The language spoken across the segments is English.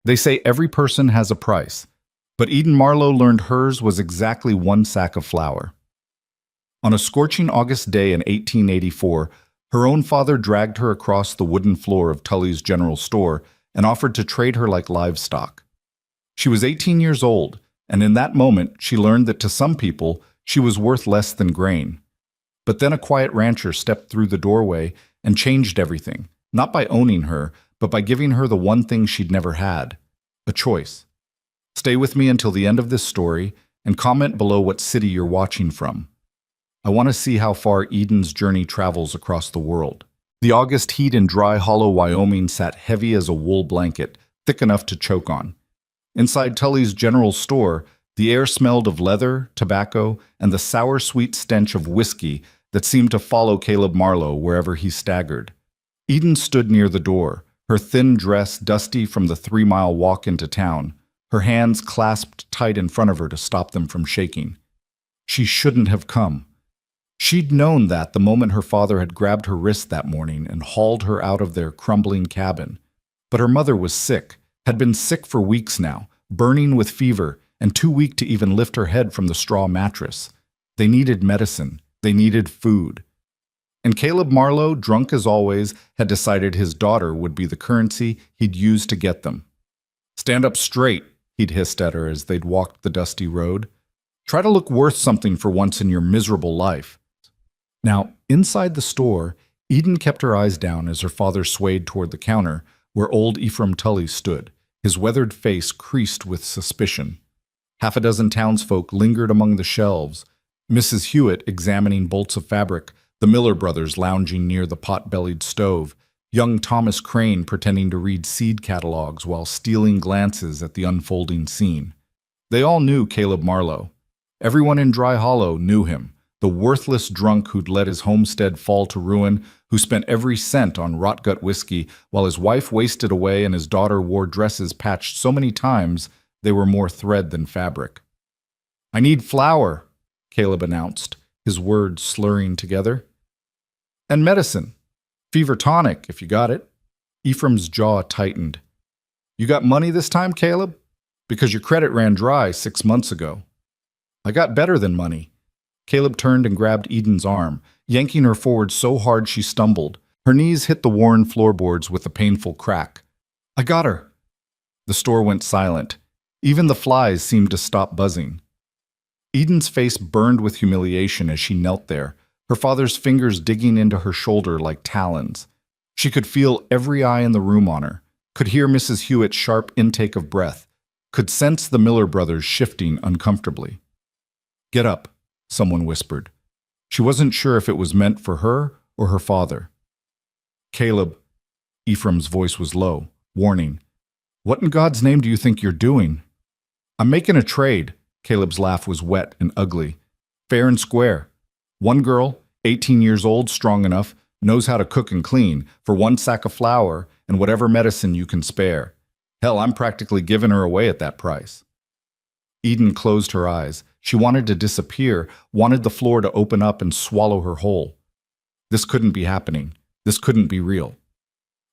They say every person has a price, but Eden Marlowe learned hers was exactly one sack of flour. On a scorching August day in 1884, her own father dragged her across the wooden floor of Tully's general store and offered to trade her like livestock. She was 18 years old, and in that moment she learned that to some people she was worth less than grain. But then a quiet rancher stepped through the doorway and changed everything, not by owning her, but by giving her the one thing she'd never had, a choice. Stay with me until the end of this story and comment below what city you're watching from. I want to see how far Eden's journey travels across the world. The August heat in Dry Hollow, Wyoming sat heavy as a wool blanket, thick enough to choke on. Inside Tully's general store, the air smelled of leather, tobacco, and the sour-sweet stench of whiskey that seemed to follow Caleb Marlowe wherever he staggered. Eden stood near the door, her thin dress dusty from the 3-mile walk into town, her hands clasped tight in front of her to stop them from shaking. She shouldn't have come. She'd known that the moment her father had grabbed her wrist that morning and hauled her out of their crumbling cabin. But her mother was sick, had been sick for weeks now, burning with fever, and too weak to even lift her head from the straw mattress. They needed medicine. They needed food. And Caleb Marlowe, drunk as always, had decided his daughter would be the currency he'd use to get them. "Stand up straight," he'd hissed at her as they'd walked the dusty road. "Try to look worth something for once in your miserable life." Now, inside the store, Eden kept her eyes down as her father swayed toward the counter where old Ephraim Tully stood, his weathered face creased with suspicion. Half a dozen townsfolk lingered among the shelves, Mrs. Hewitt examining bolts of fabric, the Miller brothers lounging near the pot-bellied stove, young Thomas Crane pretending to read seed catalogs while stealing glances at the unfolding scene. They all knew Caleb Marlowe. Everyone in Dry Hollow knew him, the worthless drunk who'd let his homestead fall to ruin, who spent every cent on rot-gut whiskey while his wife wasted away and his daughter wore dresses patched so many times they were more thread than fabric. "I need flour," Caleb announced, his words slurring together. "And medicine. Fever tonic, if you got it." Ephraim's jaw tightened. "You got money this time, Caleb? Because your credit ran dry 6 months ago." "I got better than money." Caleb turned and grabbed Eden's arm, yanking her forward so hard she stumbled. Her knees hit the worn floorboards with a painful crack. "I got her." The store went silent. Even the flies seemed to stop buzzing. Eden's face burned with humiliation as she knelt there, her father's fingers digging into her shoulder like talons. She could feel every eye in the room on her, could hear Mrs. Hewitt's sharp intake of breath, could sense the Miller brothers shifting uncomfortably. "Get up," someone whispered. She wasn't sure if it was meant for her or her father. "Caleb," Ephraim's voice was low, warning. "What in God's name do you think you're doing?" "I'm making a trade." Caleb's laugh was wet and ugly. "Fair and square. One girl, 18 years old, strong enough, knows how to cook and clean, for one sack of flour and whatever medicine you can spare. Hell, I'm practically giving her away at that price." Eden closed her eyes. She wanted to disappear, wanted the floor to open up and swallow her whole. This couldn't be happening. This couldn't be real.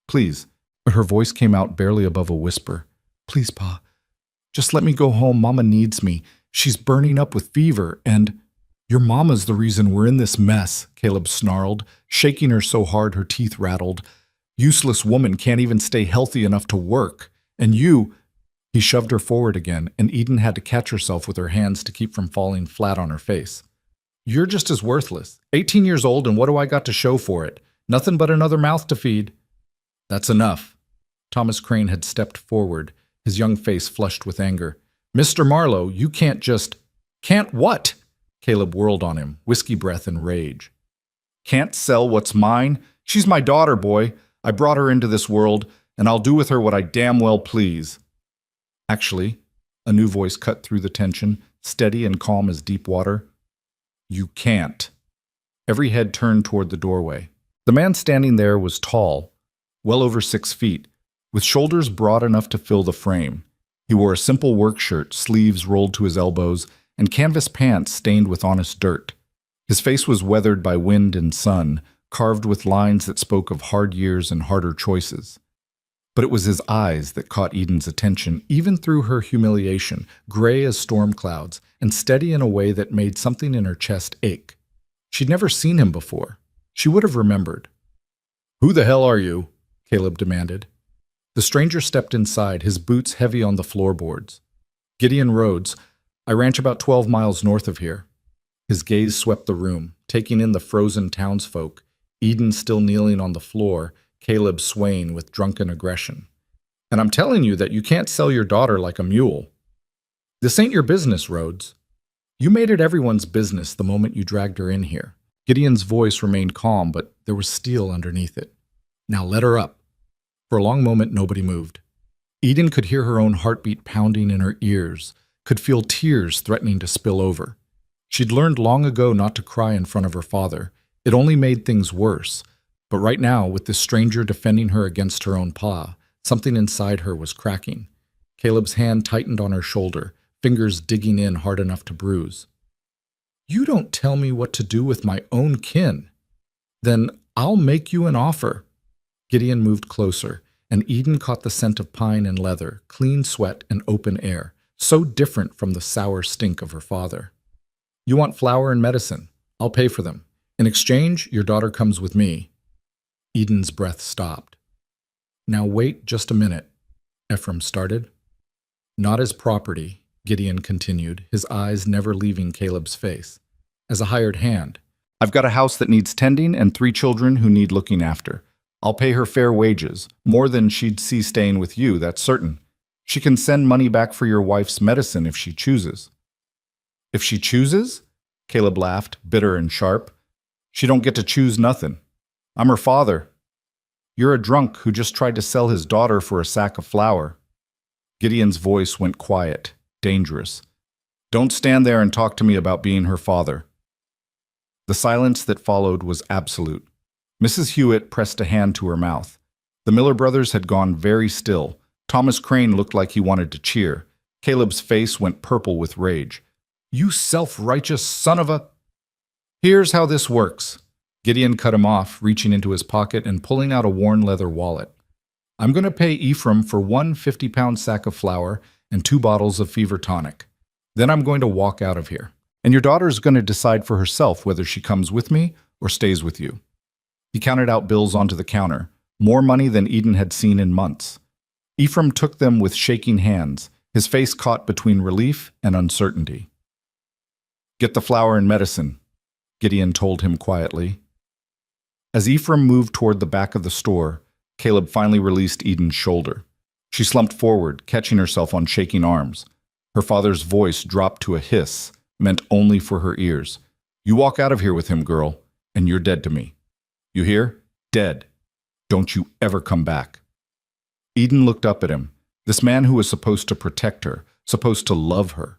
"Please," her voice came out barely above a whisper. "Please, Pa. Just let me go home. Mama needs me. She's burning up with fever, and—" "Your mama's the reason we're in this mess," Caleb snarled, shaking her so hard her teeth rattled. "Useless woman can't even stay healthy enough to work. And you—" He shoved her forward again, and Eden had to catch herself with her hands to keep from falling flat on her face. "You're just as worthless. 18 years old, and what do I got to show for it? Nothing but another mouth to feed." "That's enough." Thomas Crane had stepped forward, his young face flushed with anger. "Mr. Marlowe, you can't just—" "Can't what?" Caleb whirled on him, whiskey breath and rage. "Can't sell what's mine? She's my daughter, boy. I brought her into this world, and I'll do with her what I damn well please." "Actually," a new voice cut through the tension, steady and calm as deep water, "you can't." Every head turned toward the doorway. The man standing there was tall, well over 6 feet, with shoulders broad enough to fill the frame. He wore a simple work shirt, sleeves rolled to his elbows, and canvas pants stained with honest dirt. His face was weathered by wind and sun, carved with lines that spoke of hard years and harder choices. But it was his eyes that caught Eden's attention, even through her humiliation, gray as storm clouds, and steady in a way that made something in her chest ache. She'd never seen him before. She would have remembered. "Who the hell are you?" Caleb demanded. The stranger stepped inside, his boots heavy on the floorboards. "Gideon Rhodes. I ranch about 12 miles north of here." His gaze swept the room, taking in the frozen townsfolk, Eden still kneeling on the floor, Caleb swaying with drunken aggression. "And I'm telling you that you can't sell your daughter like a mule. This ain't your business, Rhodes. You made it everyone's business the moment you dragged her in here." Gideon's voice remained calm, but there was steel underneath it. "Now let her up." For a long moment, nobody moved. Eden could hear her own heartbeat pounding in her ears, could feel tears threatening to spill over. She'd learned long ago not to cry in front of her father. It only made things worse. But right now, with this stranger defending her against her own pa, something inside her was cracking. Caleb's hand tightened on her shoulder, fingers digging in hard enough to bruise. "You don't tell me what to do with my own kin. Then I'll make you an offer." Gideon moved closer, and Eden caught the scent of pine and leather, clean sweat and open air, so different from the sour stink of her father. "You want flour and medicine. I'll pay for them. In exchange, your daughter comes with me." Eden's breath stopped. "Now wait just a minute," Ephraim started. "Not as property," Gideon continued, his eyes never leaving Caleb's face. "As a hired hand. I've got a house that needs tending and 3 children who need looking after. I'll pay her fair wages, more than she'd see staying with you, that's certain. She can send money back for your wife's medicine if she chooses." "If she chooses?" Caleb laughed, bitter and sharp. "She don't get to choose nothing. I'm her father. You're a drunk who just tried to sell his daughter for a sack of flour." Gideon's voice went quiet, dangerous. "Don't stand there and talk to me about being her father." The silence that followed was absolute. Mrs. Hewitt pressed a hand to her mouth. The Miller brothers had gone very still. Thomas Crane looked like he wanted to cheer. Caleb's face went purple with rage. "You self-righteous son of a—" "Here's how this works." Gideon cut him off, reaching into his pocket and pulling out a worn leather wallet. "I'm going to pay Ephraim for 1 50-pound sack of flour and 2 bottles of fever tonic. Then I'm going to walk out of here. And your daughter's going to decide for herself whether she comes with me or stays with you." He counted out bills onto the counter, more money than Eden had seen in months. Ephraim took them with shaking hands, his face caught between relief and uncertainty. "Get the flour and medicine," Gideon told him quietly. As Ephraim moved toward the back of the store, Caleb finally released Eden's shoulder. She slumped forward, catching herself on shaking arms. Her father's voice dropped to a hiss, meant only for her ears. "You walk out of here with him, girl, and you're dead to me. You hear? Dead. Don't you ever come back." Eden looked up at him, this man who was supposed to protect her, supposed to love her.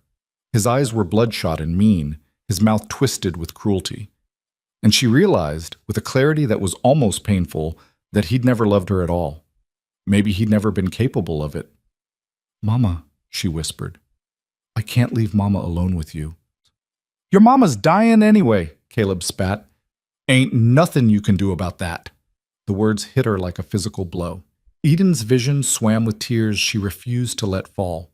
His eyes were bloodshot and mean, his mouth twisted with cruelty. And she realized, with a clarity that was almost painful, that he'd never loved her at all. Maybe he'd never been capable of it. "Mama," she whispered, "I can't leave Mama alone with you." "Your mama's dying anyway," Caleb spat. "Ain't nothing you can do about that." The words hit her like a physical blow. Eden's vision swam with tears she refused to let fall.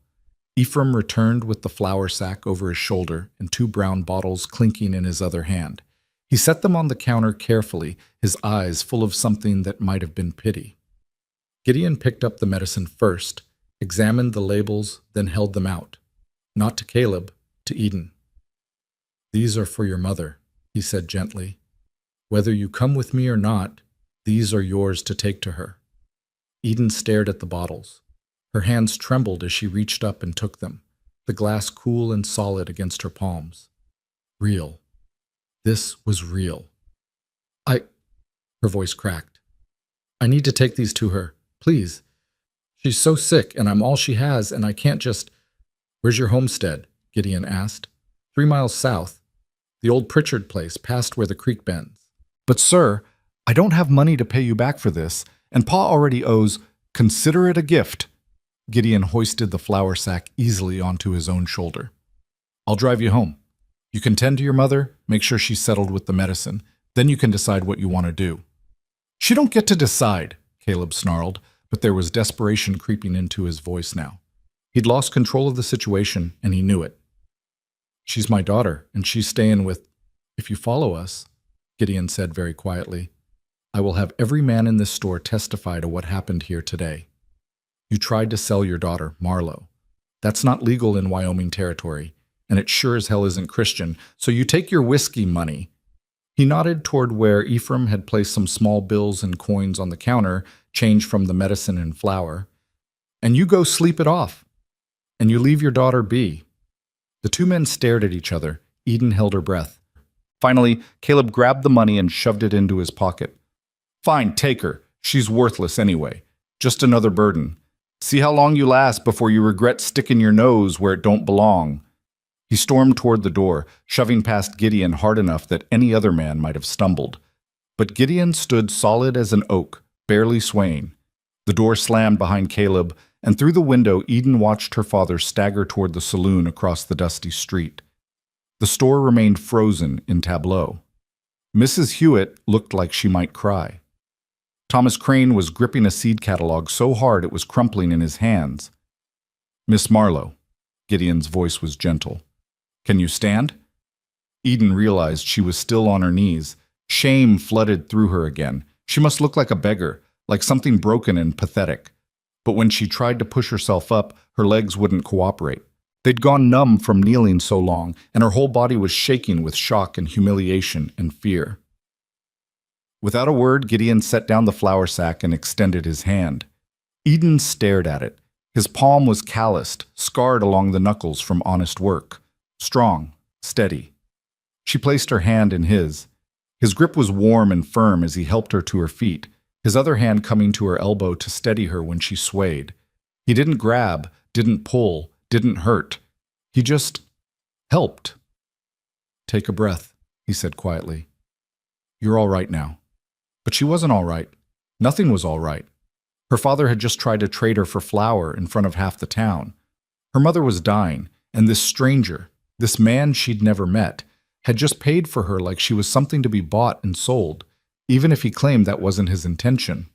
Ephraim returned with the flour sack over his shoulder and 2 brown bottles clinking in his other hand. He set them on the counter carefully, his eyes full of something that might have been pity. Gideon picked up the medicine first, examined the labels, then held them out. Not to Caleb, to Eden. "These are for your mother," he said gently. "Whether you come with me or not, these are yours to take to her." Eden stared at the bottles. Her hands trembled as she reached up and took them, the glass cool and solid against her palms. Real. This was real. Her voice cracked. "I need to take these to her, please. She's so sick, and I'm all she has, and I can't just—" "Where's your homestead?" Gideon asked. 3 miles south. The old Pritchard place, past where the creek bends." "But sir, I don't have money to pay you back for this, and Pa already owes—" "Consider it a gift." Gideon hoisted the flour sack easily onto his own shoulder. "I'll drive you home. You can tend to your mother, make sure she's settled with the medicine. Then you can decide what you want to do." "She don't get to decide," Caleb snarled. But there was desperation creeping into his voice now. He'd lost control of the situation, and he knew it. "She's my daughter, and she's staying with—" "If you follow us," Gideon said very quietly, "I will have every man in this store testify to what happened here today. You tried to sell your daughter, Marlo. That's not legal in Wyoming territory, and it sure as hell isn't Christian, so you take your whiskey money." He nodded toward where Ephraim had placed some small bills and coins on the counter, change from the medicine and flour, "and you go sleep it off, and you leave your daughter be." The two men stared at each other. Eden held her breath. Finally, Caleb grabbed the money and shoved it into his pocket. "Fine, take her. She's worthless anyway. Just another burden. See how long you last before you regret sticking your nose where it don't belong." He stormed toward the door, shoving past Gideon hard enough that any other man might have stumbled. But Gideon stood solid as an oak, barely swaying. The door slammed behind Caleb, and through the window Eden watched her father stagger toward the saloon across the dusty street. The store remained frozen in tableau. Mrs. Hewitt looked like she might cry. Thomas Crane was gripping a seed catalog so hard it was crumpling in his hands. "Miss Marlowe," Gideon's voice was gentle. "Can you stand?" Eden realized she was still on her knees. Shame flooded through her again. She must look like a beggar, like something broken and pathetic. But when she tried to push herself up, her legs wouldn't cooperate. They'd gone numb from kneeling so long, and her whole body was shaking with shock and humiliation and fear. Without a word, Gideon set down the flour sack and extended his hand. Eden stared at it. His palm was calloused, scarred along the knuckles from honest work. Strong, steady. She placed her hand in his. His grip was warm and firm as he helped her to her feet, his other hand coming to her elbow to steady her when she swayed. He didn't grab, didn't pull, didn't hurt. He just helped. "Take a breath," he said quietly. "You're all right now." But she wasn't all right. Nothing was all right. Her father had just tried to trade her for flour in front of half the town. Her mother was dying, and this stranger, this man she'd never met, had just paid for her like she was something to be bought and sold, even if he claimed that wasn't his intention.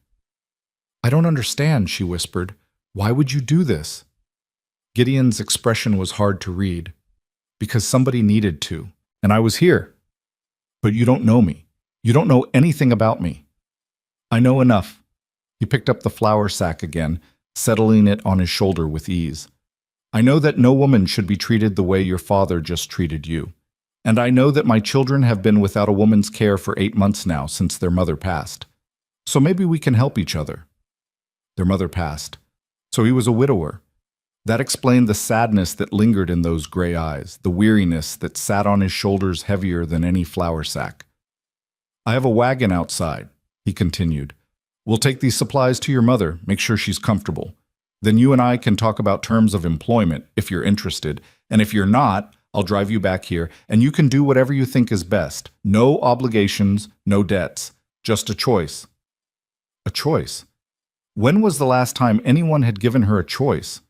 "I don't understand," she whispered. "Why would you do this?" Gideon's expression was hard to read. "Because somebody needed to, and I was here. But you don't know me. You don't know anything about me." "I know enough." He picked up the flour sack again, settling it on his shoulder with ease. "I know that no woman should be treated the way your father just treated you. And I know that my children have been without a woman's care for 8 months now since their mother passed. So maybe we can help each other." Their mother passed. So he was a widower. That explained the sadness that lingered in those gray eyes, the weariness that sat on his shoulders heavier than any flour sack. "I have a wagon outside," he continued. "We'll take these supplies to your mother, make sure she's comfortable. Then you and I can talk about terms of employment, if you're interested, and if you're not, I'll drive you back here, and you can do whatever you think is best. No obligations, no debts, just a choice." A choice? When was the last time anyone had given her a choice?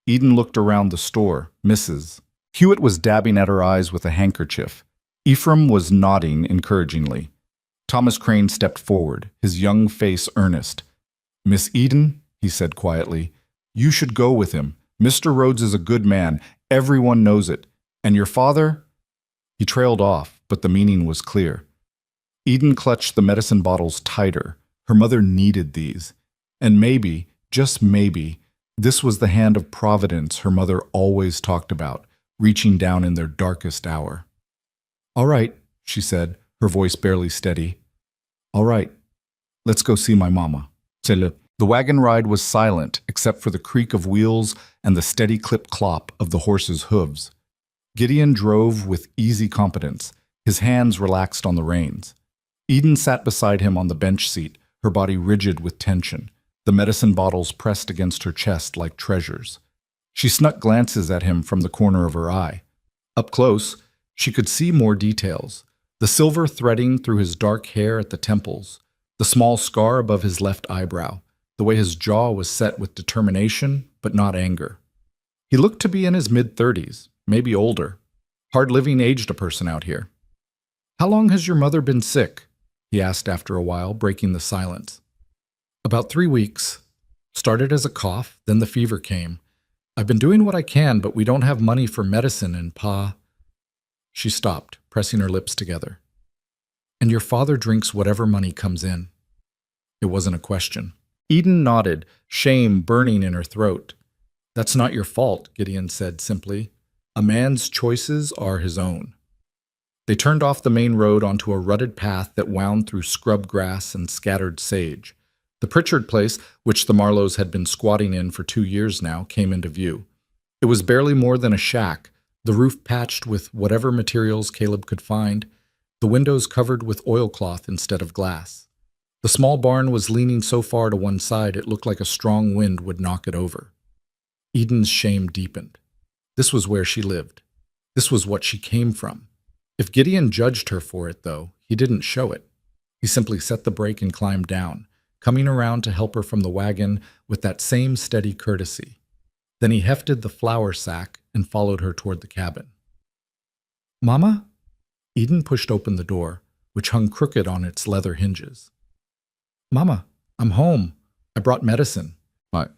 Eden looked around the store. Mrs. Hewitt was dabbing at her eyes with a handkerchief. Ephraim was nodding encouragingly. Thomas Crane stepped forward, his young face earnest. "Miss Eden," he said quietly, "you should go with him. Mr. Rhodes is a good man. Everyone knows it. And your father?" He trailed off, but the meaning was clear. Eden clutched the medicine bottles tighter. Her mother needed these. And maybe, just maybe, this was the hand of Providence her mother always talked about, reaching down in their darkest hour. "All right," she said, her voice barely steady. "All right, let's go see my mama." The wagon ride was silent except for the creak of wheels and the steady clip-clop of the horse's hooves. Gideon drove with easy competence, his hands relaxed on the reins. Eden sat beside him on the bench seat, her body rigid with tension, the medicine bottles pressed against her chest like treasures. She snuck glances at him from the corner of her eye. Up close, she could see more details. The silver threading through his dark hair at the temples, the small scar above his left eyebrow, the way his jaw was set with determination, but not anger. He looked to be in his mid-30s, maybe older. Hard living aged a person out here. "How long has your mother been sick?" he asked after a while, breaking the silence. "About 3 weeks. Started as a cough, then the fever came. I've been doing what I can, but we don't have money for medicine, and Pa—" She stopped, pressing her lips together. "And your father drinks whatever money comes in." It wasn't a question. Eden nodded, shame burning in her throat. "That's not your fault," Gideon said simply. "A man's choices are his own." They turned off the main road onto a rutted path that wound through scrub grass and scattered sage. The Pritchard place, which the Marlows had been squatting in for 2 years now, came into view. It was barely more than a shack, the roof patched with whatever materials Caleb could find, the windows covered with oilcloth instead of glass. The small barn was leaning so far to one side it looked like a strong wind would knock it over. Eden's shame deepened. This was where she lived. This was what she came from. If Gideon judged her for it, though, he didn't show it. He simply set the brake and climbed down, coming around to help her from the wagon with that same steady courtesy. Then he hefted the flour sack and followed her toward the cabin. "Mama?" Eden pushed open the door, which hung crooked on its leather hinges. "Mama, I'm home. I brought medicine." "What?"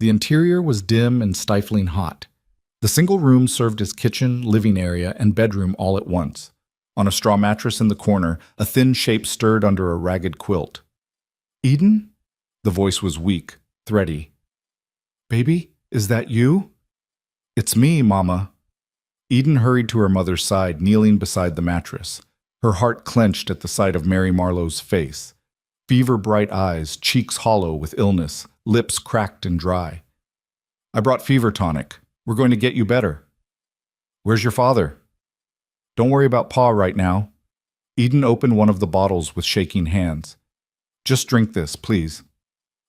The interior was dim and stifling hot. The single room served as kitchen, living area, and bedroom all at once. On a straw mattress in the corner, a thin shape stirred under a ragged quilt. "Eden?" The voice was weak, thready. "Baby, is that you?" "It's me, Mama." Eden hurried to her mother's side, kneeling beside the mattress. Her heart clenched at the sight of Mary Marlowe's face. Fever-bright eyes, cheeks hollow with illness, lips cracked and dry. "I brought fever tonic. We're going to get you better." "Where's your father?" "Don't worry about Pa right now." Eden opened one of the bottles with shaking hands. "Just drink this, please."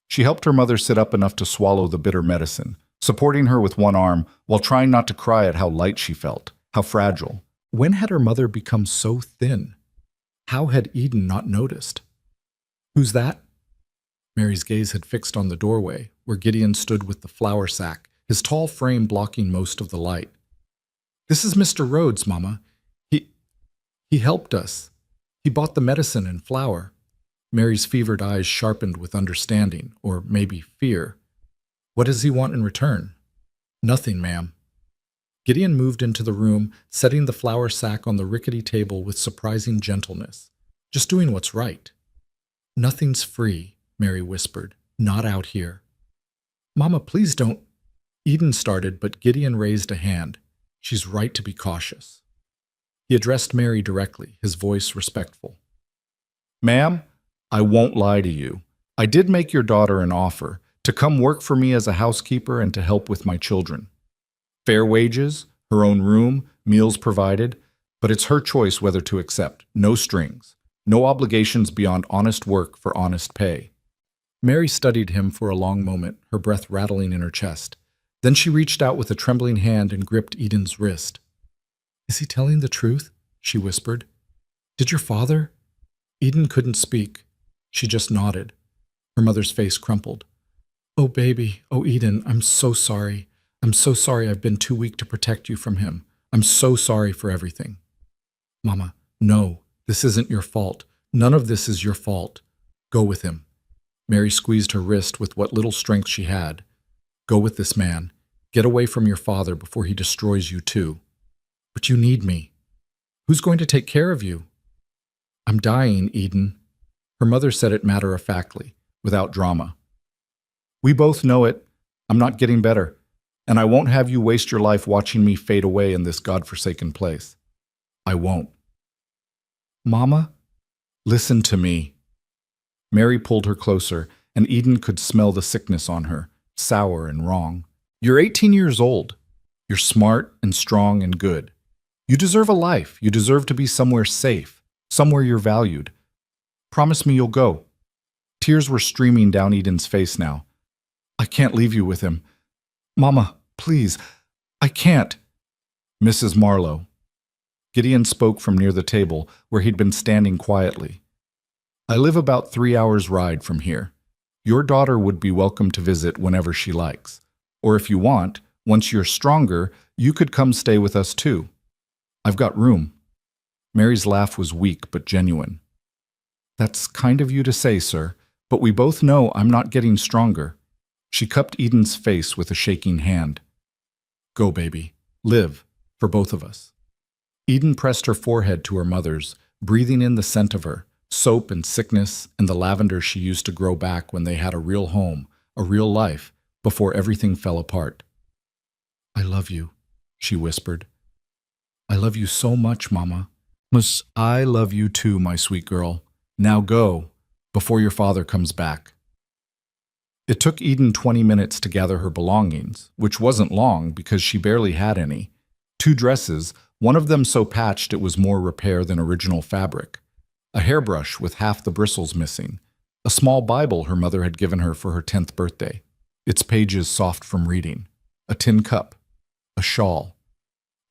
She helped her mother sit up enough to swallow the bitter medicine, supporting her with one arm while trying not to cry at how light she felt, how fragile. When had her mother become so thin? How had Eden not noticed? "Who's that?" Mary's gaze had fixed on the doorway, where Gideon stood with the flour sack, his tall frame blocking most of the light. "This is Mr. Rhodes, Mama. He helped us. He bought the medicine and flour." Mary's fevered eyes sharpened with understanding, or maybe fear. "What does he want in return?" "Nothing, ma'am." Gideon moved into the room, setting the flour sack on the rickety table with surprising gentleness. "Just doing what's right." "Nothing's free," Mary whispered. "Not out here." "Mama, please don't—" Eden started, but Gideon raised a hand. "She's right to be cautious." He addressed Mary directly, his voice respectful. "Ma'am, I won't lie to you. I did make your daughter an offer to come work for me as a housekeeper and to help with my children. Fair wages, her own room, meals provided, but it's her choice whether to accept. No strings, no obligations beyond honest work for honest pay." Mary studied him for a long moment, her breath rattling in her chest. Then she reached out with a trembling hand and gripped Eden's wrist. "Is he telling the truth?" she whispered. "Did your father—" Eden couldn't speak. She just nodded. Her mother's face crumpled. "Oh, baby. Oh, Eden, I'm so sorry. I'm so sorry I've been too weak to protect you from him. I'm so sorry for everything." "Mama, no, this isn't your fault. None of this is your fault. Go with him." Mary squeezed her wrist with what little strength she had. "Go with this man. Get away from your father before he destroys you too." "But you need me." "Who's going to take care of you?" "I'm dying, Eden." Her mother said it matter-of-factly, without drama. "We both know it. I'm not getting better. And I won't have you waste your life watching me fade away in this godforsaken place. I won't." "Mama, listen to me." Mary pulled her closer, and Eden could smell the sickness on her, sour and wrong. "You're 18 years old. You're smart and strong and good. You deserve a life. You deserve to be somewhere safe, somewhere you're valued. Promise me you'll go." Tears were streaming down Eden's face now. "I can't leave you with him. Mama, please, I can't." "Mrs. Marlowe." Gideon spoke from near the table, where he'd been standing quietly. "I live about 3 hours' ride from here. Your daughter would be welcome to visit whenever she likes. Or if you want, once you're stronger, you could come stay with us too. I've got room." Mary's laugh was weak but genuine. "That's kind of you to say, sir. But we both know I'm not getting stronger. She cupped Eden's face with a shaking hand. Go, baby. Live, for both of us. Eden pressed her forehead to her mother's, breathing in the scent of her, soap and sickness and the lavender she used to grow back when they had a real home, a real life, before everything fell apart. I love you, she whispered. I love you so much, Mama. Miss, I love you too, my sweet girl. Now go, before your father comes back. It took Eden 20 minutes to gather her belongings, which wasn't long because she barely had any. 2 dresses, one of them so patched it was more repair than original fabric. A hairbrush with half the bristles missing. A small Bible her mother had given her for her 10th birthday, its pages soft from reading. A tin cup. A shawl.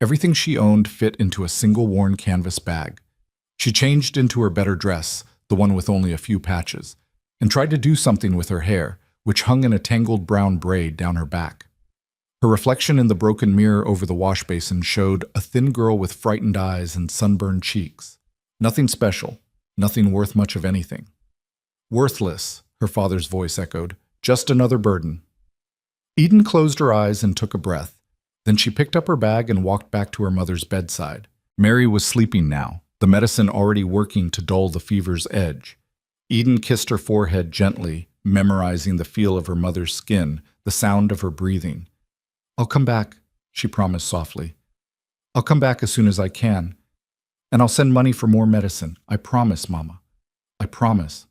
Everything she owned fit into a single worn canvas bag. She changed into her better dress, the one with only a few patches, and tried to do something with her hair, which hung in a tangled brown braid down her back. Her reflection in the broken mirror over the wash basin showed a thin girl with frightened eyes and sunburned cheeks. Nothing special, nothing worth much of anything. Worthless, her father's voice echoed, just another burden. Eden closed her eyes and took a breath. Then she picked up her bag and walked back to her mother's bedside. Mary was sleeping now, the medicine already working to dull the fever's edge. Eden kissed her forehead gently, memorizing the feel of her mother's skin, the sound of her breathing. I'll come back, she promised softly. I'll come back as soon as I can. And I'll send money for more medicine. I promise, Mama. I promise.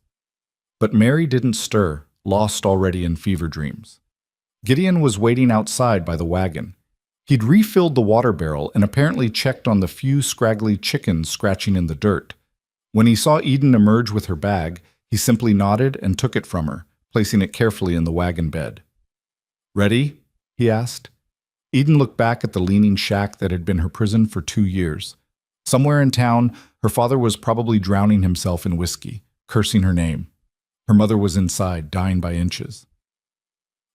But Mary didn't stir, lost already in fever dreams. Gideon was waiting outside by the wagon. He'd refilled the water barrel and apparently checked on the few scraggly chickens scratching in the dirt. When he saw Eden emerge with her bag, he simply nodded and took it from her, placing it carefully in the wagon bed. Ready? He asked. Eden looked back at the leaning shack that had been her prison for 2 years. Somewhere in town, her father was probably drowning himself in whiskey, cursing her name. Her mother was inside, dying by inches.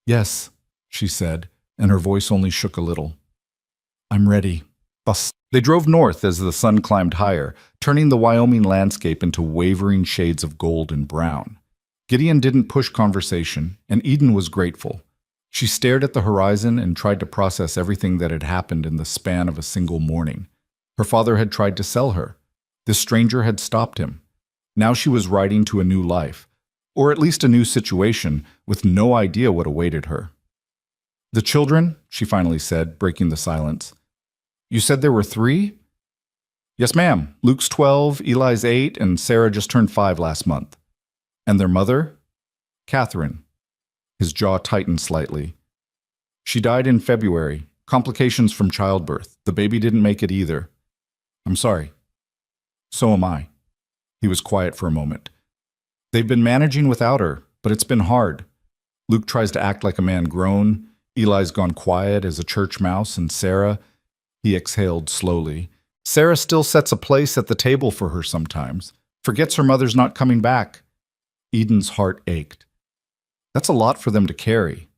Yes, she said, and her voice only shook a little. I'm ready. Bust. They drove north as the sun climbed higher, turning the Wyoming landscape into wavering shades of gold and brown. Gideon didn't push conversation, and Eden was grateful. She stared at the horizon and tried to process everything that had happened in the span of a single morning. Her father had tried to sell her. This stranger had stopped him. Now she was riding to a new life, or at least a new situation, with no idea what awaited her. The children, she finally said, breaking the silence. You said there were 3? Yes, ma'am. Luke's 12, Eli's 8, and Sarah just turned 5 last month. And their mother? Catherine. His jaw tightened slightly. She died in February. Complications from childbirth. The baby didn't make it either. I'm sorry. So am I. He was quiet for a moment. They've been managing without her, but it's been hard. Luke tries to act like a man grown. Eli's gone quiet as a church mouse, and Sarah, he exhaled slowly. Sarah still sets a place at the table for her sometimes. Forgets her mother's not coming back. Eden's heart ached. That's a lot for them to carry.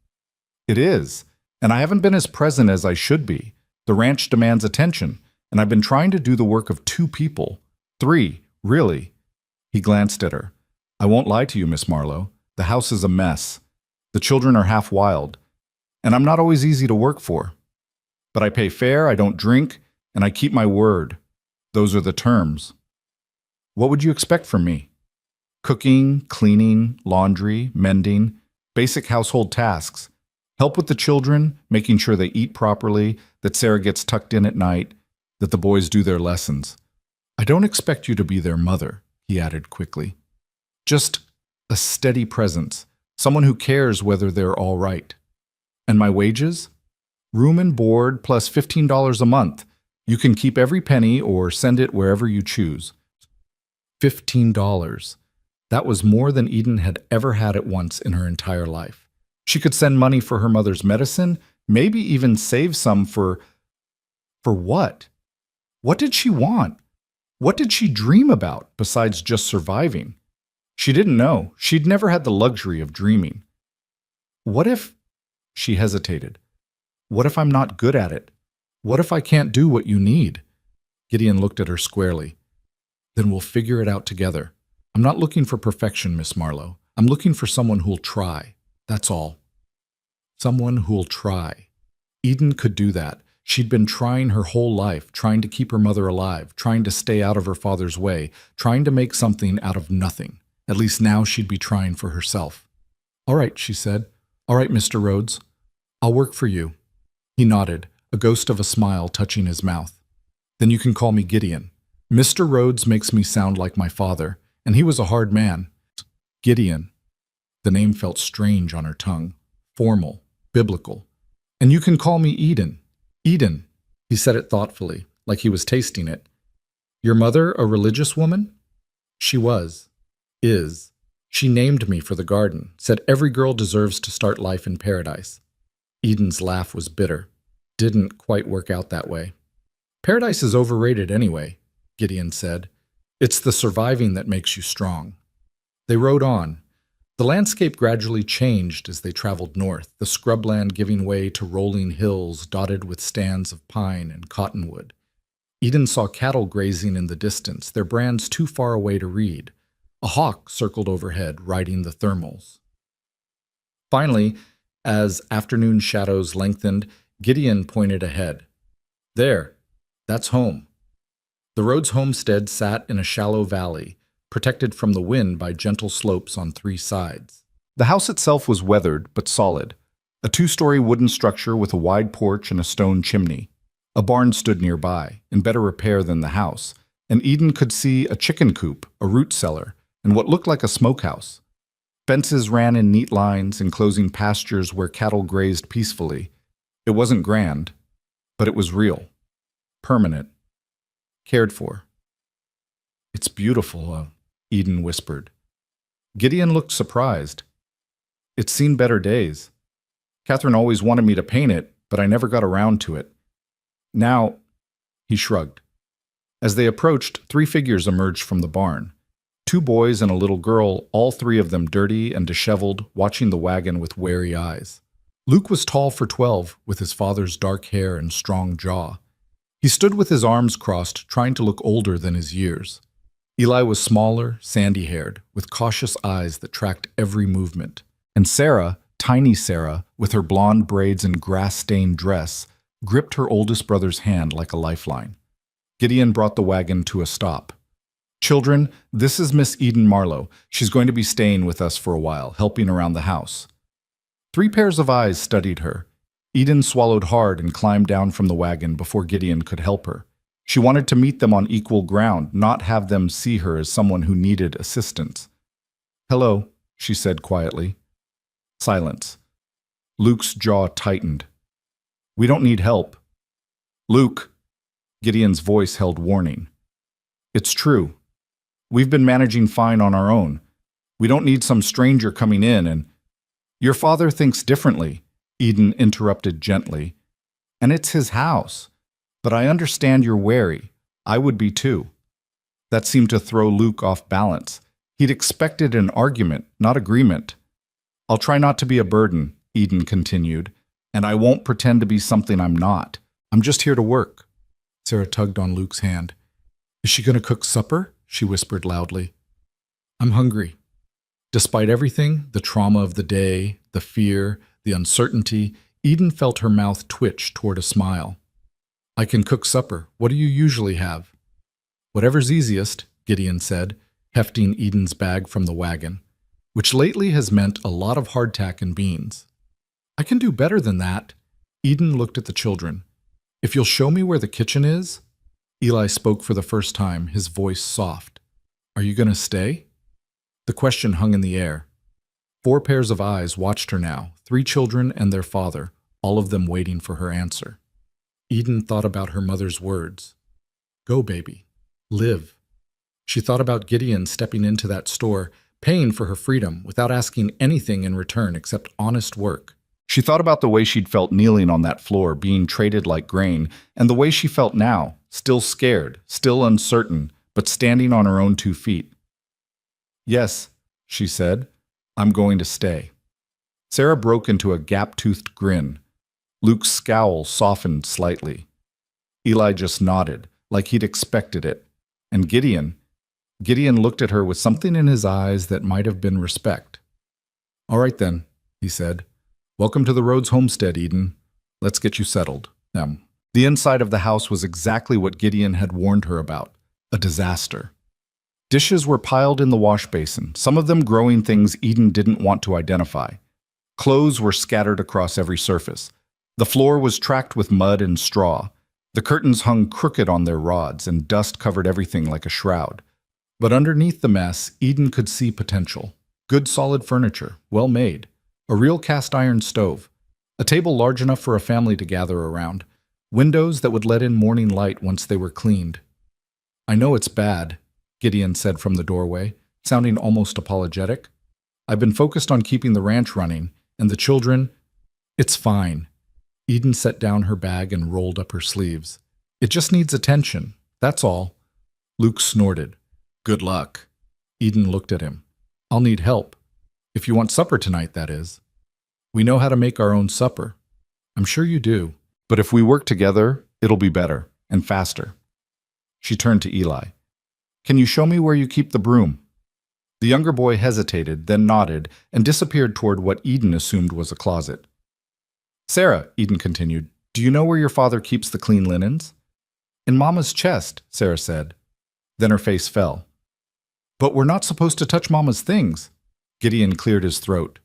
It is, and I haven't been as present as I should be. The ranch demands attention, and I've been trying to do the work of 2 people. 3, really. He glanced at her. I won't lie to you, Miss Marlowe. The house is a mess. The children are half wild, and I'm not always easy to work for. But I pay fair, I don't drink, and I keep my word. Those are the terms. What would you expect from me? Cooking, cleaning, laundry, mending, basic household tasks. Help with the children, making sure they eat properly, that Sarah gets tucked in at night, that the boys do their lessons. I don't expect you to be their mother, he added quickly. Just a steady presence, someone who cares whether they're all right. And my wages? Room and board plus $15 a month. You can keep every penny or send it wherever you choose. $15. That was more than Eden had ever had at once in her entire life. She could send money for her mother's medicine, maybe even save some for what? What did she want? What did she dream about besides just surviving? She didn't know. She'd never had the luxury of dreaming. What if... She hesitated. What if I'm not good at it? What if I can't do what you need? Gideon looked at her squarely. Then we'll figure it out together. I'm not looking for perfection, Miss Marlowe. I'm looking for someone who'll try. That's all. Someone who'll try. Eden could do that. She'd been trying her whole life, trying to keep her mother alive, trying to stay out of her father's way, trying to make something out of nothing. At least now she'd be trying for herself. All right, she said. All right, Mr. Rhodes. I'll work for you. He nodded, a ghost of a smile touching his mouth. Then you can call me Gideon. Mr. Rhodes makes me sound like my father, and he was a hard man. Gideon. The name felt strange on her tongue, formal, biblical. And you can call me Eden. Eden. He said it thoughtfully, like he was tasting it. Your mother a religious woman? She was. Is. She named me for the garden, said every girl deserves to start life in paradise. Eden's laugh was bitter. Didn't quite work out that way. Paradise is overrated anyway, Gideon said. It's the surviving that makes you strong. They rode on. The landscape gradually changed as they traveled north, the scrubland giving way to rolling hills dotted with stands of pine and cottonwood. Eden saw cattle grazing in the distance, their brands too far away to read. A hawk circled overhead, riding the thermals. Finally, as afternoon shadows lengthened, Gideon pointed ahead. There, that's home. The Rhodes homestead sat in a shallow valley, protected from the wind by gentle slopes on 3 sides. The house itself was weathered but solid, a 2-story wooden structure with a wide porch and a stone chimney. A barn stood nearby, in better repair than the house, and Eden could see a chicken coop, a root cellar, and what looked like a smokehouse. Fences ran in neat lines, enclosing pastures where cattle grazed peacefully. It wasn't grand, but it was real, permanent, cared for. It's beautiful, Eden whispered. Gideon looked surprised. It's seen better days. Catherine always wanted me to paint it, but I never got around to it. Now, he shrugged. As they approached, 3 figures emerged from the barn. 2 boys and a little girl, all 3 of them dirty and disheveled, watching the wagon with wary eyes. Luke was tall for 12, with his father's dark hair and strong jaw. He stood with his arms crossed, trying to look older than his years. Eli was smaller, sandy-haired, with cautious eyes that tracked every movement. And Sarah, tiny Sarah, with her blonde braids and grass-stained dress, gripped her oldest brother's hand like a lifeline. Gideon brought the wagon to a stop. Children, this is Miss Eden Marlowe. She's going to be staying with us for a while, helping around the house. 3 pairs of eyes studied her. Eden swallowed hard and climbed down from the wagon before Gideon could help her. She wanted to meet them on equal ground, not have them see her as someone who needed assistance. Hello, she said quietly. Silence. Luke's jaw tightened. We don't need help. Luke, Gideon's voice held warning. It's true. We've been managing fine on our own. We don't need some stranger coming in and... Your father thinks differently, Eden interrupted gently. And it's his house. But I understand you're wary. I would be too. That seemed to throw Luke off balance. He'd expected an argument, not agreement. I'll try not to be a burden, Eden continued, and I won't pretend to be something I'm not. I'm just here to work. Sarah tugged on Luke's hand. Is she going to cook supper? She whispered loudly. I'm hungry. Despite everything, the trauma of the day, the fear, the uncertainty, Eden felt her mouth twitch toward a smile. I can cook supper. What do you usually have? Whatever's easiest, Gideon said, hefting Eden's bag from the wagon, which lately has meant a lot of hardtack and beans. I can do better than that. Eden looked at the children. If you'll show me where the kitchen is? Eli spoke for the first time, his voice soft. Are you going to stay? The question hung in the air. 4 pairs of eyes watched her now, 3 children and their father, all of them waiting for her answer. Eden thought about her mother's words. Go, baby. Live. She thought about Gideon stepping into that store, paying for her freedom without asking anything in return except honest work. She thought about the way she'd felt kneeling on that floor, being traded like grain, and the way she felt now, still scared, still uncertain, but standing on her own 2 feet. Yes, she said, I'm going to stay. Sarah broke into a gap-toothed grin. Luke's scowl softened slightly. Eli just nodded, like he'd expected it. And Gideon looked at her with something in his eyes that might have been respect, All right then, he said. Welcome to the Rhodes homestead, Eden. Let's get you settled. The inside of the house was exactly what Gideon had warned her about, a disaster. Dishes were piled in the wash basin, some of them growing things Eden didn't want to identify. Clothes were scattered across every surface. The floor was tracked with mud and straw. The curtains hung crooked on their rods, and dust covered everything like a shroud. But underneath the mess, Eden could see potential. Good solid furniture, well made. A real cast iron stove. A table large enough for a family to gather around. Windows that would let in morning light once they were cleaned. I know it's bad, Gideon said from the doorway, sounding almost apologetic. I've been focused on keeping the ranch running, and the children. It's fine. Eden set down her bag and rolled up her sleeves. It just needs attention, that's all. Luke snorted. Good luck. Eden looked at him. I'll need help. If you want supper tonight, that is. We know how to make our own supper. I'm sure you do. But if we work together, it'll be better and faster. She turned to Eli. Can you show me where you keep the broom? The younger boy hesitated, then nodded, and disappeared toward what Eden assumed was a closet. Sarah, Eden continued, do you know where your father keeps the clean linens? In Mama's chest, Sarah said. Then her face fell. But we're not supposed to touch Mama's things. Gideon cleared his throat.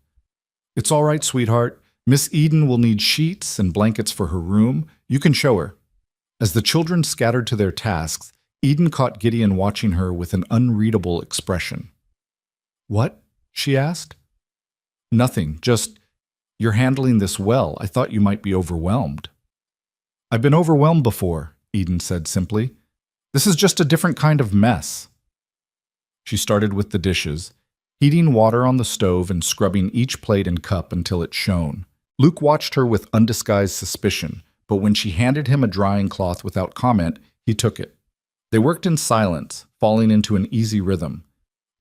It's all right, sweetheart. Miss Eden will need sheets and blankets for her room. You can show her. As the children scattered to their tasks, Eden caught Gideon watching her with an unreadable expression. What? She asked. Nothing, just, you're handling this well. I thought you might be overwhelmed. I've been overwhelmed before, Eden said simply. This is just a different kind of mess. She started with the dishes, heating water on the stove and scrubbing each plate and cup until it shone. Luke watched her with undisguised suspicion, but when she handed him a drying cloth without comment, he took it. They worked in silence, falling into an easy rhythm.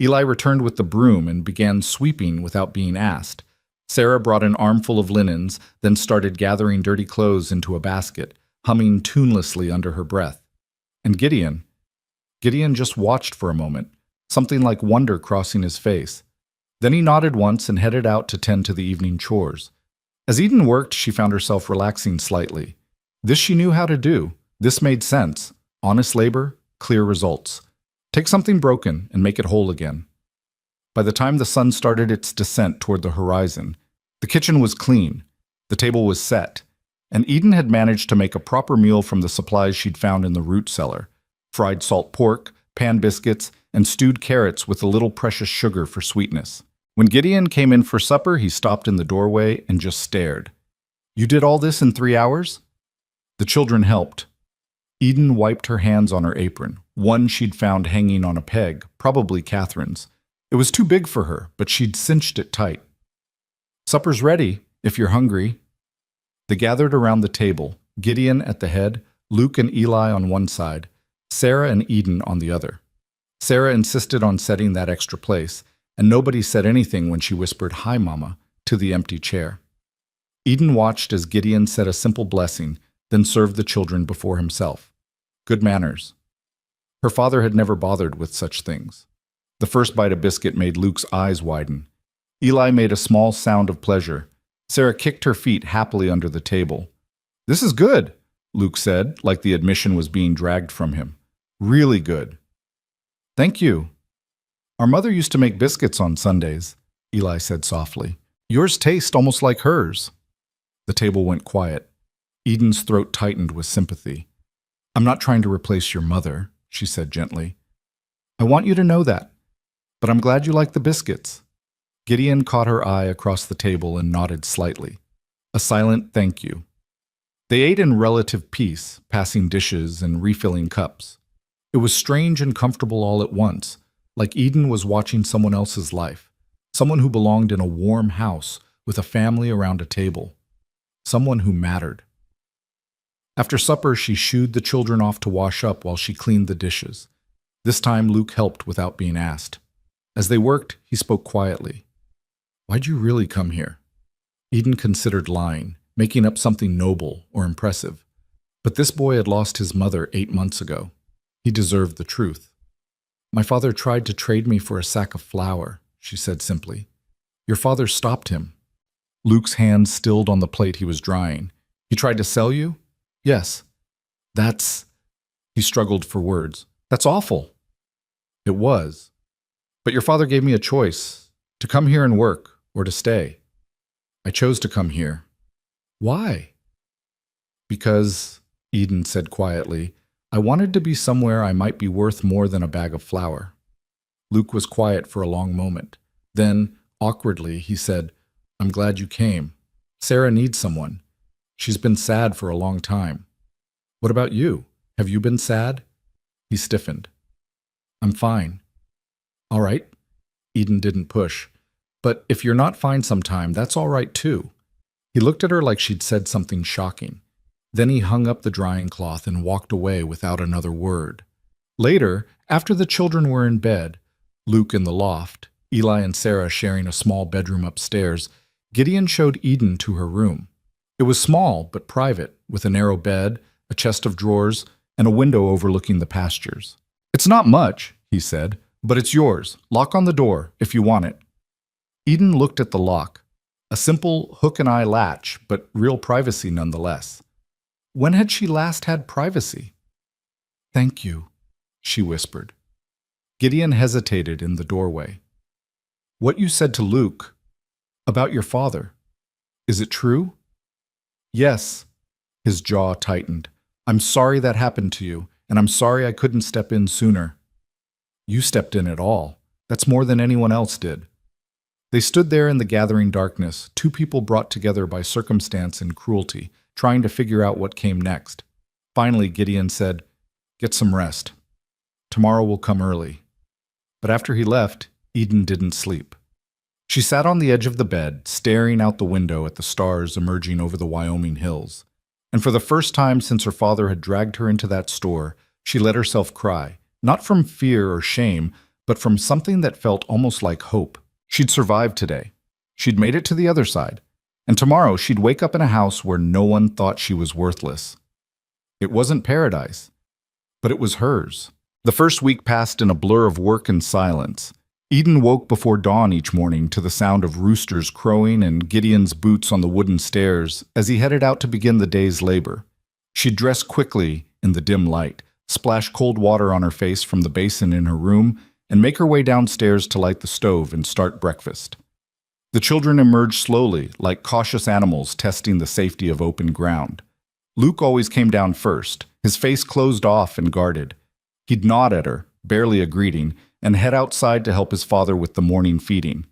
Eli returned with the broom and began sweeping without being asked. Sarah brought an armful of linens, then started gathering dirty clothes into a basket, humming tunelessly under her breath. And Gideon just watched for a moment, something like wonder crossing his face. Then he nodded once and headed out to tend to the evening chores. As Eden worked, she found herself relaxing slightly. This she knew how to do. This made sense. Honest labor, clear results. Take something broken and make it whole again. By the time the sun started its descent toward the horizon, the kitchen was clean, the table was set, and Eden had managed to make a proper meal from the supplies she'd found in the root cellar: fried salt pork, pan biscuits, and stewed carrots with a little precious sugar for sweetness. When Gideon came in for supper, he stopped in the doorway and just stared. You did all this in 3 hours? The children helped. Eden wiped her hands on her apron, one she'd found hanging on a peg, probably Catherine's. It was too big for her, but she'd cinched it tight. Supper's ready, if you're hungry. They gathered around the table, Gideon at the head, Luke and Eli on one side, Sarah and Eden on the other. Sarah insisted on setting that extra place, and nobody said anything when she whispered, "Hi, Mama," to the empty chair. Eden watched as Gideon said a simple blessing, then served the children before himself. Good manners. Her father had never bothered with such things. The first bite of biscuit made Luke's eyes widen. Eli made a small sound of pleasure. Sarah kicked her feet happily under the table. This is good, Luke said, like the admission was being dragged from him. Really good. Thank you. Our mother used to make biscuits on Sundays, Eli said softly. Yours taste almost like hers. The table went quiet. Eden's throat tightened with sympathy. I'm not trying to replace your mother, she said gently. I want you to know that, but I'm glad you like the biscuits. Gideon caught her eye across the table and nodded slightly. A silent thank you. They ate in relative peace, passing dishes and refilling cups. It was strange and comfortable all at once, like Eden was watching someone else's life, someone who belonged in a warm house with a family around a table, someone who mattered. After supper, she shooed the children off to wash up while she cleaned the dishes. This time, Luke helped without being asked. As they worked, he spoke quietly. Why'd you really come here? Eden considered lying, making up something noble or impressive. But this boy had lost his mother 8 months ago. He deserved the truth. My father tried to trade me for a sack of flour, she said simply. Your father stopped him. Luke's hand stilled on the plate he was drying. He tried to sell you? Yes. That's... He struggled for words. That's awful. It was. But your father gave me a choice, to come here and work, or to stay. I chose to come here. Why? Because, Eden said quietly, I wanted to be somewhere I might be worth more than a bag of flour. Luke was quiet for a long moment. Then, awkwardly, he said, I'm glad you came. Sarah needs someone. She's been sad for a long time. What about you? Have you been sad? He stiffened. I'm fine. All right. Eden didn't push. But if you're not fine sometime, that's all right too. He looked at her like she'd said something shocking. Then he hung up the drying cloth and walked away without another word. Later, after the children were in bed, Luke in the loft, Eli and Sarah sharing a small bedroom upstairs, Gideon showed Eden to her room. It was small but private, with a narrow bed, a chest of drawers, and a window overlooking the pastures. It's not much, he said, but it's yours. Lock on the door if you want it. Eden looked at the lock. A simple hook-and-eye latch, but real privacy nonetheless. When had she last had privacy? Thank you, she whispered. Gideon hesitated in the doorway. What you said to Luke about your father, is it true? Yes. His jaw tightened. I'm sorry that happened to you, and I'm sorry I couldn't step in sooner. You stepped in at all. That's more than anyone else did. They stood there in the gathering darkness, two people brought together by circumstance and cruelty, trying to figure out what came next. Finally, Gideon said, Get some rest. Tomorrow will come early. But after he left, Eden didn't sleep. She sat on the edge of the bed, staring out the window at the stars emerging over the Wyoming hills. And for the first time since her father had dragged her into that store, she let herself cry, not from fear or shame, but from something that felt almost like hope. She'd survived today. She'd made it to the other side. And tomorrow she'd wake up in a house where no one thought she was worthless. It wasn't paradise, but it was hers. The first week passed in a blur of work and silence. Eden woke before dawn each morning to the sound of roosters crowing and Gideon's boots on the wooden stairs as he headed out to begin the day's labor. She'd dress quickly in the dim light, splash cold water on her face from the basin in her room, and make her way downstairs to light the stove and start breakfast. The children emerged slowly, like cautious animals testing the safety of open ground. Luke always came down first, his face closed off and guarded. He'd nod at her, barely a greeting, and head outside to help his father with the morning feeding.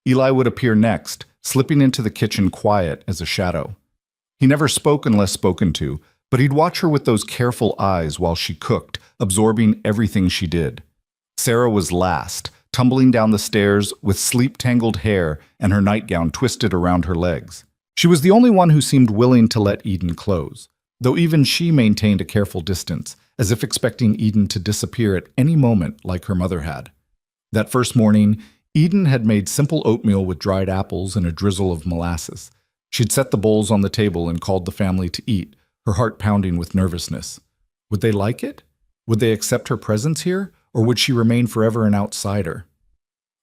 Eli would appear next, slipping into the kitchen quiet as a shadow. He never spoke unless spoken to, but he'd watch her with those careful eyes while she cooked, absorbing everything she did. Sarah was last, tumbling down the stairs with sleep-tangled hair and her nightgown twisted around her legs. She was the only one who seemed willing to let Eden close, though even she maintained a careful distance, as if expecting Eden to disappear at any moment like her mother had. That first morning, Eden had made simple oatmeal with dried apples and a drizzle of molasses. She'd set the bowls on the table and called the family to eat, her heart pounding with nervousness. Would they like it? Would they accept her presence here, or would she remain forever an outsider?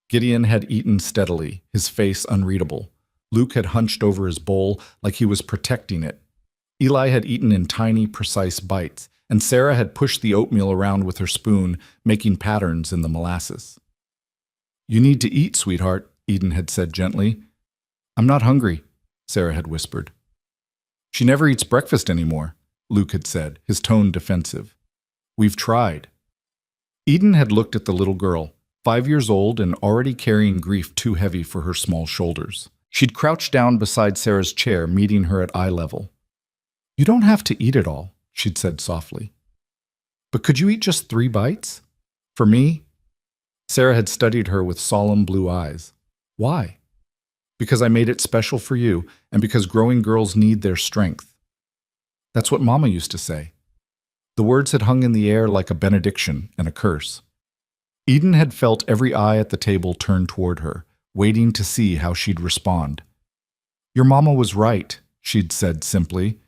Gideon had eaten steadily, his face unreadable. Luke had hunched over his bowl like he was protecting it. Eli had eaten in tiny, precise bites, and Sarah had pushed the oatmeal around with her spoon, making patterns in the molasses. You need to eat, sweetheart, Eden had said gently. I'm not hungry, Sarah had whispered. She never eats breakfast anymore, Luke had said, his tone defensive. We've tried. Eden had looked at the little girl, 5 years old and already carrying grief too heavy for her small shoulders. She'd crouched down beside Sarah's chair, meeting her at eye level. You don't have to eat it all, she'd said softly. But could you eat just 3 bites? For me? Sarah had studied her with solemn blue eyes. Why? Because I made it special for you, and because growing girls need their strength. That's what Mama used to say. The words had hung in the air like a benediction and a curse. Eden had felt every eye at the table turn toward her, waiting to see how she'd respond. Your mama was right, she'd said simply,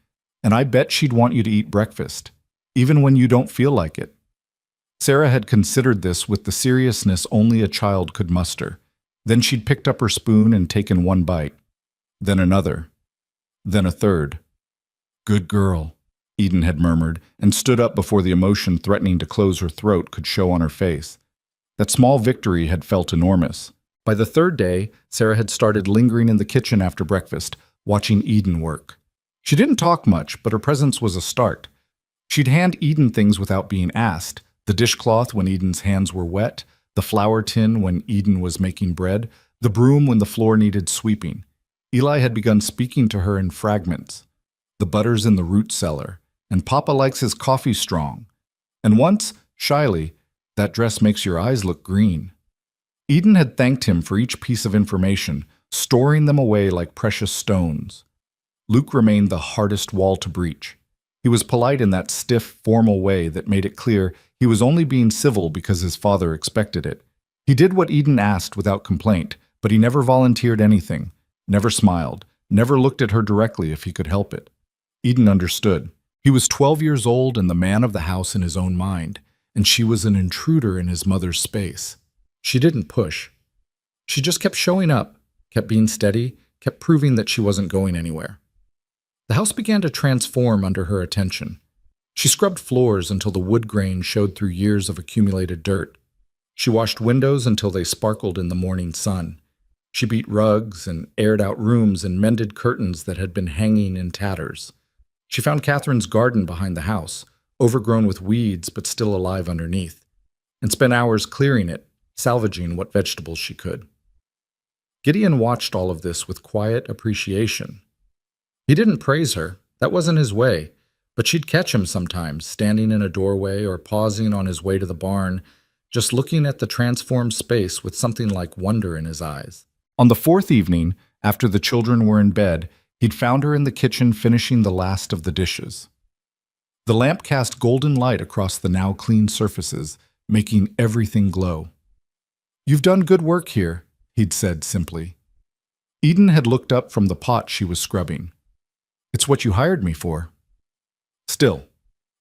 and I bet she'd want you to eat breakfast, even when you don't feel like it. Sarah had considered this with the seriousness only a child could muster. Then she'd picked up her spoon and taken one bite, then another, then a third. Good girl, Eden had murmured, and stood up before the emotion threatening to close her throat could show on her face. That small victory had felt enormous. By the third day, Sarah had started lingering in the kitchen after breakfast, watching Eden work. She didn't talk much, but her presence was a start. She'd hand Eden things without being asked: the dishcloth when Eden's hands were wet, the flour tin when Eden was making bread, the broom when the floor needed sweeping. Eli had begun speaking to her in fragments. The butter's in the root cellar, and Papa likes his coffee strong. And once, shyly, that dress makes your eyes look green. Eden had thanked him for each piece of information, storing them away like precious stones. Luke remained the hardest wall to breach. He was polite in that stiff, formal way that made it clear he was only being civil because his father expected it. He did what Eden asked without complaint, but he never volunteered anything, never smiled, never looked at her directly if he could help it. Eden understood. He was 12 years old and the man of the house in his own mind, and she was an intruder in his mother's space. She didn't push. She just kept showing up, kept being steady, kept proving that she wasn't going anywhere. The house began to transform under her attention. She scrubbed floors until the wood grain showed through years of accumulated dirt. She washed windows until they sparkled in the morning sun. She beat rugs and aired out rooms and mended curtains that had been hanging in tatters. She found Catherine's garden behind the house, overgrown with weeds but still alive underneath, and spent hours clearing it, salvaging what vegetables she could. Gideon watched all of this with quiet appreciation. He didn't praise her, that wasn't his way, but she'd catch him sometimes, standing in a doorway or pausing on his way to the barn, just looking at the transformed space with something like wonder in his eyes. On the fourth evening, after the children were in bed, he'd found her in the kitchen finishing the last of the dishes. The lamp cast golden light across the now clean surfaces, making everything glow. "You've done good work here," he'd said simply. Eden had looked up from the pot she was scrubbing. "It's what you hired me for." "Still,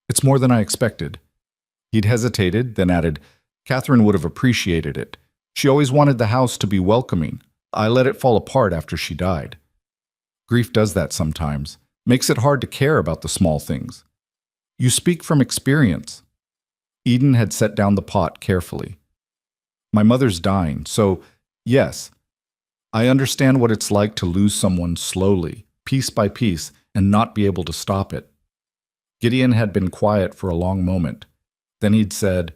it's more than I expected." He'd hesitated, then added, "Catherine would have appreciated it. She always wanted the house to be welcoming. I let it fall apart after she died." Grief does that sometimes, makes it hard to care about the small things. "You speak from experience." Eden had set down the pot carefully. "My mother's dying, so, yes, I understand what it's like to lose someone slowly, piece by piece, and not be able to stop it." Gideon had been quiet for a long moment. Then he'd said,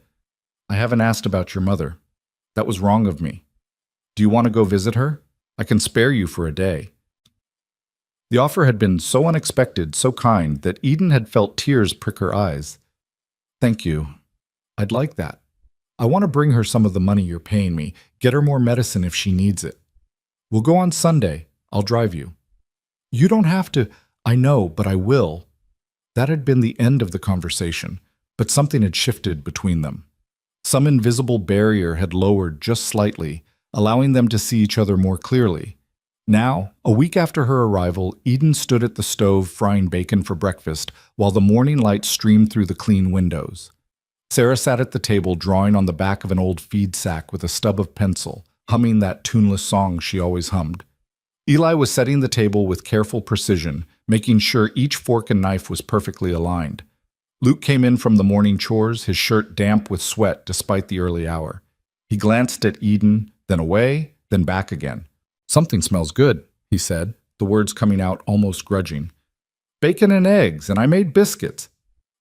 "I haven't asked about your mother. That was wrong of me. Do you want to go visit her? I can spare you for a day." The offer had been so unexpected, so kind, that Eden had felt tears prick her eyes. "Thank you. I'd like that. I want to bring her some of the money you're paying me, get her more medicine if she needs it. We'll go on Sunday. I'll drive you." "You don't have to." "I know, but I will." That had been the end of the conversation, but something had shifted between them. Some invisible barrier had lowered just slightly, allowing them to see each other more clearly. Now, a week after her arrival, Eden stood at the stove frying bacon for breakfast while the morning light streamed through the clean windows. Sarah sat at the table drawing on the back of an old feed sack with a stub of pencil, humming that tuneless song she always hummed. Eli was setting the table with careful precision, making sure each fork and knife was perfectly aligned. Luke came in from the morning chores, his shirt damp with sweat despite the early hour. He glanced at Eden, then away, then back again. "Something smells good," he said, the words coming out almost grudging. "Bacon and eggs, and I made biscuits."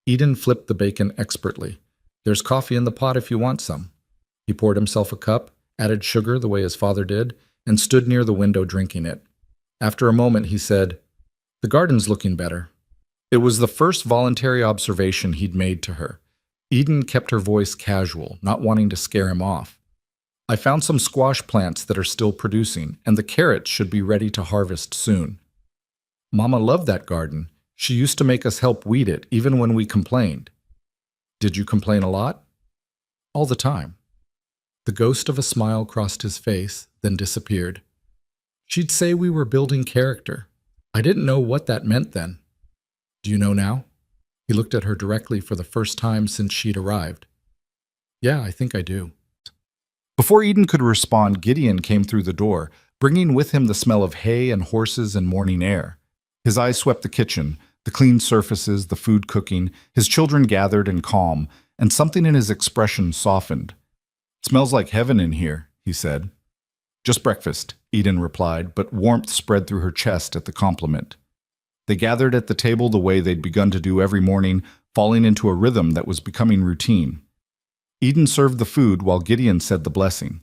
Eden flipped the bacon expertly. "There's coffee in the pot if you want some." He poured himself a cup, added sugar the way his father did, and stood near the window drinking it. After a moment, he said, "The garden's looking better." It was the first voluntary observation he'd made to her. Eden kept her voice casual, not wanting to scare him off. "I found some squash plants that are still producing, and the carrots should be ready to harvest soon." "Mama loved that garden. She used to make us help weed it, even when we complained." "Did you complain a lot?" "All the time." The ghost of a smile crossed his face, then disappeared. "She'd say we were building character. I didn't know what that meant then." "Do you know now?" He looked at her directly for the first time since she'd arrived. "Yeah, I think I do." Before Eden could respond, Gideon came through the door, bringing with him the smell of hay and horses and morning air. His eyes swept the kitchen, the clean surfaces, the food cooking, his children gathered and calm, and something in his expression softened. "Smells like heaven in here," he said. "Just breakfast," Eden replied, but warmth spread through her chest at the compliment. They gathered at the table the way they'd begun to do every morning, falling into a rhythm that was becoming routine. Eden served the food while Gideon said the blessing.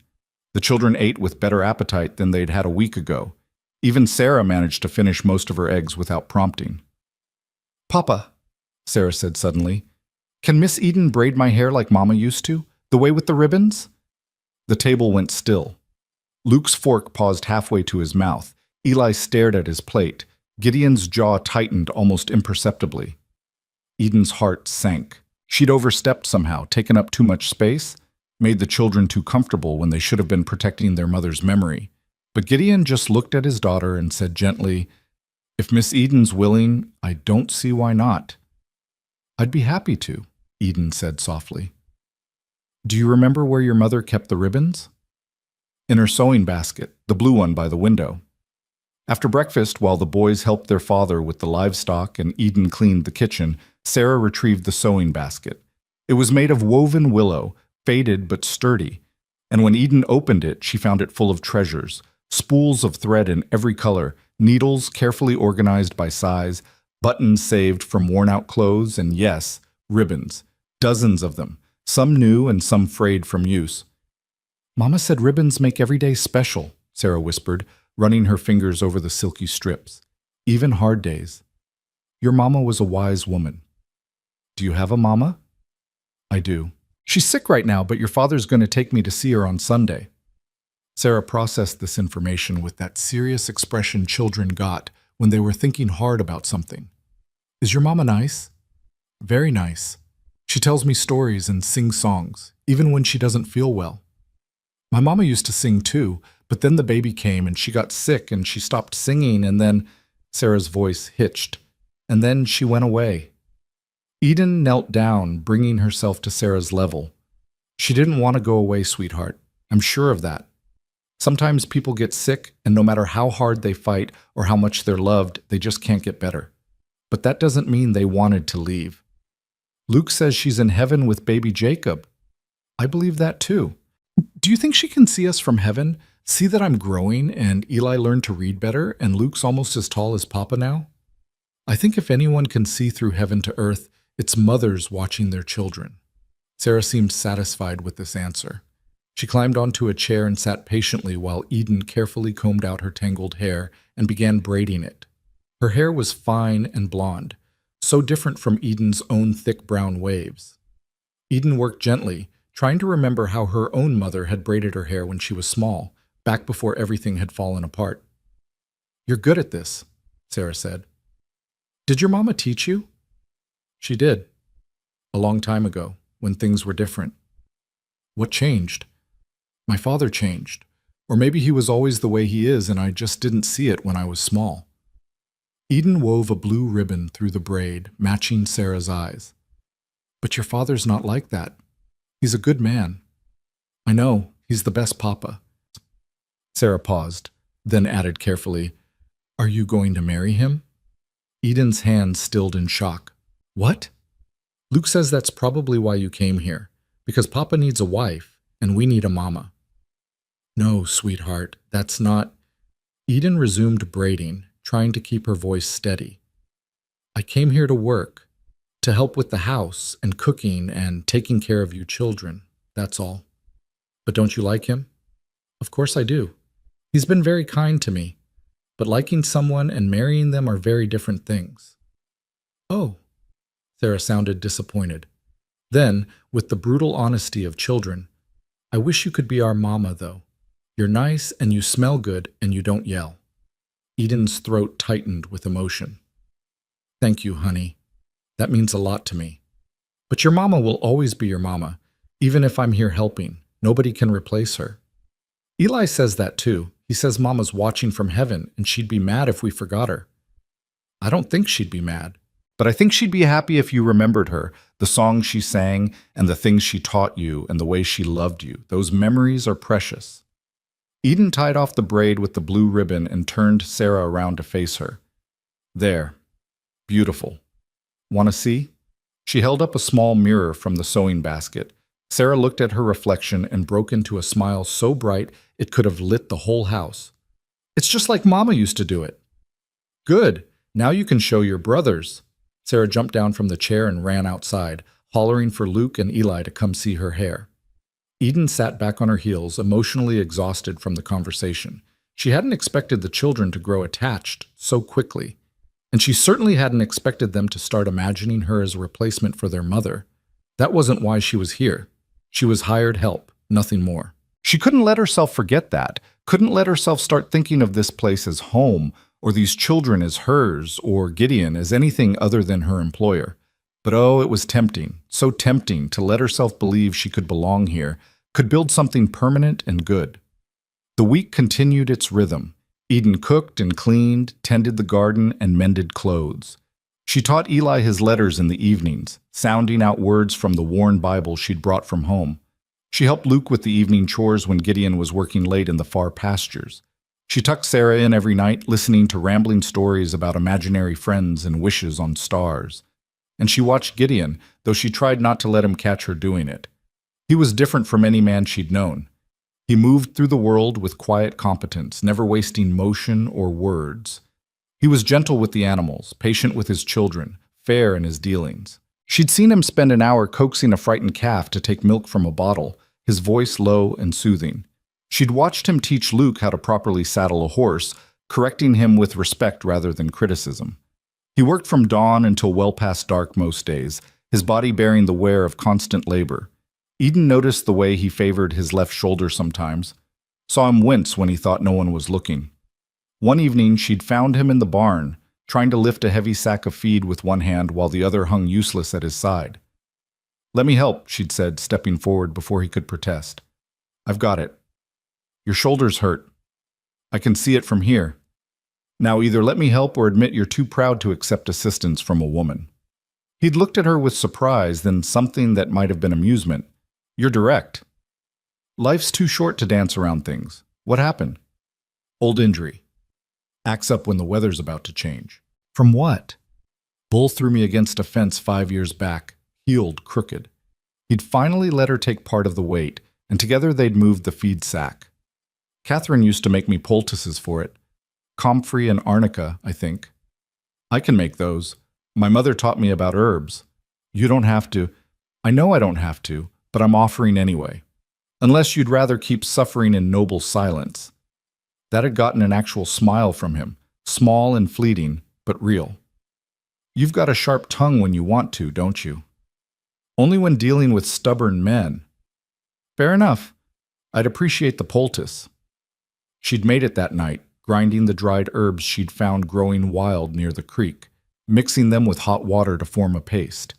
The children ate with better appetite than they'd had a week ago. Even Sarah managed to finish most of her eggs without prompting. "Papa," Sarah said suddenly, "can Miss Eden braid my hair like Mama used to, the way with the ribbons?" The table went still. Luke's fork paused halfway to his mouth. Eli stared at his plate. Gideon's jaw tightened almost imperceptibly. Eden's heart sank. She'd overstepped somehow, taken up too much space, made the children too comfortable when they should have been protecting their mother's memory. But Gideon just looked at his daughter and said gently, "If Miss Eden's willing, I don't see why not." "I'd be happy to," Eden said softly. "Do you remember where your mother kept the ribbons?" "In her sewing basket, the blue one by the window." After breakfast, while the boys helped their father with the livestock and Eden cleaned the kitchen, Sarah retrieved the sewing basket. It was made of woven willow, faded but sturdy, and when Eden opened it, she found it full of treasures, spools of thread in every color, needles carefully organized by size, buttons saved from worn-out clothes, and yes, ribbons, dozens of them, some new and some frayed from use. "Mama said ribbons make every day special," Sarah whispered, running her fingers over the silky strips. "Even hard days. Your mama was a wise woman." "Do you have a mama?" "I do. She's sick right now, but your father's going to take me to see her on Sunday." Sarah processed this information with that serious expression children got when they were thinking hard about something. "Is your mama nice?" "Very nice. She tells me stories and sings songs, even when she doesn't feel well." "My mama used to sing too, but then the baby came and she got sick and she stopped singing and then—" Sarah's voice hitched. "And then she went away." Eden knelt down, bringing herself to Sarah's level. "She didn't want to go away, sweetheart. I'm sure of that. Sometimes people get sick, and no matter how hard they fight or how much they're loved, they just can't get better. But that doesn't mean they wanted to leave. Luke says she's in heaven with baby Jacob. I believe that too. Do you think she can see us from heaven, see that I'm growing and Eli learned to read better and Luke's almost as tall as Papa now? I think if anyone can see through heaven to earth, it's mothers watching their children." Sarah seemed satisfied with this answer. She climbed onto a chair and sat patiently while Eden carefully combed out her tangled hair and began braiding it. Her hair was fine and blonde, so different from Eden's own thick brown waves. Eden worked gently, trying to remember how her own mother had braided her hair when she was small, back before everything had fallen apart. "You're good at this," Sarah said. "Did your mama teach you?" "She did. A long time ago, when things were different." "What changed?" "My father changed. Or maybe he was always the way he is and I just didn't see it when I was small." Eden wove a blue ribbon through the braid, matching Sarah's eyes. "But your father's not like that. He's a good man." "I know. He's the best papa." Sarah paused, then added carefully, "Are you going to marry him?" Eden's hand stilled in shock. "What?" "Luke says that's probably why you came here, because Papa needs a wife, and we need a mama." "No, sweetheart, that's not—" Eden resumed braiding, trying to keep her voice steady. "I came here to work, to help with the house and cooking and taking care of you children, that's all." "But don't you like him?" "Of course I do. He's been very kind to me, but liking someone and marrying them are very different things." "Oh." Sarah sounded disappointed. Then, with the brutal honesty of children, "I wish you could be our mama, though. You're nice and you smell good and you don't yell." Eden's throat tightened with emotion. "Thank you, honey. That means a lot to me. But your mama will always be your mama, even if I'm here helping. Nobody can replace her." "Eli says that too. He says Mama's watching from heaven and she'd be mad if we forgot her." "I don't think she'd be mad. But I think she'd be happy if you remembered her, the songs she sang, and the things she taught you, and the way she loved you. Those memories are precious. Eden tied off the braid with the blue ribbon and turned Sarah around to face her. There. Beautiful. Want to see? She held up a small mirror from the sewing basket. Sarah looked at her reflection and broke into a smile so bright it could have lit the whole house. It's just like Mama used to do it. Good. Now you can show your brothers. Sarah jumped down from the chair and ran outside, hollering for Luke and Eli to come see her hair. Eden sat back on her heels, emotionally exhausted from the conversation. She hadn't expected the children to grow attached so quickly, and she certainly hadn't expected them to start imagining her as a replacement for their mother. That wasn't why she was here. She was hired help, nothing more. She couldn't let herself forget that, couldn't let herself start thinking of this place as home, or these children as hers, or Gideon as anything other than her employer. But oh, it was tempting, so tempting to let herself believe she could belong here, could build something permanent and good. The week continued its rhythm. Eden cooked and cleaned, tended the garden, and mended clothes. She taught Eli his letters in the evenings, sounding out words from the worn Bible she'd brought from home. She helped Luke with the evening chores when Gideon was working late in the far pastures. She tucked Sarah in every night, listening to rambling stories about imaginary friends and wishes on stars. And she watched Gideon, though she tried not to let him catch her doing it. He was different from any man she'd known. He moved through the world with quiet competence, never wasting motion or words. He was gentle with the animals, patient with his children, fair in his dealings. She'd seen him spend an hour coaxing a frightened calf to take milk from a bottle, his voice low and soothing. She'd watched him teach Luke how to properly saddle a horse, correcting him with respect rather than criticism. He worked from dawn until well past dark most days, his body bearing the wear of constant labor. Eden noticed the way he favored his left shoulder sometimes, saw him wince when he thought no one was looking. One evening, she'd found him in the barn, trying to lift a heavy sack of feed with one hand while the other hung useless at his side. "Let me help," she'd said, stepping forward before he could protest. "I've got it. Your shoulder's hurt. I can see it from here. Now either let me help or admit you're too proud to accept assistance from a woman." He'd looked at her with surprise, then something that might have been amusement. "You're direct. Life's too short to dance around things. What happened?" "Old injury. Acts up when the weather's about to change." "From what?" "Bull threw me against a fence 5 years back, healed crooked." He'd finally let her take part of the weight, and together they'd moved the feed sack. "Catherine used to make me poultices for it. Comfrey and arnica, I think. I can make those. My mother taught me about herbs. You don't have to." "I know I don't have to, but I'm offering anyway. Unless you'd rather keep suffering in noble silence." That had gotten an actual smile from him, small and fleeting, but real. "You've got a sharp tongue when you want to, don't you?" "Only when dealing with stubborn men." "Fair enough. I'd appreciate the poultice." She'd made it that night, grinding the dried herbs she'd found growing wild near the creek, mixing them with hot water to form a paste.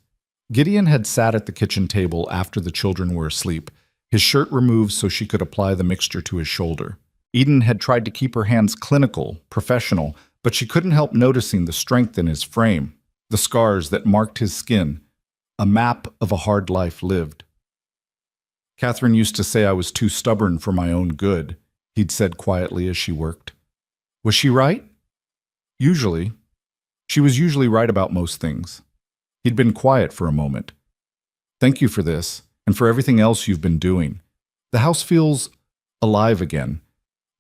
Gideon had sat at the kitchen table after the children were asleep, his shirt removed so she could apply the mixture to his shoulder. Eden had tried to keep her hands clinical, professional, but she couldn't help noticing the strength in his frame, the scars that marked his skin, a map of a hard life lived. "Catherine used to say I was too stubborn for my own good," he'd said quietly as she worked. "Was she right?" "Usually. She was usually right about most things." He'd been quiet for a moment. "Thank you for this, and for everything else you've been doing. The house feels alive again.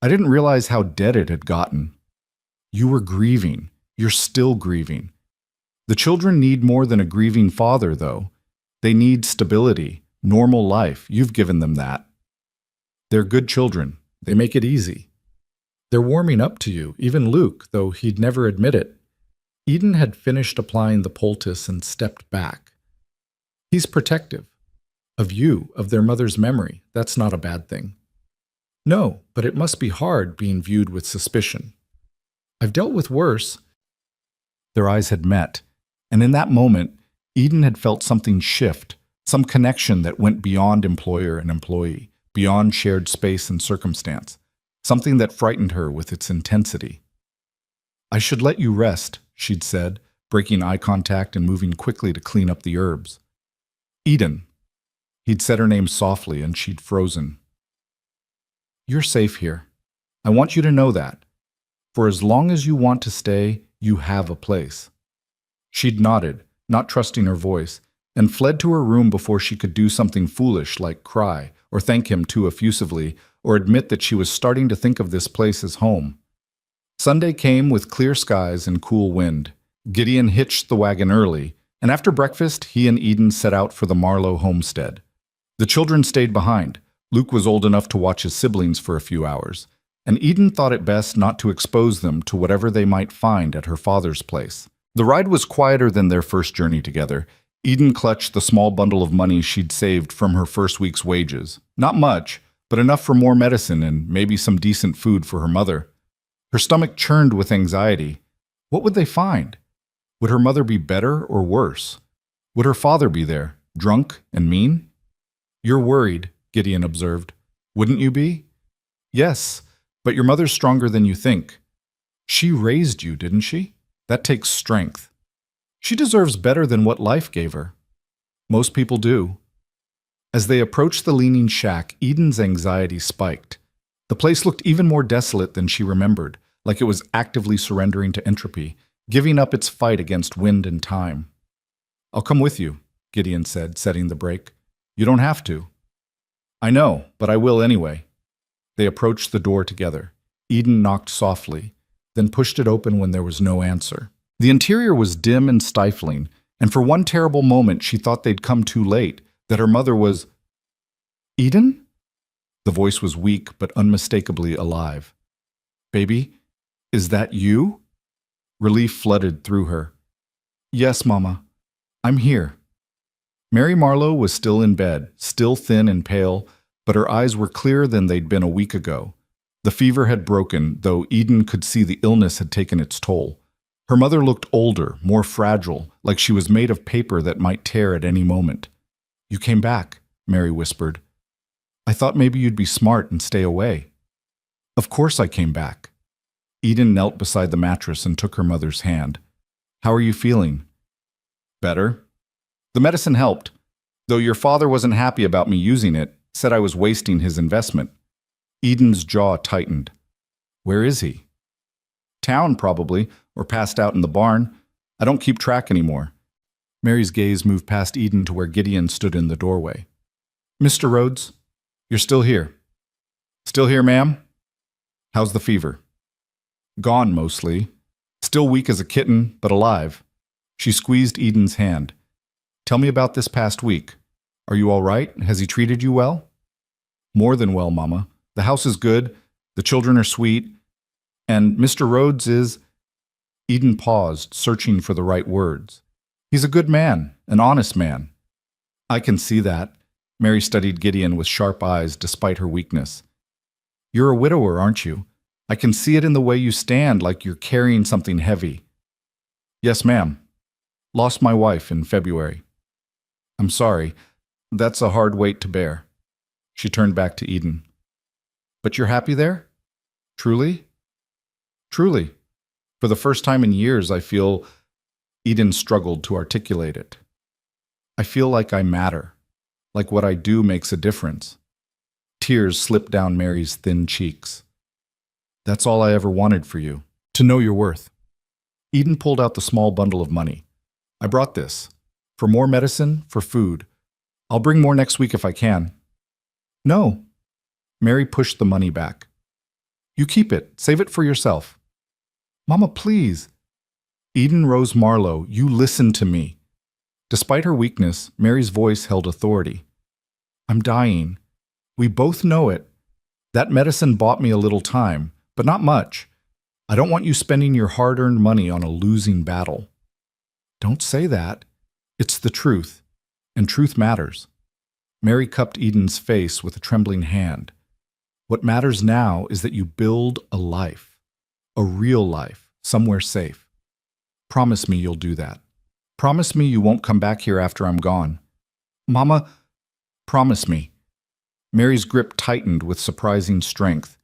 I didn't realize how dead it had gotten." "You were grieving. You're still grieving. The children need more than a grieving father, though. They need stability, normal life. You've given them that. They're good children. They make it easy. They're warming up to you, even Luke, though he'd never admit it." Eden had finished applying the poultice and stepped back. "He's protective. Of you, of their mother's memory. That's not a bad thing." "No, but it must be hard being viewed with suspicion." "I've dealt with worse." Their eyes had met, and in that moment, Eden had felt something shift, some connection that went beyond employer and employee, beyond shared space and circumstance, something that frightened her with its intensity. "I should let you rest," she'd said, breaking eye contact and moving quickly to clean up the herbs. Eden. He'd said her name softly, and she'd frozen. You're safe here. I want you to know that. For as long as you want to stay, you have a place. She'd nodded, not trusting her voice, and fled to her room before she could do something foolish like cry, or thank him too effusively, or admit that she was starting to think of this place as home. Sunday came with clear skies and cool wind. Gideon hitched the wagon early, and after breakfast, he and Eden set out for the Marlowe homestead. The children stayed behind. Luke was old enough to watch his siblings for a few hours, and Eden thought it best not to expose them to whatever they might find at her father's place. The ride was quieter than their first journey together. Eden clutched the small bundle of money she'd saved from her first week's wages. Not much, but enough for more medicine and maybe some decent food for her mother. Her stomach churned with anxiety. What would they find? Would her mother be better or worse? Would her father be there, drunk and mean? You're worried, Gideon observed. Wouldn't you be? Yes, but your mother's stronger than you think. She raised you, didn't she? That takes strength. She deserves better than what life gave her. Most people do. As they approached the leaning shack, Eden's anxiety spiked. The place looked even more desolate than she remembered, like it was actively surrendering to entropy, giving up its fight against wind and time. I'll come with you, Gideon said, setting the brake. You don't have to. I know, but I will anyway. They approached the door together. Eden knocked softly, then pushed it open when there was no answer. The interior was dim and stifling, and for one terrible moment she thought they'd come too late, that her mother was... Eden? The voice was weak but unmistakably alive. Baby, is that you? Relief flooded through her. Yes, Mama. I'm here. Mary Marlowe was still in bed, still thin and pale, but her eyes were clearer than they'd been a week ago. The fever had broken, though Eden could see the illness had taken its toll. Her mother looked older, more fragile, like she was made of paper that might tear at any moment. You came back, Mary whispered. I thought maybe you'd be smart and stay away. Of course I came back. Eden knelt beside the mattress and took her mother's hand. How are you feeling? Better. The medicine helped, though your father wasn't happy about me using it, said I was wasting his investment. Eden's jaw tightened. Where is he? Town, probably, or passed out in the barn. I don't keep track anymore. Mary's gaze moved past Eden to where Gideon stood in the doorway. Mr. Rhodes, you're still here. Still here, ma'am? How's the fever? Gone, mostly. Still weak as a kitten, but alive. She squeezed Eden's hand. Tell me about this past week. Are you all right? Has he treated you well? More than well, Mama. The house is good. The children are sweet. And Mr. Rhodes is... Eden paused, searching for the right words. He's a good man, an honest man. I can see that. Mary studied Gideon with sharp eyes despite her weakness. You're a widower, aren't you? I can see it in the way you stand, like you're carrying something heavy. Yes, ma'am. Lost my wife in February. I'm sorry. That's a hard weight to bear. She turned back to Eden. But you're happy there? Truly? Truly. For the first time in years, I feel... Eden struggled to articulate it. I feel like I matter. Like what I do makes a difference. Tears slipped down Mary's thin cheeks. That's all I ever wanted for you, to know your worth. Eden pulled out the small bundle of money. I brought this. For more medicine, for food. I'll bring more next week if I can. No. Mary pushed the money back. You keep it. Save it for yourself. Mama, please. Eden Rose Marlowe, you listen to me. Despite her weakness, Mary's voice held authority. I'm dying. We both know it. That medicine bought me a little time, but not much. I don't want you spending your hard-earned money on a losing battle. Don't say that. It's the truth, and truth matters. Mary cupped Eden's face with a trembling hand. What matters now is that you build a life, a real life, somewhere safe. Promise me you'll do that. Promise me you won't come back here after I'm gone. Mama, promise me. Mary's grip tightened with surprising strength.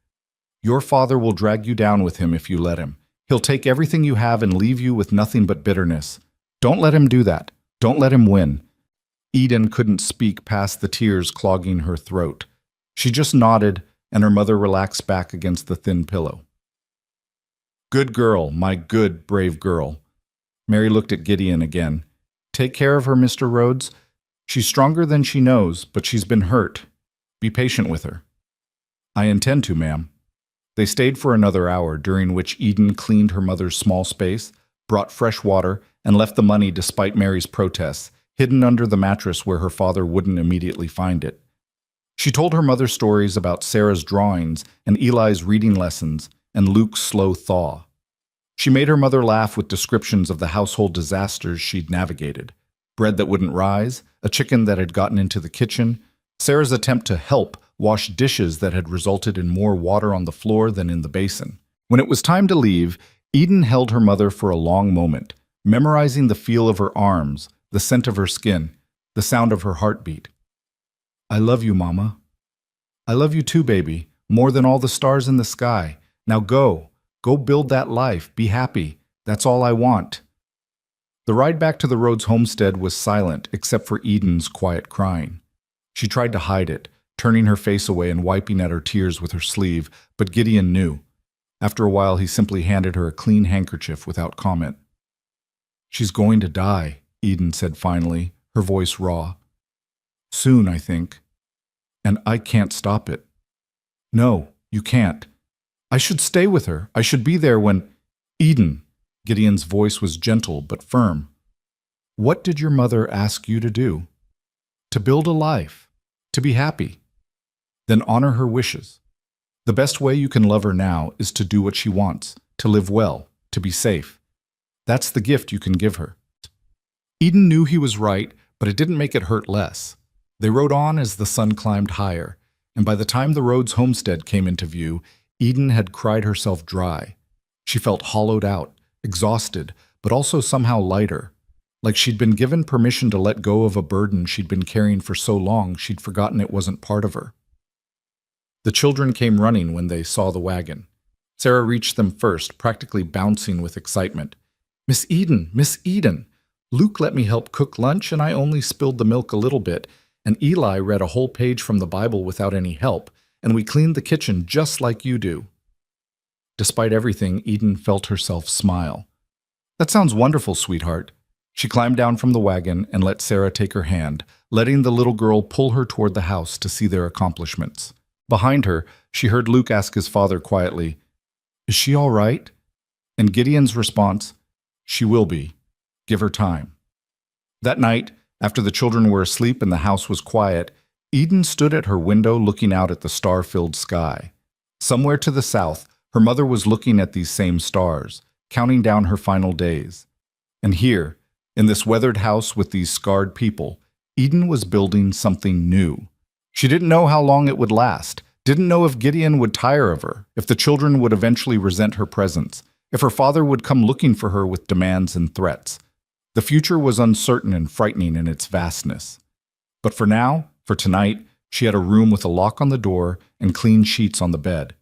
Your father will drag you down with him if you let him. He'll take everything you have and leave you with nothing but bitterness. Don't let him do that. Don't let him win." Eden couldn't speak past the tears clogging her throat. She just nodded, and her mother relaxed back against the thin pillow. "Good girl, my good, brave girl." Mary looked at Gideon again. "Take care of her, Mr. Rhodes. She's stronger than she knows, but she's been hurt. Be patient with her." "I intend to, ma'am." They stayed for another hour, during which Eden cleaned her mother's small space, brought fresh water, and left the money despite Mary's protests, hidden under the mattress where her father wouldn't immediately find it. She told her mother stories about Sarah's drawings and Eli's reading lessons and Luke's slow thaw. She made her mother laugh with descriptions of the household disasters she'd navigated: bread that wouldn't rise, a chicken that had gotten into the kitchen, Sarah's attempt to help wash dishes that had resulted in more water on the floor than in the basin. When it was time to leave, Eden held her mother for a long moment, memorizing the feel of her arms, the scent of her skin, the sound of her heartbeat. "I love you, Mama." "I love you too, baby, more than all the stars in the sky. Now go. Go build that life. Be happy. That's all I want." The ride back to the Rhodes homestead was silent except for Eden's quiet crying. She tried to hide it, turning her face away and wiping at her tears with her sleeve, but Gideon knew. After a while, he simply handed her a clean handkerchief without comment. "She's going to die," Eden said finally, her voice raw. "Soon, I think. And I can't stop it." "No, you can't. I should stay with her. I should be there when—" "Eden," Gideon's voice was gentle but firm. "What did your mother ask you to do?" "To build a life. To be happy." "Then honor her wishes. The best way you can love her now is to do what she wants, to live well, to be safe. That's the gift you can give her." Eden knew he was right, but it didn't make it hurt less. They rode on as the sun climbed higher, and by the time the Rhodes homestead came into view, Eden had cried herself dry. She felt hollowed out, exhausted, but also somehow lighter, like she'd been given permission to let go of a burden she'd been carrying for so long she'd forgotten it wasn't part of her. The children came running when they saw the wagon. Sarah reached them first, practically bouncing with excitement. "Miss Eden! Miss Eden! Luke let me help cook lunch and I only spilled the milk a little bit, and Eli read a whole page from the Bible without any help, and we cleaned the kitchen just like you do." Despite everything, Eden felt herself smile. "That sounds wonderful, sweetheart." She climbed down from the wagon and let Sarah take her hand, letting the little girl pull her toward the house to see their accomplishments. Behind her, she heard Luke ask his father quietly, "Is she all right?" And Gideon's response, "She will be. Give her time." That night, after the children were asleep and the house was quiet, Eden stood at her window looking out at the star-filled sky. Somewhere to the south, her mother was looking at these same stars, counting down her final days. And here, in this weathered house with these scarred people, Eden was building something new. She didn't know how long it would last, didn't know if Gideon would tire of her, if the children would eventually resent her presence, if her father would come looking for her with demands and threats. The future was uncertain and frightening in its vastness. But for now, for tonight, she had a room with a lock on the door and clean sheets on the bed.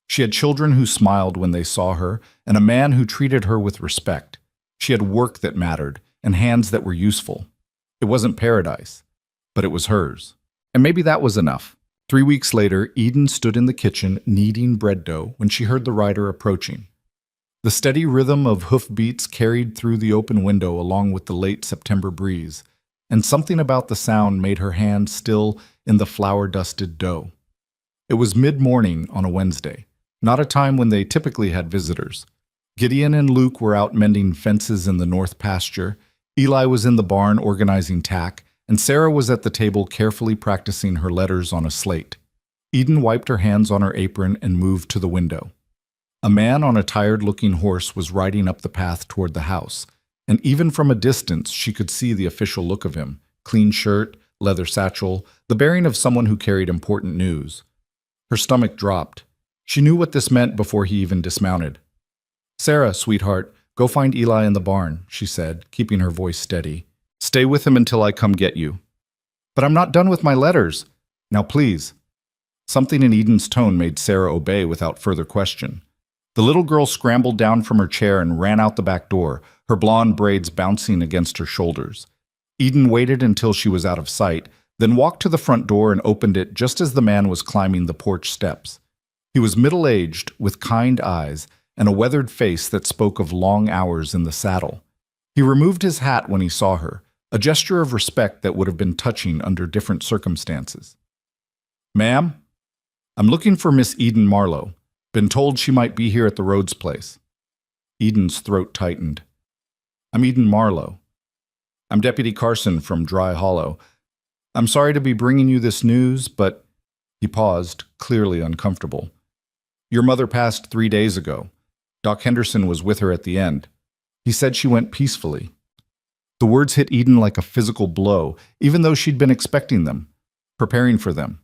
She had children who smiled when they saw her, and a man who treated her with respect. She had work that mattered, and hands that were useful. It wasn't paradise, but it was hers. And maybe that was enough. 3 weeks later, Eden stood in the kitchen kneading bread dough when she heard the rider approaching. The steady rhythm of hoofbeats carried through the open window along with the late September breeze, and something about the sound made her hand still in the flour-dusted dough. It was mid-morning on a Wednesday, not a time when they typically had visitors. Gideon and Luke were out mending fences in the north pasture, Eli was in the barn organizing tack, and Sarah was at the table carefully practicing her letters on a slate. Eden wiped her hands on her apron and moved to the window. A man on a tired-looking horse was riding up the path toward the house, and even from a distance she could see the official look of him: clean shirt, leather satchel, the bearing of someone who carried important news. Her stomach dropped. She knew what this meant before he even dismounted. "Sarah, sweetheart, go find Eli in the barn," she said, keeping her voice steady. "Stay with him until I come get you." "But I'm not done with my letters." "Now please." Something in Eden's tone made Sarah obey without further question. The little girl scrambled down from her chair and ran out the back door, her blonde braids bouncing against her shoulders. Eden waited until she was out of sight, then walked to the front door and opened it just as the man was climbing the porch steps. He was middle-aged, with kind eyes, and a weathered face that spoke of long hours in the saddle. He removed his hat when he saw her, a gesture of respect that would have been touching under different circumstances. "Ma'am, I'm looking for Miss Eden Marlowe. Been told she might be here at the Rhodes place." Eden's throat tightened. "I'm Eden Marlowe. I'm Deputy Carson from Dry Hollow. I'm sorry to be bringing you this news, but—" He paused, clearly uncomfortable. "Your mother passed 3 days ago. Doc Henderson was with her at the end. He said she went peacefully." The words hit Eden like a physical blow, even though she'd been expecting them, preparing for them.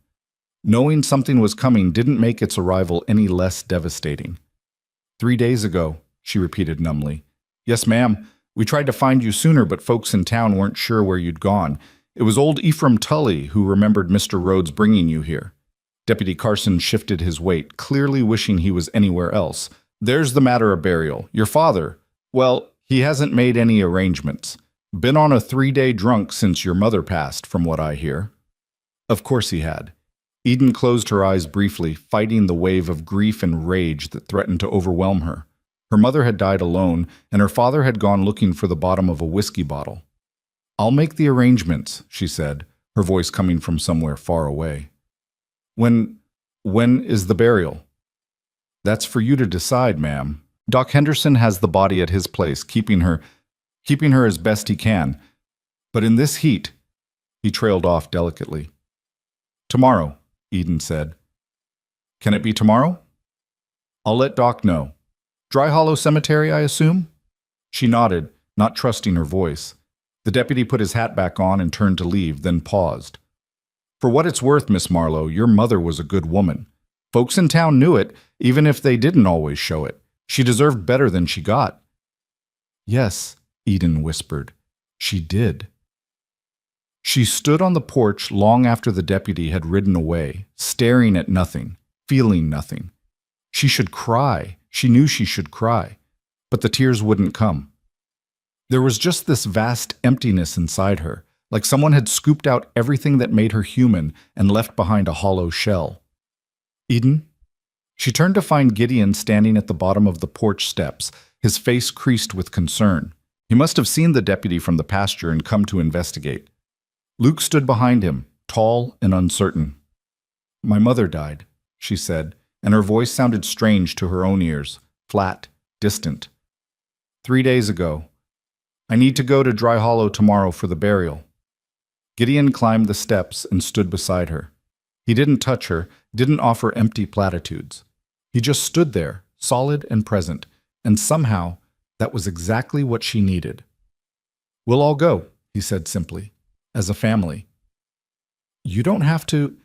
Knowing something was coming didn't make its arrival any less devastating. "3 days ago," she repeated numbly. "Yes, ma'am. We tried to find you sooner, but folks in town weren't sure where you'd gone. It was old Ephraim Tully who remembered Mr. Rhodes bringing you here." Deputy Carson shifted his weight, clearly wishing he was anywhere else. "There's the matter of burial. Your father, well, he hasn't made any arrangements. Been on a 3-day drunk since your mother passed, from what I hear." Of course he had. Eden closed her eyes briefly, fighting the wave of grief and rage that threatened to overwhelm her. Her mother had died alone, and her father had gone looking for the bottom of a whiskey bottle. "I'll make the arrangements," she said, her voice coming from somewhere far away. When is the burial?" "That's for you to decide, ma'am. Doc Henderson has the body at his place, keeping her as best he can. But in this heat—" He trailed off delicately. "Tomorrow," Eden said. "Can it be tomorrow?" "I'll let Doc know. Dry Hollow Cemetery, I assume?" She nodded, not trusting her voice. The deputy put his hat back on and turned to leave, then paused. "For what it's worth, Miss Marlowe, your mother was a good woman. Folks in town knew it, even if they didn't always show it. She deserved better than she got." "Yes," Eden whispered. "She did." She stood on the porch long after the deputy had ridden away, staring at nothing, feeling nothing. She should cry. She knew she should cry. But the tears wouldn't come. There was just this vast emptiness inside her, like someone had scooped out everything that made her human and left behind a hollow shell. "Eden?" She turned to find Gideon standing at the bottom of the porch steps, his face creased with concern. He must have seen the deputy from the pasture and come to investigate. Luke stood behind him, tall and uncertain. "My mother died," she said, and her voice sounded strange to her own ears, flat, distant. 3 days ago. I need to go to Dry Hollow tomorrow for the burial." Gideon climbed the steps and stood beside her. He didn't touch her, didn't offer empty platitudes. He just stood there, solid and present, and somehow that was exactly what she needed. "We'll all go," he said simply, "as a family." "You don't have to—"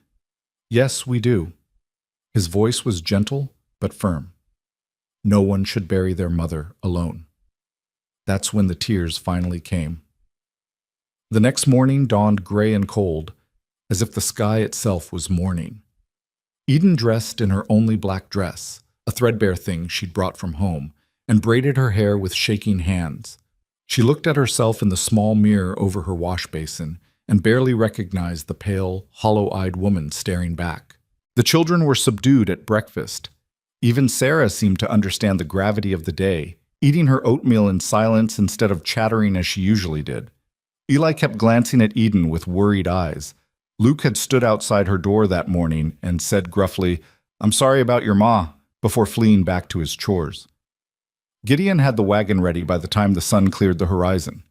"Yes, we do." His voice was gentle but firm. No one should bury their mother alone. That's when the tears finally came. The next morning dawned gray and cold, as if the sky itself was mourning. Eden dressed in her only black dress, a threadbare thing she'd brought from home, and braided her hair with shaking hands. She looked at herself in the small mirror over her wash basin and barely recognized the pale, hollow-eyed woman staring back. The children were subdued at breakfast. Even Sarah seemed to understand the gravity of the day, eating her oatmeal in silence instead of chattering as she usually did. Eli kept glancing at Eden with worried eyes. Luke had stood outside her door that morning and said gruffly, "I'm sorry about your ma," before fleeing back to his chores. Gideon had the wagon ready by the time the sun cleared the horizon.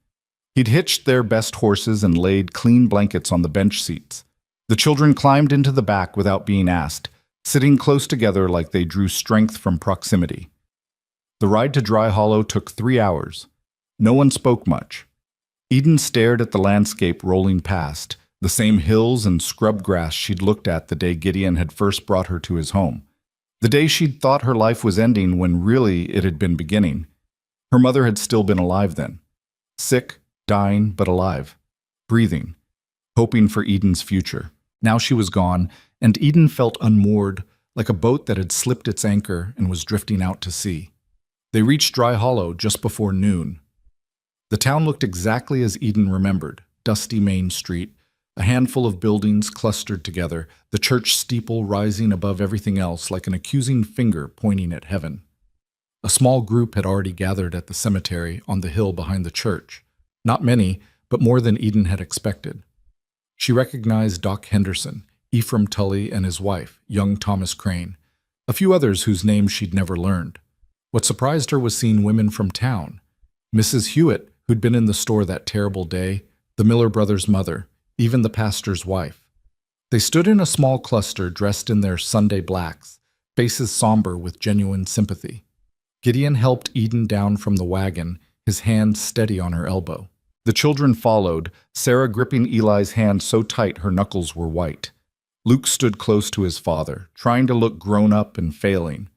He'd hitched their best horses and laid clean blankets on the bench seats. The children climbed into the back without being asked, sitting close together like they drew strength from proximity. The ride to Dry Hollow took 3 hours. No one spoke much. Eden stared at the landscape rolling past, the same hills and scrub grass she'd looked at the day Gideon had first brought her to his home. The day she'd thought her life was ending when really it had been beginning. Her mother had still been alive then. Sick, dying, but alive. Breathing. Hoping for Eden's future. Now she was gone, and Eden felt unmoored, like a boat that had slipped its anchor and was drifting out to sea. They reached Dry Hollow just before noon. The town looked exactly as Eden remembered: dusty Main Street, a handful of buildings clustered together, the church steeple rising above everything else like an accusing finger pointing at heaven. A small group had already gathered at the cemetery on the hill behind the church. Not many, but more than Eden had expected. She recognized Doc Henderson, Ephraim Tully and his wife, young Thomas Crane, a few others whose names she'd never learned. What surprised her was seeing women from town. Mrs. Hewitt, who'd been in the store that terrible day, the Miller brothers' mother, even the pastor's wife. They stood in a small cluster dressed in their Sunday blacks, faces somber with genuine sympathy. Gideon helped Eden down from the wagon, his hand steady on her elbow. The children followed, Sarah gripping Eli's hand so tight her knuckles were white. Luke stood close to his father, trying to look grown up and failing.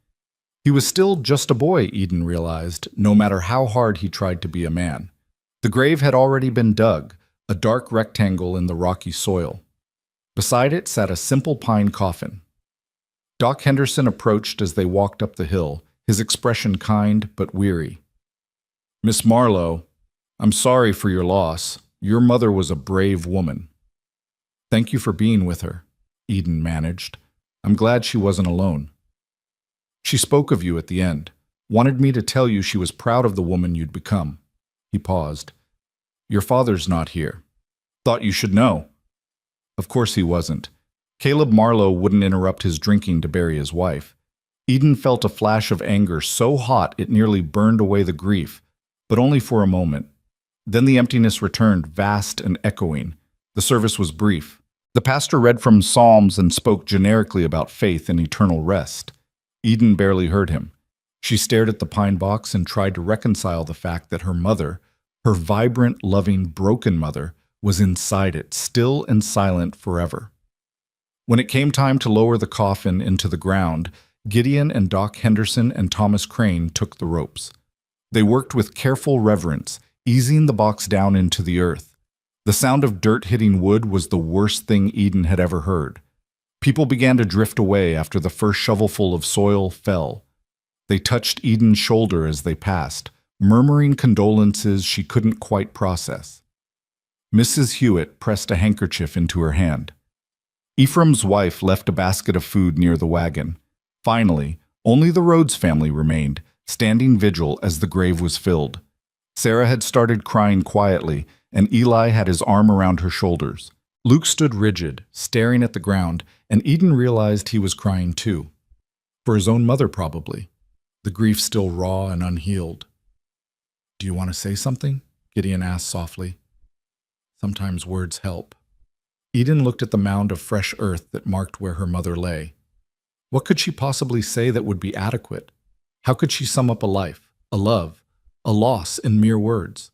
He was still just a boy, Eden realized, no matter how hard he tried to be a man. The grave had already been dug, a dark rectangle in the rocky soil. Beside it sat a simple pine coffin. Doc Henderson approached as they walked up the hill, his expression kind but weary. "Miss Marlowe, I'm sorry for your loss. Your mother was a brave woman." "Thank you for being with her," Eden managed. "I'm glad she wasn't alone. She spoke of you at the end, wanted me to tell you she was proud of the woman you'd become." He paused. "Your father's not here. Thought you should know." Of course he wasn't. Caleb Marlowe wouldn't interrupt his drinking to bury his wife. Eden felt a flash of anger so hot it nearly burned away the grief, but only for a moment. Then the emptiness returned, vast and echoing. The service was brief. The pastor read from Psalms and spoke generically about faith and eternal rest. Eden barely heard him. She stared at the pine box and tried to reconcile the fact that her mother, her vibrant, loving, broken mother, was inside it, still and silent forever. When it came time to lower the coffin into the ground, Gideon and Doc Henderson and Thomas Crane took the ropes. They worked with careful reverence, easing the box down into the earth. The sound of dirt hitting wood was the worst thing Eden had ever heard. People began to drift away after the first shovelful of soil fell. They touched Eden's shoulder as they passed, murmuring condolences she couldn't quite process. Mrs. Hewitt pressed a handkerchief into her hand. Ephraim's wife left a basket of food near the wagon. Finally, only the Rhodes family remained, standing vigil as the grave was filled. Sarah had started crying quietly, and Eli had his arm around her shoulders. Luke stood rigid, staring at the ground, and Eden realized he was crying too. For his own mother, probably. The grief still raw and unhealed. "Do you want to say something?" Gideon asked softly. Sometimes words help. Eden looked at the mound of fresh earth that marked where her mother lay. What could she possibly say that would be adequate? How could she sum up a life, a love, a loss in mere words?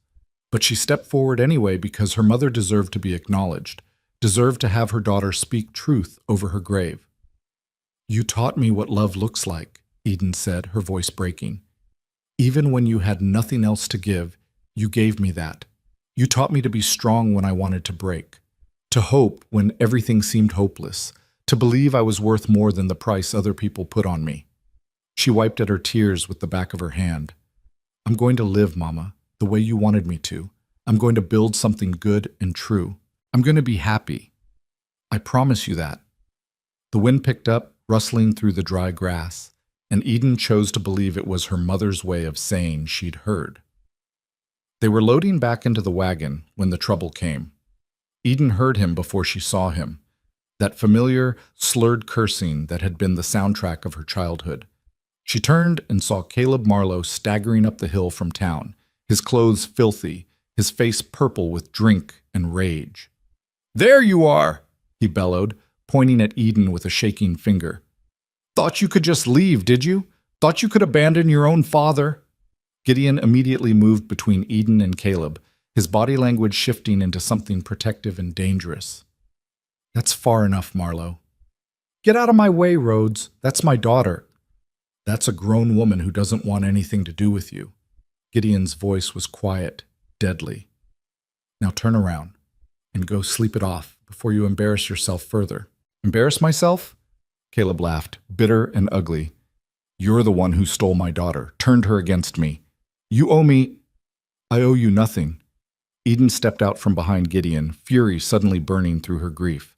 But she stepped forward anyway because her mother deserved to be acknowledged, deserved to have her daughter speak truth over her grave. "You taught me what love looks like," Eden said, her voice breaking. "Even when you had nothing else to give, you gave me that. You taught me to be strong when I wanted to break, to hope when everything seemed hopeless, to believe I was worth more than the price other people put on me." She wiped at her tears with the back of her hand. "I'm going to live, Mama, the way you wanted me to. I'm going to build something good and true. I'm going to be happy. I promise you that." The wind picked up, rustling through the dry grass, and Eden chose to believe it was her mother's way of saying she'd heard. They were loading back into the wagon when the trouble came. Eden heard him before she saw him, that familiar, slurred cursing that had been the soundtrack of her childhood. She turned and saw Caleb Marlowe staggering up the hill from town, his clothes filthy, his face purple with drink and rage. "There you are!" he bellowed, pointing at Eden with a shaking finger. "Thought you could just leave, did you? Thought you could abandon your own father?" Gideon immediately moved between Eden and Caleb, his body language shifting into something protective and dangerous. "That's far enough, Marlowe." "Get out of my way, Rhodes. That's my daughter." "That's a grown woman who doesn't want anything to do with you." Gideon's voice was quiet, deadly. "Now turn around and go sleep it off before you embarrass yourself further." "Embarrass myself?" Caleb laughed, bitter and ugly. You're the one who stole my daughter, turned her against me. You owe me— I owe you nothing. Eden stepped out from behind Gideon, fury suddenly burning through her grief.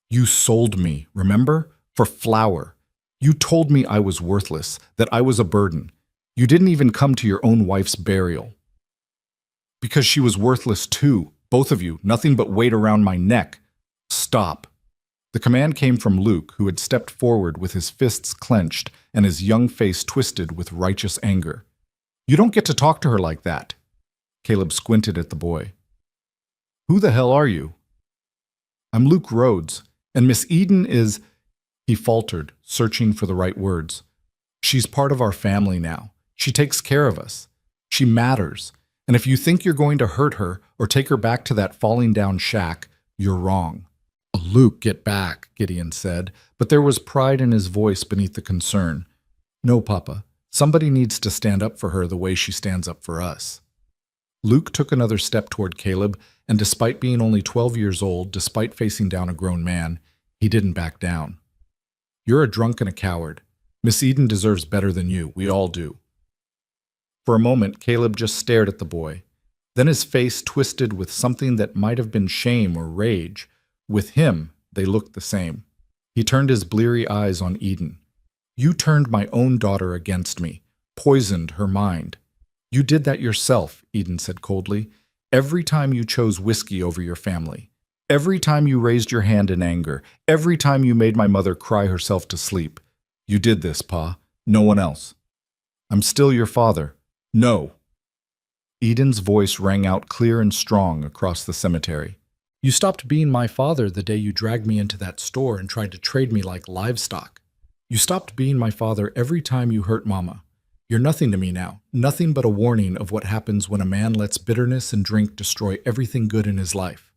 You sold me, remember? For flour. You told me I was worthless, that I was a burden. You didn't even come to your own wife's burial. Because she was worthless too, both of you, nothing but weight around my neck. Stop. The command came from Luke, who had stepped forward with his fists clenched and his young face twisted with righteous anger. You don't get to talk to her like that. Caleb squinted at the boy. Who the hell are you? I'm Luke Rhodes, and Miss Eden is— He faltered, searching for the right words. She's part of our family now. She takes care of us. She matters. And if you think you're going to hurt her or take her back to that falling down shack, you're wrong. Luke, get back, Gideon said, but there was pride in his voice beneath the concern. No, Papa. Somebody needs to stand up for her the way she stands up for us. Luke took another step toward Caleb, and despite being only 12 years old, despite facing down a grown man, he didn't back down. You're a drunk and a coward. Miss Eden deserves better than you. We all do. For a moment, Caleb just stared at the boy. Then his face twisted with something that might have been shame or rage. With him, they looked the same. He turned his bleary eyes on Eden. You turned my own daughter against me, poisoned her mind. You did that yourself, Eden said coldly. Every time you chose whiskey over your family. Every time you raised your hand in anger. Every time you made my mother cry herself to sleep. You did this, Pa. No one else. I'm still your father. No. Eden's voice rang out clear and strong across the cemetery. You stopped being my father the day you dragged me into that store and tried to trade me like livestock. You stopped being my father every time you hurt Mama. You're nothing to me now, nothing but a warning of what happens when a man lets bitterness and drink destroy everything good in his life.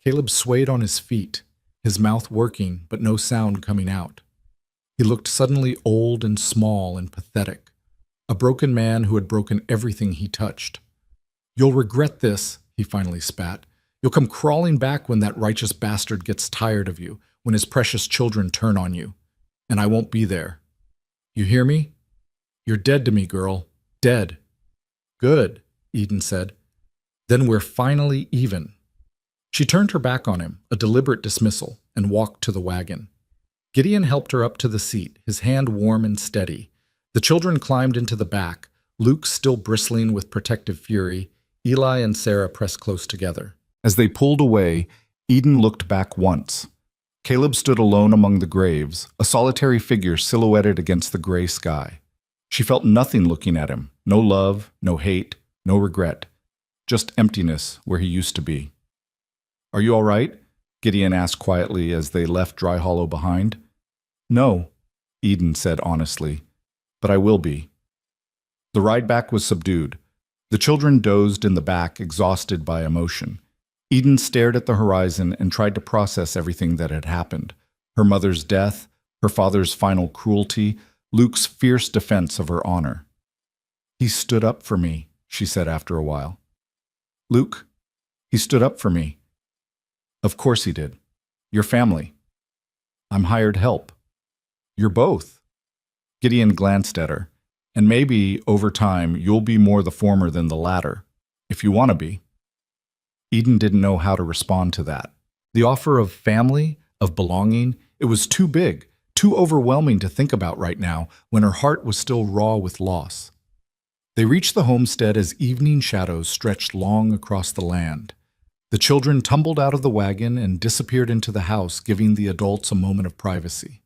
Caleb swayed on his feet, his mouth working but no sound coming out. He looked suddenly old and small and pathetic, a broken man who had broken everything he touched. You'll regret this, he finally spat. You'll come crawling back when that righteous bastard gets tired of you, when his precious children turn on you. And I won't be there. You hear me? You're dead to me, girl. Dead. Good, Eden said. Then we're finally even. She turned her back on him, a deliberate dismissal, and walked to the wagon. Gideon helped her up to the seat, his hand warm and steady. The children climbed into the back, Luke still bristling with protective fury, Eli and Sarah pressed close together. As they pulled away, Eden looked back once. Caleb stood alone among the graves, a solitary figure silhouetted against the gray sky. She felt nothing looking at him, no love, no hate, no regret, just emptiness where he used to be. Are you all right? Gideon asked quietly as they left Dry Hollow behind. No, Eden said honestly, but I will be. The ride back was subdued. The children dozed in the back, exhausted by emotion. Eden stared at the horizon and tried to process everything that had happened. Her mother's death, her father's final cruelty, Luke's fierce defense of her honor. He stood up for me, she said after a while. Luke, he stood up for me. Of course he did. Your family. I'm hired help. You're both. Gideon glanced at her. And maybe, over time, you'll be more the former than the latter, if you want to be. Eden didn't know how to respond to that. The offer of family, of belonging, it was too big, too overwhelming to think about right now when her heart was still raw with loss. They reached the homestead as evening shadows stretched long across the land. The children tumbled out of the wagon and disappeared into the house, giving the adults a moment of privacy.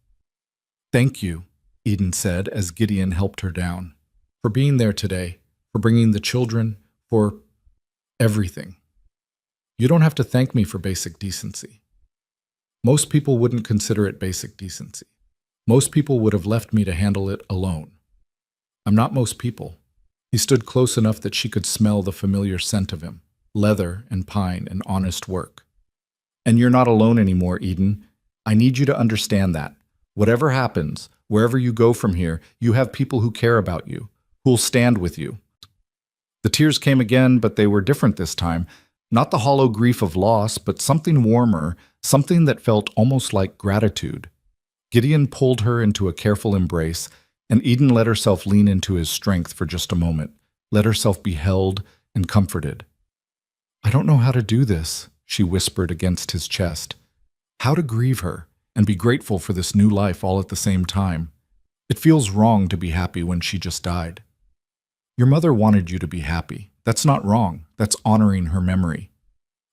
Thank you, Eden said as Gideon helped her down, for being there today, for bringing the children, for everything. You don't have to thank me for basic decency. Most people wouldn't consider it basic decency. Most people would have left me to handle it alone. I'm not most people. He stood close enough that she could smell the familiar scent of him, leather and pine and honest work. And you're not alone anymore, Eden. I need you to understand that. Whatever happens, wherever you go from here, you have people who care about you, who'll stand with you. The tears came again, but they were different this time. Not the hollow grief of loss, but something warmer, something that felt almost like gratitude. Gideon pulled her into a careful embrace, and Eden let herself lean into his strength for just a moment, let herself be held and comforted. "I don't know how to do this," she whispered against his chest. "How to grieve her and be grateful for this new life all at the same time. It feels wrong to be happy when she just died." "Your mother wanted you to be happy. That's not wrong. That's honoring her memory."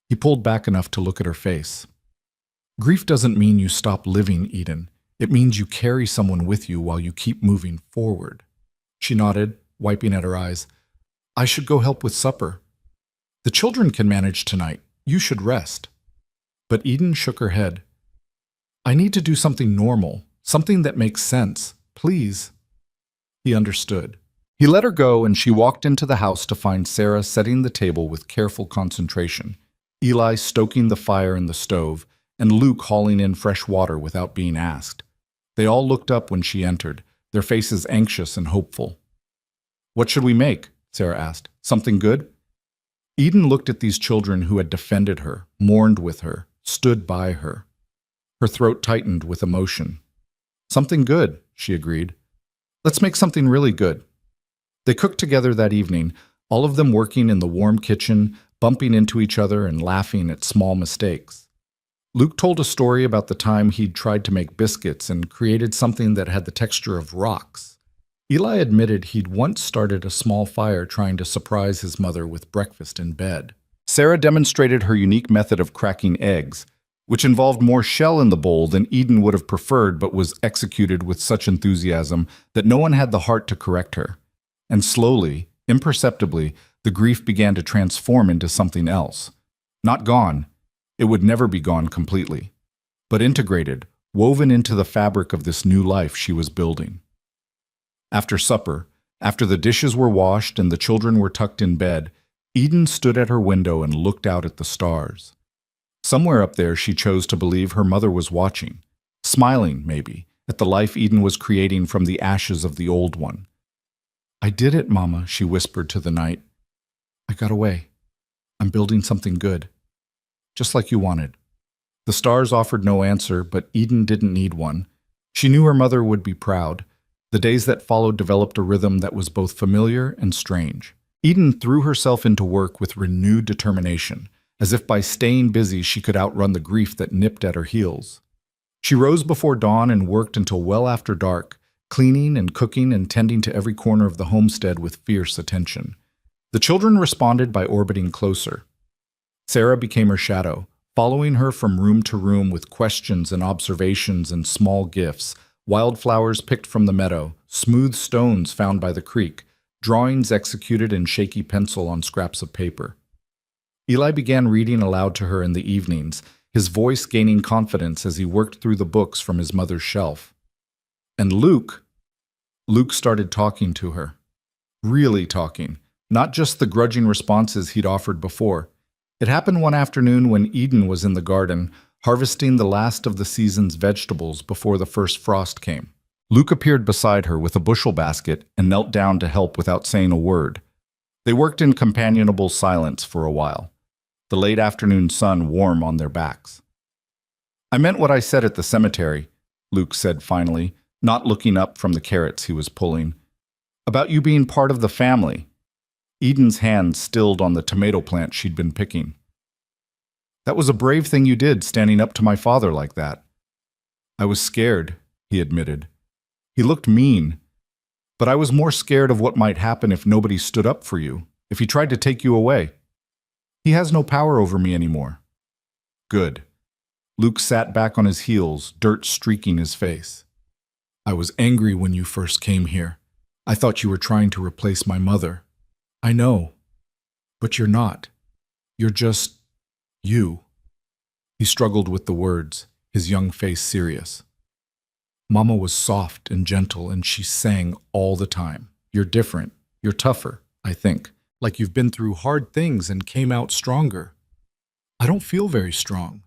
He pulled back enough to look at her face. "Grief doesn't mean you stop living, Eden. It means you carry someone with you while you keep moving forward." She nodded, wiping at her eyes. "I should go help with supper." "The children can manage tonight. You should rest." But Eden shook her head. "I need to do something normal, something that makes sense. Please." He understood. He let her go, and she walked into the house to find Sarah setting the table with careful concentration, Eli stoking the fire in the stove, and Luke hauling in fresh water without being asked. They all looked up when she entered, their faces anxious and hopeful. "What should we make?" Sarah asked. "Something good?" Eden looked at these children who had defended her, mourned with her, stood by her. Her throat tightened with emotion. "Something good," she agreed. "Let's make something really good." They cooked together that evening, all of them working in the warm kitchen, bumping into each other and laughing at small mistakes. Luke told a story about the time he'd tried to make biscuits and created something that had the texture of rocks. Eli admitted he'd once started a small fire trying to surprise his mother with breakfast in bed. Sarah demonstrated her unique method of cracking eggs, which involved more shell in the bowl than Eden would have preferred but was executed with such enthusiasm that no one had the heart to correct her. And slowly, imperceptibly, the grief began to transform into something else. Not gone. It would never be gone completely, but integrated, woven into the fabric of this new life she was building. After supper, after the dishes were washed and the children were tucked in bed, Eden stood at her window and looked out at the stars. Somewhere up there she chose to believe her mother was watching, smiling, maybe, at the life Eden was creating from the ashes of the old one. "I did it, Mama," she whispered to the night. "I got away. I'm building something good. Just like you wanted." The stars offered no answer, but Eden didn't need one. She knew her mother would be proud. The days that followed developed a rhythm that was both familiar and strange. Eden threw herself into work with renewed determination, as if by staying busy she could outrun the grief that nipped at her heels. She rose before dawn and worked until well after dark, cleaning and cooking and tending to every corner of the homestead with fierce attention. The children responded by orbiting closer. Sarah became her shadow, following her from room to room with questions and observations and small gifts, wildflowers picked from the meadow, smooth stones found by the creek, drawings executed in shaky pencil on scraps of paper. Eli began reading aloud to her in the evenings, his voice gaining confidence as he worked through the books from his mother's shelf. And Luke started talking to her. Really talking, not just the grudging responses he'd offered before. It happened one afternoon when Eden was in the garden, harvesting the last of the season's vegetables before the first frost came. Luke appeared beside her with a bushel basket and knelt down to help without saying a word. They worked in companionable silence for a while, the late afternoon sun warm on their backs. "I meant what I said at the cemetery," Luke said finally, not looking up from the carrots he was pulling. "About you being part of the family." Eden's hand stilled on the tomato plant she'd been picking. "That was a brave thing you did, standing up to my father like that." "I was scared," he admitted. "He looked mean. But I was more scared of what might happen if nobody stood up for you, if he tried to take you away. He has no power over me anymore." "Good." Luke sat back on his heels, dirt streaking his face. "I was angry when you first came here. I thought you were trying to replace my mother. I know. But you're not. You're just you." He struggled with the words, his young face serious. "Mama was soft and gentle, and she sang all the time. You're different. You're tougher, I think. Like you've been through hard things and came out stronger. I don't feel very strong.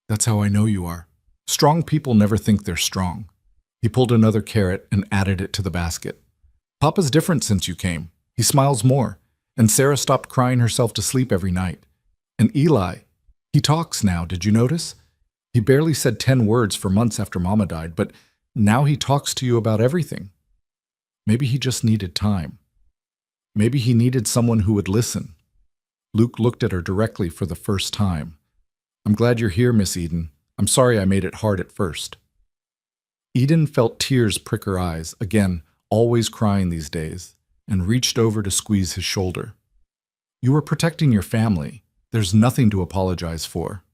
That's how I know you are. Strong people never think they're strong." He pulled another carrot and added it to the basket. "Papa's different since you came. He smiles more, and Sarah stopped crying herself to sleep every night. And Eli, he talks now, did you notice? He barely said 10 words for months after Mama died, but now he talks to you about everything. Maybe he just needed time. Maybe he needed someone who would listen. Luke looked at her directly for the first time. I'm glad you're here, Miss Eden. I'm sorry I made it hard at first. Eden felt tears prick her eyes, again, always crying these days, and reached over to squeeze his shoulder. You were protecting your family. There's nothing to apologize for.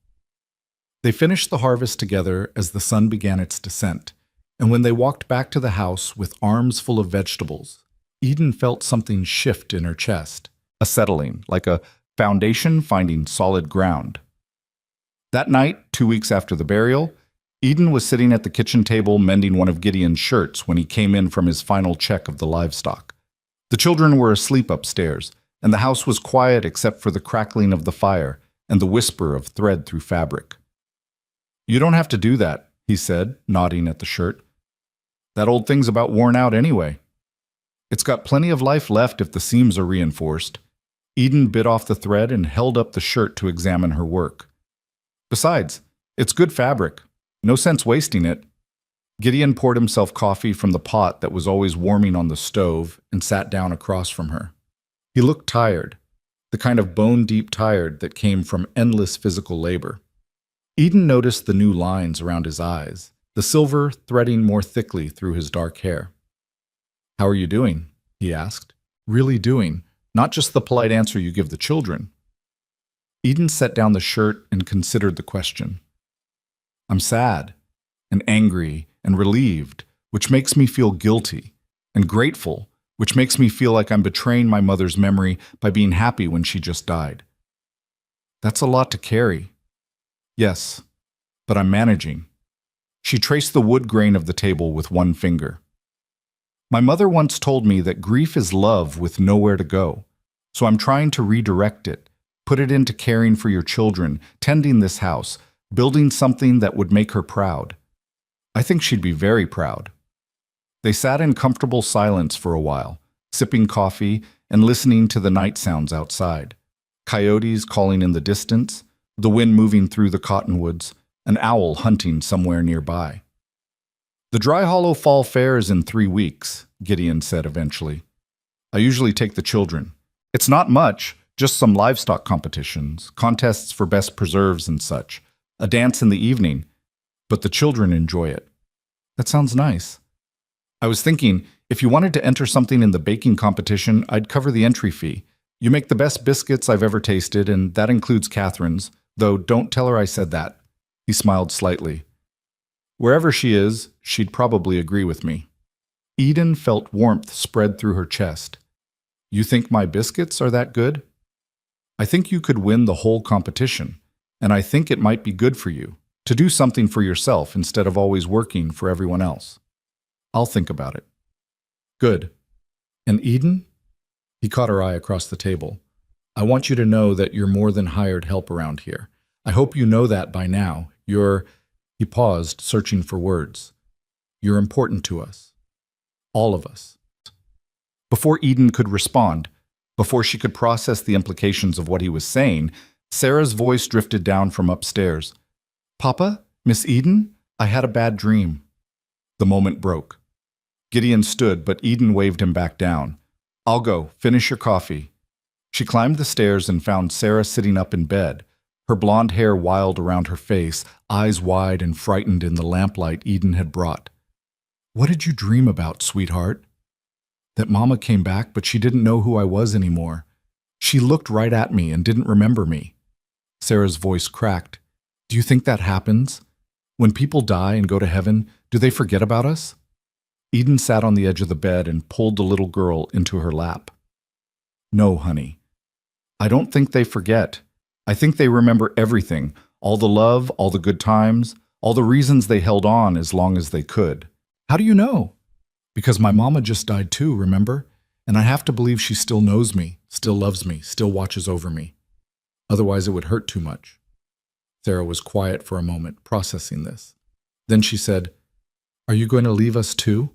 They finished the harvest together as the sun began its descent, and when they walked back to the house with arms full of vegetables, Eden felt something shift in her chest, a settling, like a foundation finding solid ground. That night, 2 weeks after the burial, Eden was sitting at the kitchen table mending one of Gideon's shirts when he came in from his final check of the livestock. The children were asleep upstairs, and the house was quiet except for the crackling of the fire and the whisper of thread through fabric. You don't have to do that, he said, nodding at the shirt. That old thing's about worn out anyway. It's got plenty of life left if the seams are reinforced. Eden bit off the thread and held up the shirt to examine her work. Besides, it's good fabric. No sense wasting it. Gideon poured himself coffee from the pot that was always warming on the stove and sat down across from her. He looked tired, the kind of bone-deep tired that came from endless physical labor. Eden noticed the new lines around his eyes, the silver threading more thickly through his dark hair. How are you doing? He asked. Really doing, not just the polite answer you give the children. Eden set down the shirt and considered the question. I'm sad and angry and relieved, which makes me feel guilty, and grateful, which makes me feel like I'm betraying my mother's memory by being happy when she just died. That's a lot to carry. Yes, but I'm managing. She traced the wood grain of the table with one finger. My mother once told me that grief is love with nowhere to go, so I'm trying to redirect it, put it into caring for your children, tending this house, building something that would make her proud. I think she'd be very proud. They sat in comfortable silence for a while, sipping coffee and listening to the night sounds outside. Coyotes calling in the distance, the wind moving through the cottonwoods, an owl hunting somewhere nearby. The Dry Hollow Fall Fair is in 3 weeks, Gideon said eventually. I usually take the children. It's not much, just some livestock competitions, contests for best preserves and such, a dance in the evening, but the children enjoy it. That sounds nice. I was thinking, if you wanted to enter something in the baking competition, I'd cover the entry fee. You make the best biscuits I've ever tasted, and that includes Catherine's, though don't tell her I said that. He smiled slightly. Wherever she is, she'd probably agree with me. Eden felt warmth spread through her chest. You think my biscuits are that good? I think you could win the whole competition, and I think it might be good for you to do something for yourself instead of always working for everyone else. I'll think about it. Good. And Eden? He caught her eye across the table. I want you to know that you're more than hired help around here. I hope you know that by now. He paused, searching for words. You're important to us. All of us. Before Eden could respond, before she could process the implications of what he was saying, Sarah's voice drifted down from upstairs. Papa? Miss Eden? I had a bad dream. The moment broke. Gideon stood, but Eden waved him back down. I'll go. Finish your coffee. She climbed the stairs and found Sarah sitting up in bed, her blonde hair wild around her face, eyes wide and frightened in the lamplight Eden had brought. What did you dream about, sweetheart? That Mama came back, but she didn't know who I was anymore. She looked right at me and didn't remember me. Sarah's voice cracked. Do you think that happens? When people die and go to heaven, do they forget about us? Eden sat on the edge of the bed and pulled the little girl into her lap. No, honey. I don't think they forget. I think they remember everything, all the love, all the good times, all the reasons they held on as long as they could. How do you know? Because my mama just died too, remember? And I have to believe she still knows me, still loves me, still watches over me. Otherwise it would hurt too much. Sarah was quiet for a moment, processing this. Then she said, Are you going to leave us too?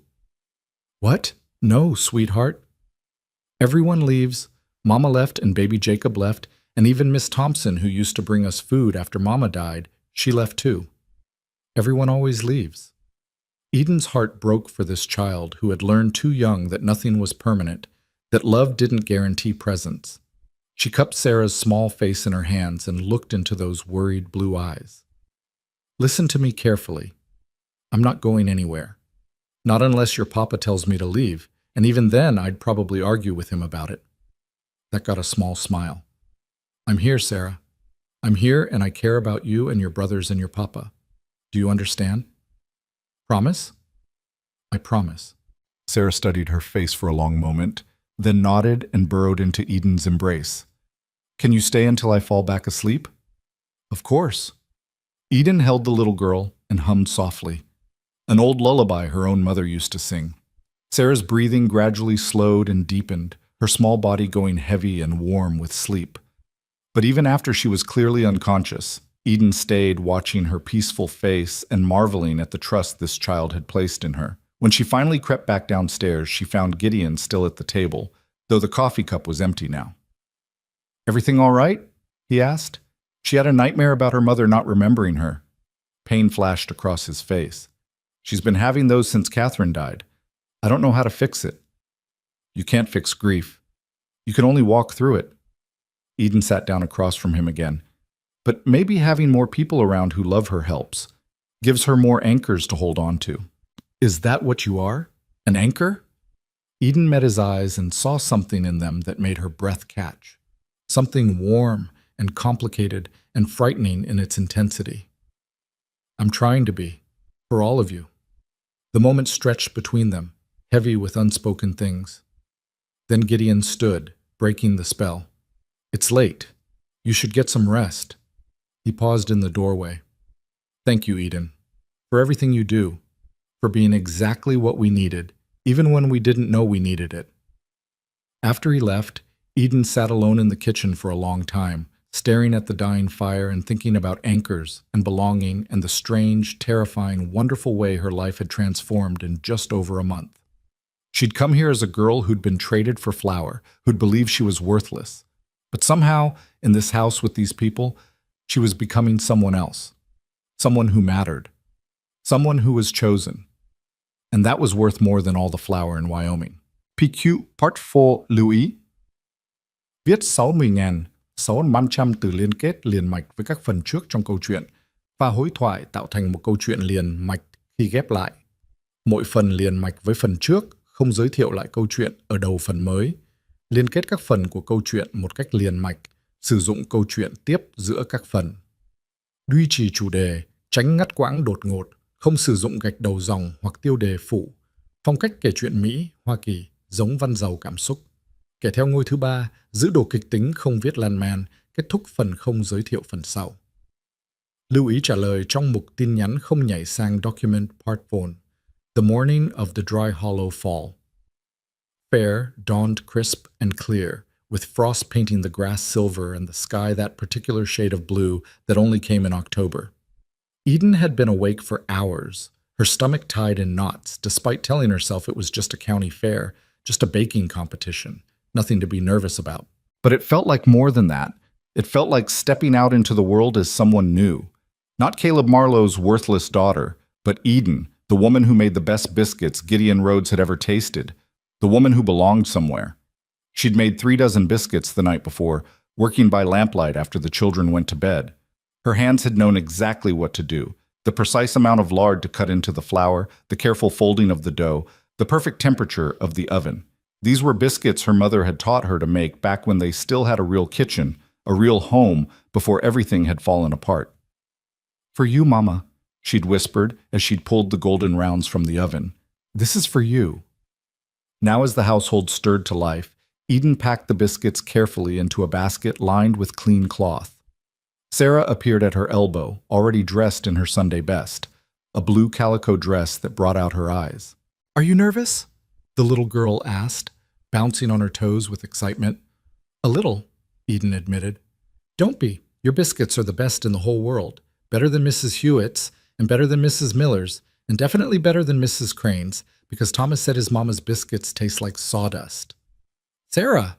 What? No, sweetheart. Everyone leaves. Mama left and baby Jacob left, and even Miss Thompson, who used to bring us food after Mama died, she left too. Everyone always leaves. Eden's heart broke for this child who had learned too young that nothing was permanent, that love didn't guarantee presence. She cupped Sarah's small face in her hands and looked into those worried blue eyes. Listen to me carefully. I'm not going anywhere. Not unless your papa tells me to leave, and even then I'd probably argue with him about it. That got a small smile. I'm here, Sarah. I'm here and I care about you and your brothers and your papa. Do you understand? Promise? I promise. Sarah studied her face for a long moment, then nodded and burrowed into Eden's embrace. Can you stay until I fall back asleep? Of course. Eden held the little girl and hummed softly, an old lullaby her own mother used to sing. Sarah's breathing gradually slowed and deepened, her small body going heavy and warm with sleep. But even after she was clearly unconscious, Eden stayed watching her peaceful face and marveling at the trust this child had placed in her. When she finally crept back downstairs, she found Gideon still at the table, though the coffee cup was empty now. Everything all right? He asked. She had a nightmare about her mother not remembering her. Pain flashed across his face. She's been having those since Catherine died. I don't know how to fix it. You can't fix grief. You can only walk through it. Eden sat down across from him again. But maybe having more people around who love her helps. Gives her more anchors to hold on to. Is that what you are? An anchor? Eden met his eyes and saw something in them that made her breath catch. Something warm and complicated and frightening in its intensity. I'm trying to be, for all of you. The moment stretched between them, heavy with unspoken things. Then Gideon stood, breaking the spell. It's late. You should get some rest. He paused in the doorway. Thank you, Eden, for everything you do, for being exactly what we needed, even when we didn't know we needed it. After he left, Eden sat alone in the kitchen for a long time, staring at the dying fire and thinking about anchors and belonging and the strange, terrifying, wonderful way her life had transformed in just over a month. She'd come here as a girl who'd been traded for flour, who'd believed she was worthless. But somehow, in this house with these people, she was becoming someone else. Someone who mattered. Someone who was chosen. And that was worth more than all the flour in Wyoming. PQ Part 4 lưu ý. Viết 60.600 từ liên kết liền mạch với các phần trước trong câu chuyện và hối thoại tạo thành một câu chuyện liền mạch khi ghép lại. Mỗi phần liền mạch với phần trước không giới thiệu lại câu chuyện ở đầu phần mới. Liên kết các phần của câu chuyện một cách liền mạch, sử dụng câu chuyện tiếp giữa các phần. Duy trì chủ đề, tránh ngắt quãng đột ngột, không sử dụng gạch đầu dòng hoặc tiêu đề phụ. Phong cách kể chuyện Mỹ, Hoa Kỳ, giống văn giàu cảm xúc. Kể theo ngôi thứ 3, giữ đồ kịch tính không viết lan man, kết thúc phần không giới thiệu phần sau. Lưu ý trả lời trong mục tin nhắn không nhảy sang Document Part 1. The morning of the dry hollow fall. Fair dawned crisp and clear, with frost painting the grass silver and the sky that particular shade of blue that only came in October. Eden had been awake for hours, her stomach tied in knots, despite telling herself it was just a county fair, just a baking competition, nothing to be nervous about. But it felt like more than that. It felt like stepping out into the world as someone new. Not Caleb Marlowe's worthless daughter, but Eden, the woman who made the best biscuits Gideon Rhodes had ever tasted, the woman who belonged somewhere. She'd made 36 biscuits the night before, working by lamplight after the children went to bed. Her hands had known exactly what to do, the precise amount of lard to cut into the flour, the careful folding of the dough, the perfect temperature of the oven. These were biscuits her mother had taught her to make back when they still had a real kitchen, a real home, before everything had fallen apart. For you, Mama, she'd whispered as she'd pulled the golden rounds from the oven. This is for you. Now as the household stirred to life, Eden packed the biscuits carefully into a basket lined with clean cloth. Sarah appeared at her elbow, already dressed in her Sunday best, a blue calico dress that brought out her eyes. Are you nervous? The little girl asked, bouncing on her toes with excitement. A little, Eden admitted. Don't be. Your biscuits are the best in the whole world. Better than Mrs. Hewitt's, and better than Mrs. Miller's, and definitely better than Mrs. Crane's, because Thomas said his mama's biscuits taste like sawdust. Sarah!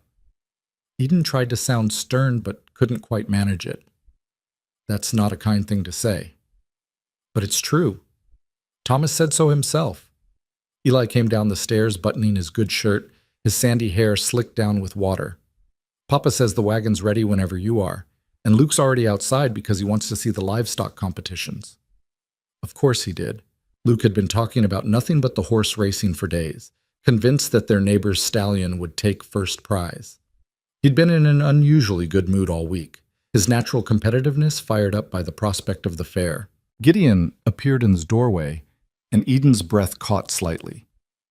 Eden tried to sound stern but couldn't quite manage it. That's not a kind thing to say. But it's true. Thomas said so himself. Eli came down the stairs, buttoning his good shirt, his sandy hair slicked down with water. Papa says the wagon's ready whenever you are, and Luke's already outside because he wants to see the livestock competitions. Of course he did. Luke had been talking about nothing but the horse racing for days, convinced that their neighbor's stallion would take first prize. He'd been in an unusually good mood all week, his natural competitiveness fired up by the prospect of the fair. Gideon appeared in his doorway, and Eden's breath caught slightly.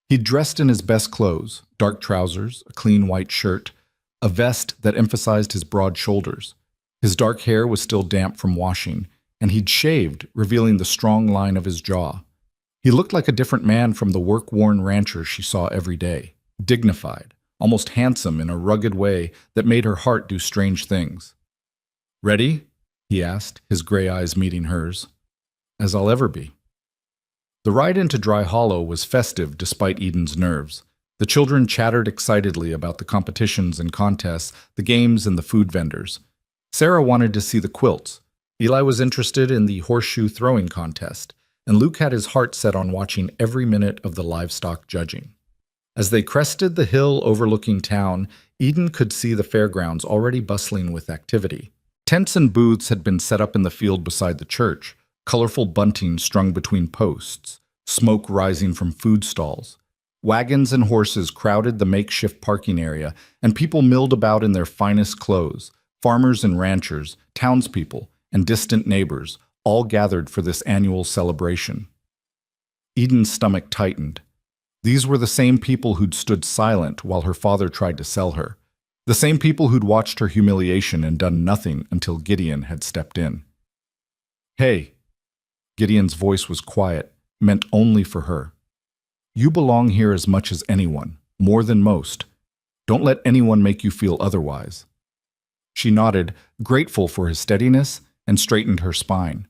He'd dressed in his best clothes, dark trousers, a clean white shirt, a vest that emphasized his broad shoulders. His dark hair was still damp from washing, and he'd shaved, revealing the strong line of his jaw. He looked like a different man from the work-worn rancher she saw every day, dignified, almost handsome in a rugged way that made her heart do strange things. "Ready?" he asked, his gray eyes meeting hers. "As I'll ever be." The ride into Dry Hollow was festive despite Eden's nerves. The children chattered excitedly about the competitions and contests, the games and the food vendors. Sarah wanted to see the quilts. Eli was interested in the horseshoe throwing contest, and Luke had his heart set on watching every minute of the livestock judging. As they crested the hill overlooking town, Eden could see the fairgrounds already bustling with activity. Tents and booths had been set up in the field beside the church, colorful bunting strung between posts, smoke rising from food stalls. Wagons and horses crowded the makeshift parking area, and people milled about in their finest clothes. Farmers and ranchers, townspeople, and distant neighbors, all gathered for this annual celebration. Eden's stomach tightened. These were the same people who'd stood silent while her father tried to sell her. The same people who'd watched her humiliation and done nothing until Gideon had stepped in. "Hey." Gideon's voice was quiet, meant only for her. "You belong here as much as anyone, more than most. Don't let anyone make you feel otherwise." She nodded, grateful for his steadiness, and straightened her spine.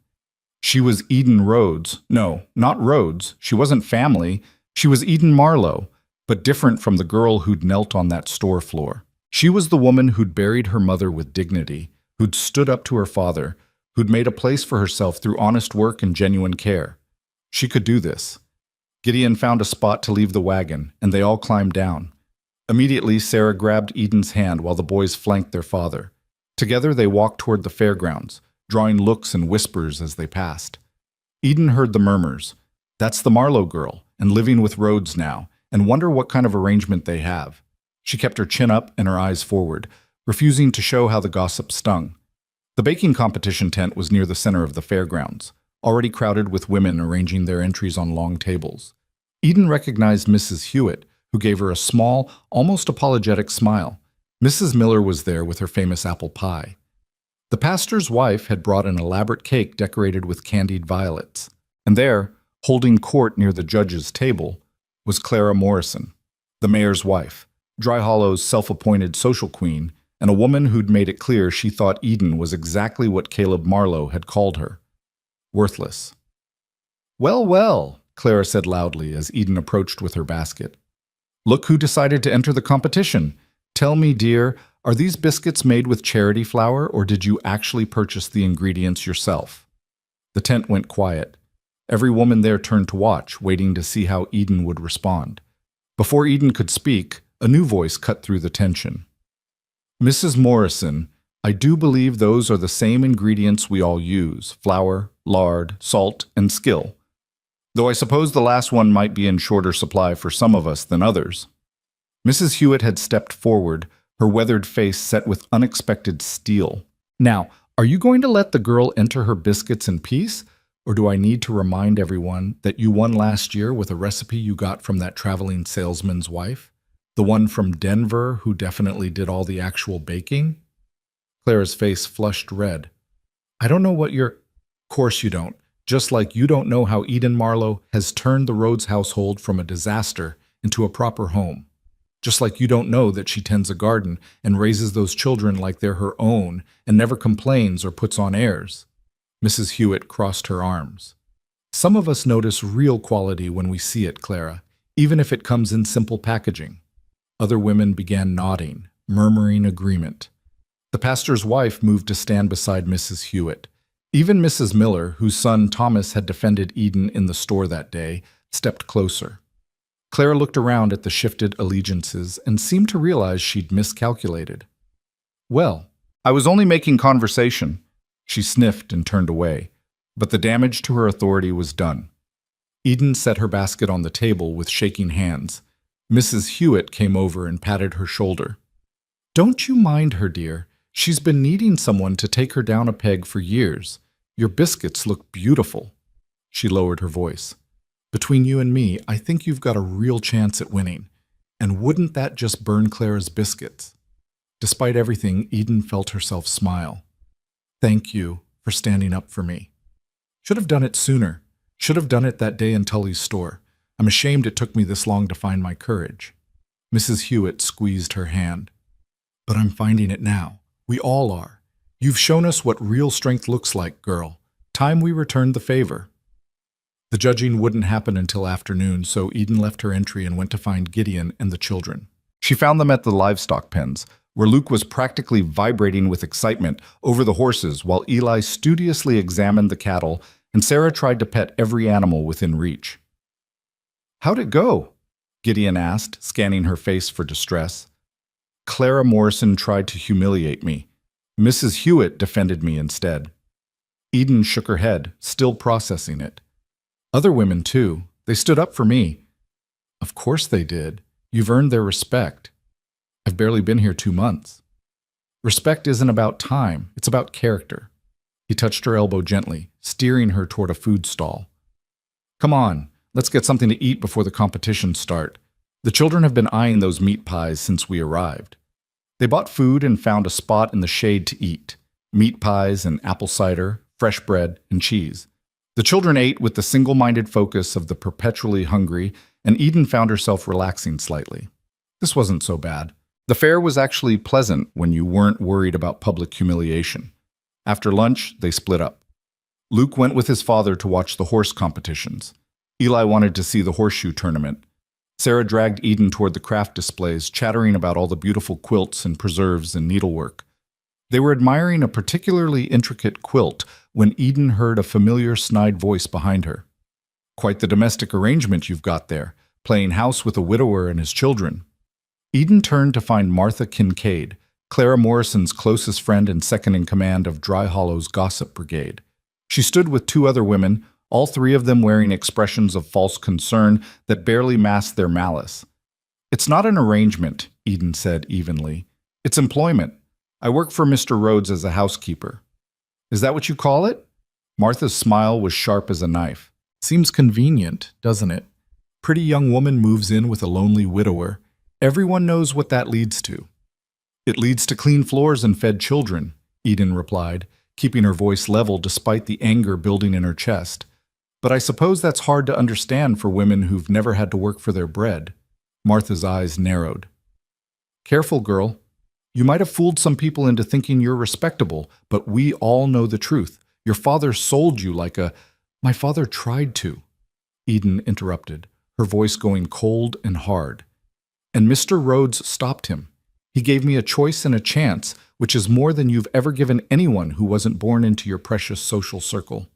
She was Eden Rhodes. No, not Rhodes. She wasn't family. She was Eden Marlowe, but different from the girl who'd knelt on that store floor. She was the woman who'd buried her mother with dignity, who'd stood up to her father, who'd made a place for herself through honest work and genuine care. She could do this. Gideon found a spot to leave the wagon, and they all climbed down. Immediately, Sarah grabbed Eden's hand while the boys flanked their father. Together, they walked toward the fairgrounds, drawing looks and whispers as they passed. Eden heard the murmurs. "That's the Marlowe girl, and living with Rhodes now, and wonder what kind of arrangement they have." She kept her chin up and her eyes forward, refusing to show how the gossip stung. The baking competition tent was near the center of the fairgrounds, already crowded with women arranging their entries on long tables. Eden recognized Mrs. Hewitt, who gave her a small, almost apologetic smile. Mrs. Miller was there with her famous apple pie. The pastor's wife had brought an elaborate cake decorated with candied violets. And there, holding court near the judge's table, was Clara Morrison, the mayor's wife, Dry Hollow's self-appointed social queen, and a woman who'd made it clear she thought Eden was exactly what Caleb Marlowe had called her: worthless. "Well, well," Clara said loudly as Eden approached with her basket. "Look who decided to enter the competition. Tell me, dear, are these biscuits made with charity flour, or did you actually purchase the ingredients yourself?" The tent went quiet. Every woman there turned to watch, waiting to see how Eden would respond. Before Eden could speak, a new voice cut through the tension. "Mrs. Morrison, I do believe those are the same ingredients we all use: flour, lard, salt, and skill. Though I suppose the last one might be in shorter supply for some of us than others." Mrs. Hewitt had stepped forward, her weathered face set with unexpected steel. "Now, are you going to let the girl enter her biscuits in peace? Or do I need to remind everyone that you won last year with a recipe you got from that traveling salesman's wife? The one from Denver who definitely did all the actual baking?" Clara's face flushed red. "I don't know what you're—" "Course you don't. Just like you don't know how Eden Marlowe has turned the Rhodes household from a disaster into a proper home. Just like you don't know that she tends a garden and raises those children like they're her own and never complains or puts on airs." Mrs. Hewitt crossed her arms. "Some of us notice real quality when we see it, Clara, even if it comes in simple packaging." Other women began nodding, murmuring agreement. The pastor's wife moved to stand beside Mrs. Hewitt. Even Mrs. Miller, whose son Thomas had defended Eden in the store that day, stepped closer. Clara looked around at the shifted allegiances and seemed to realize she'd miscalculated. "Well, I was only making conversation." She sniffed and turned away, but the damage to her authority was done. Eden set her basket on the table with shaking hands. Mrs. Hewitt came over and patted her shoulder. "Don't you mind her, dear. She's been needing someone to take her down a peg for years. Your biscuits look beautiful." She lowered her voice. "Between you and me, I think you've got a real chance at winning. And wouldn't that just burn Clara's biscuits?" Despite everything, Eden felt herself smile. "Thank you for standing up for me. Should have done it sooner. Should have done it that day in Tully's store. I'm ashamed it took me this long to find my courage." Mrs. Hewitt squeezed her hand. "But I'm finding it now. We all are. You've shown us what real strength looks like, girl. Time we returned the favor." The judging wouldn't happen until afternoon, so Eden left her entry and went to find Gideon and the children. She found them at the livestock pens, where Luke was practically vibrating with excitement over the horses while Eli studiously examined the cattle and Sarah tried to pet every animal within reach. "How'd it go?" Gideon asked, scanning her face for distress. "Clara Morrison tried to humiliate me. Mrs. Hewitt defended me instead." Eden shook her head, still processing it. "Other women, too. They stood up for me." "Of course they did. You've earned their respect. I've barely been here 2 months." "Respect isn't about time. It's about character." He touched her elbow gently, steering her toward a food stall. "Come on, let's get something to eat before the competitions start. The children have been eyeing those meat pies since we arrived." They bought food and found a spot in the shade to eat. Meat pies and apple cider, fresh bread, and cheese. The children ate with the single-minded focus of the perpetually hungry, and Eden found herself relaxing slightly. This wasn't so bad. The fare was actually pleasant when you weren't worried about public humiliation. After lunch, they split up. Luke went with his father to watch the horse competitions. Eli wanted to see the horseshoe tournament. Sarah dragged Eden toward the craft displays, chattering about all the beautiful quilts and preserves and needlework. They were admiring a particularly intricate quilt when Eden heard a familiar snide voice behind her. "Quite the domestic arrangement you've got there, playing house with a widower and his children." Eden turned to find Martha Kincaid, Clara Morrison's closest friend and second in command of Dry Hollow's Gossip Brigade. She stood with 2 other women, all 3 of them wearing expressions of false concern that barely masked their malice. "It's not an arrangement," Eden said evenly. "It's employment. I work for Mr. Rhodes as a housekeeper." "Is that what you call it?" Martha's smile was sharp as a knife. "Seems convenient, doesn't it? Pretty young woman moves in with a lonely widower. Everyone knows what that leads to." "It leads to clean floors and fed children," Eden replied, keeping her voice level despite the anger building in her chest. "But I suppose that's hard to understand for women who've never had to work for their bread." Martha's eyes narrowed. "Careful, girl. You might have fooled some people into thinking you're respectable, but we all know the truth. Your father sold you like a—" "My father tried to," Eden interrupted, her voice going cold and hard. "And Mr. Rhodes stopped him. He gave me a choice and a chance, which is more than you've ever given anyone who wasn't born into your precious social circle."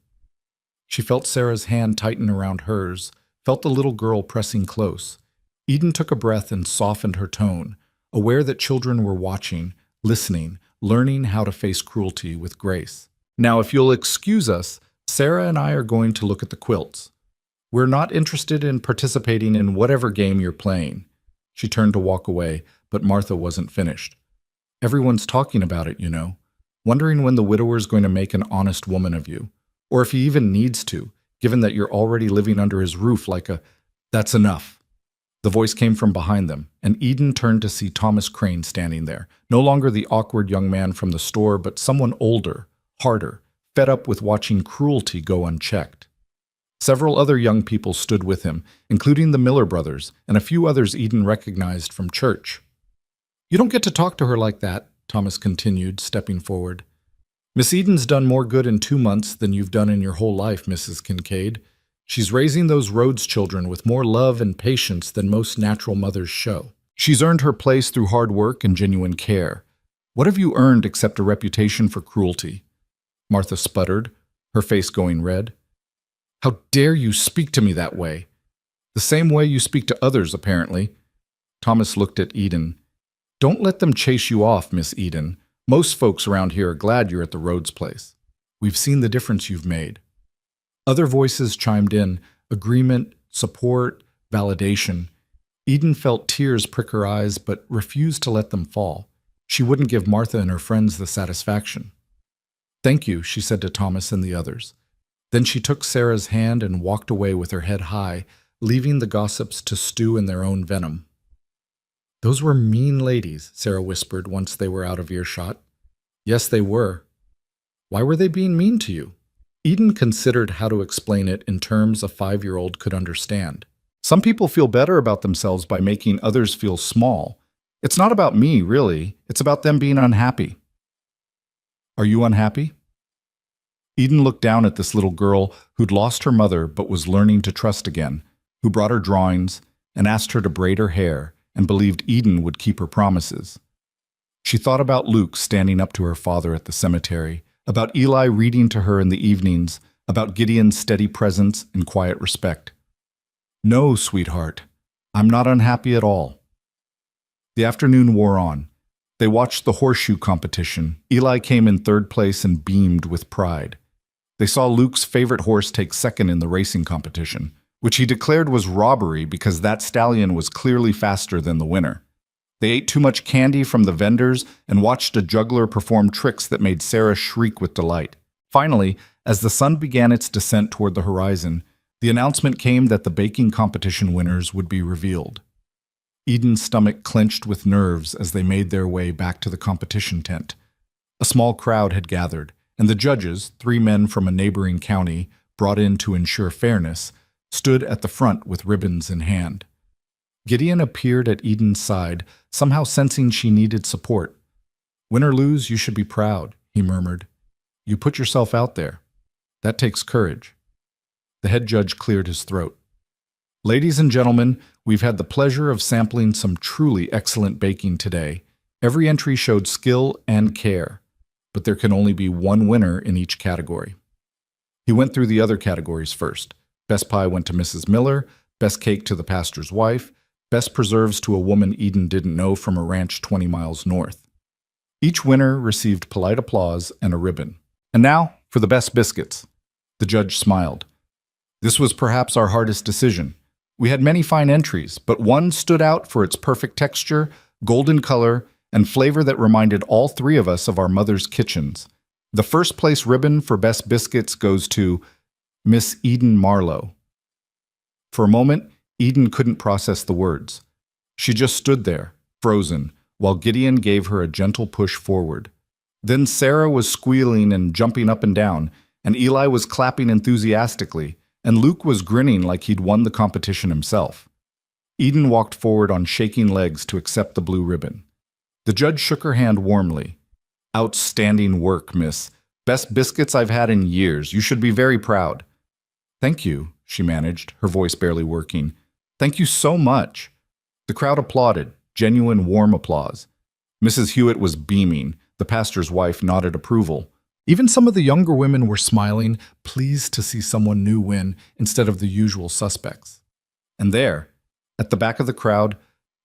She felt Sarah's hand tighten around hers, felt the little girl pressing close. Eden took a breath and softened her tone, aware that children were watching, listening, learning how to face cruelty with grace. "Now, if you'll excuse us, Sarah and I are going to look at the quilts. We're not interested in participating in whatever game you're playing." She turned to walk away, but Martha wasn't finished. "Everyone's talking about it, you know, wondering when the widower's going to make an honest woman of you. Or if he even needs to, given that you're already living under his roof like a—" "That's enough." The voice came from behind them, and Eden turned to see Thomas Crane standing there, no longer the awkward young man from the store, but someone older, harder, fed up with watching cruelty go unchecked. Several other young people stood with him, including the Miller brothers and a few others Eden recognized from church. "You don't get to talk to her like that," Thomas continued, stepping forward. "Miss Eden's done more good in 2 months than you've done in your whole life, Mrs. Kincaid. She's raising those Rhodes children with more love and patience than most natural mothers show. She's earned her place through hard work and genuine care. What have you earned except a reputation for cruelty?" Martha sputtered, her face going red. How dare you speak to me that way? The same way you speak to others, apparently. Thomas looked at Eden. Don't let them chase you off, Miss Eden. Most folks around here are glad you're at the Rhodes place. We've seen the difference you've made. Other voices chimed in, agreement, support, validation. Eden felt tears prick her eyes, but refused to let them fall. She wouldn't give Martha and her friends the satisfaction. Thank you, she said to Thomas and the others. Then she took Sarah's hand and walked away with her head high, leaving the gossips to stew in their own venom. Those were mean ladies, Sarah whispered once they were out of earshot. Yes, they were. Why were they being mean to you? Eden considered how to explain it in terms a 5-year-old could understand. Some people feel better about themselves by making others feel small. It's not about me, really. It's about them being unhappy. Are you unhappy? Eden looked down at this little girl who'd lost her mother but was learning to trust again, who brought her drawings and asked her to braid her hair and believed Eden would keep her promises. She thought about Luke standing up to her father at the cemetery, about Eli reading to her in the evenings, about Gideon's steady presence and quiet respect. No, sweetheart, I'm not unhappy at all. The afternoon wore on. They watched the horseshoe competition. Eli came in 3rd place and beamed with pride. They saw Luke's favorite horse take 2nd in the racing competition, which he declared was robbery because that stallion was clearly faster than the winner. They ate too much candy from the vendors and watched a juggler perform tricks that made Sarah shriek with delight. Finally, as the sun began its descent toward the horizon, the announcement came that the baking competition winners would be revealed. Eden's stomach clenched with nerves as they made their way back to the competition tent. A small crowd had gathered, and the judges, 3 men from a neighboring county, brought in to ensure fairness, stood at the front with ribbons in hand. Gideon appeared at Eden's side, somehow sensing she needed support. Win or lose, you should be proud, he murmured. You put yourself out there. That takes courage. The head judge cleared his throat. Ladies and gentlemen, we've had the pleasure of sampling some truly excellent baking today. Every entry showed skill and care, but there can only be one winner in each category. He went through the other categories first. Best pie went to Mrs. Miller, best cake to the pastor's wife, best preserves to a woman Eden didn't know from a ranch 20 miles north. Each winner received polite applause and a ribbon. And now for the best biscuits. The judge smiled. This was perhaps our hardest decision. We had many fine entries, but one stood out for its perfect texture, golden color, and flavor that reminded all 3 of us of our mother's kitchens. The first place ribbon for best biscuits goes to Miss Eden Marlowe. For a moment, Eden couldn't process the words. She just stood there, frozen, while Gideon gave her a gentle push forward. Then Sarah was squealing and jumping up and down, and Eli was clapping enthusiastically, and Luke was grinning like he'd won the competition himself. Eden walked forward on shaking legs to accept the blue ribbon. The judge shook her hand warmly. Outstanding work, miss. Best biscuits I've had in years. You should be very proud. Thank you, she managed, her voice barely working. Thank you so much. The crowd applauded, genuine warm applause. Mrs. Hewitt was beaming. The pastor's wife nodded approval. Even some of the younger women were smiling, pleased to see someone new win instead of the usual suspects. And there, at the back of the crowd,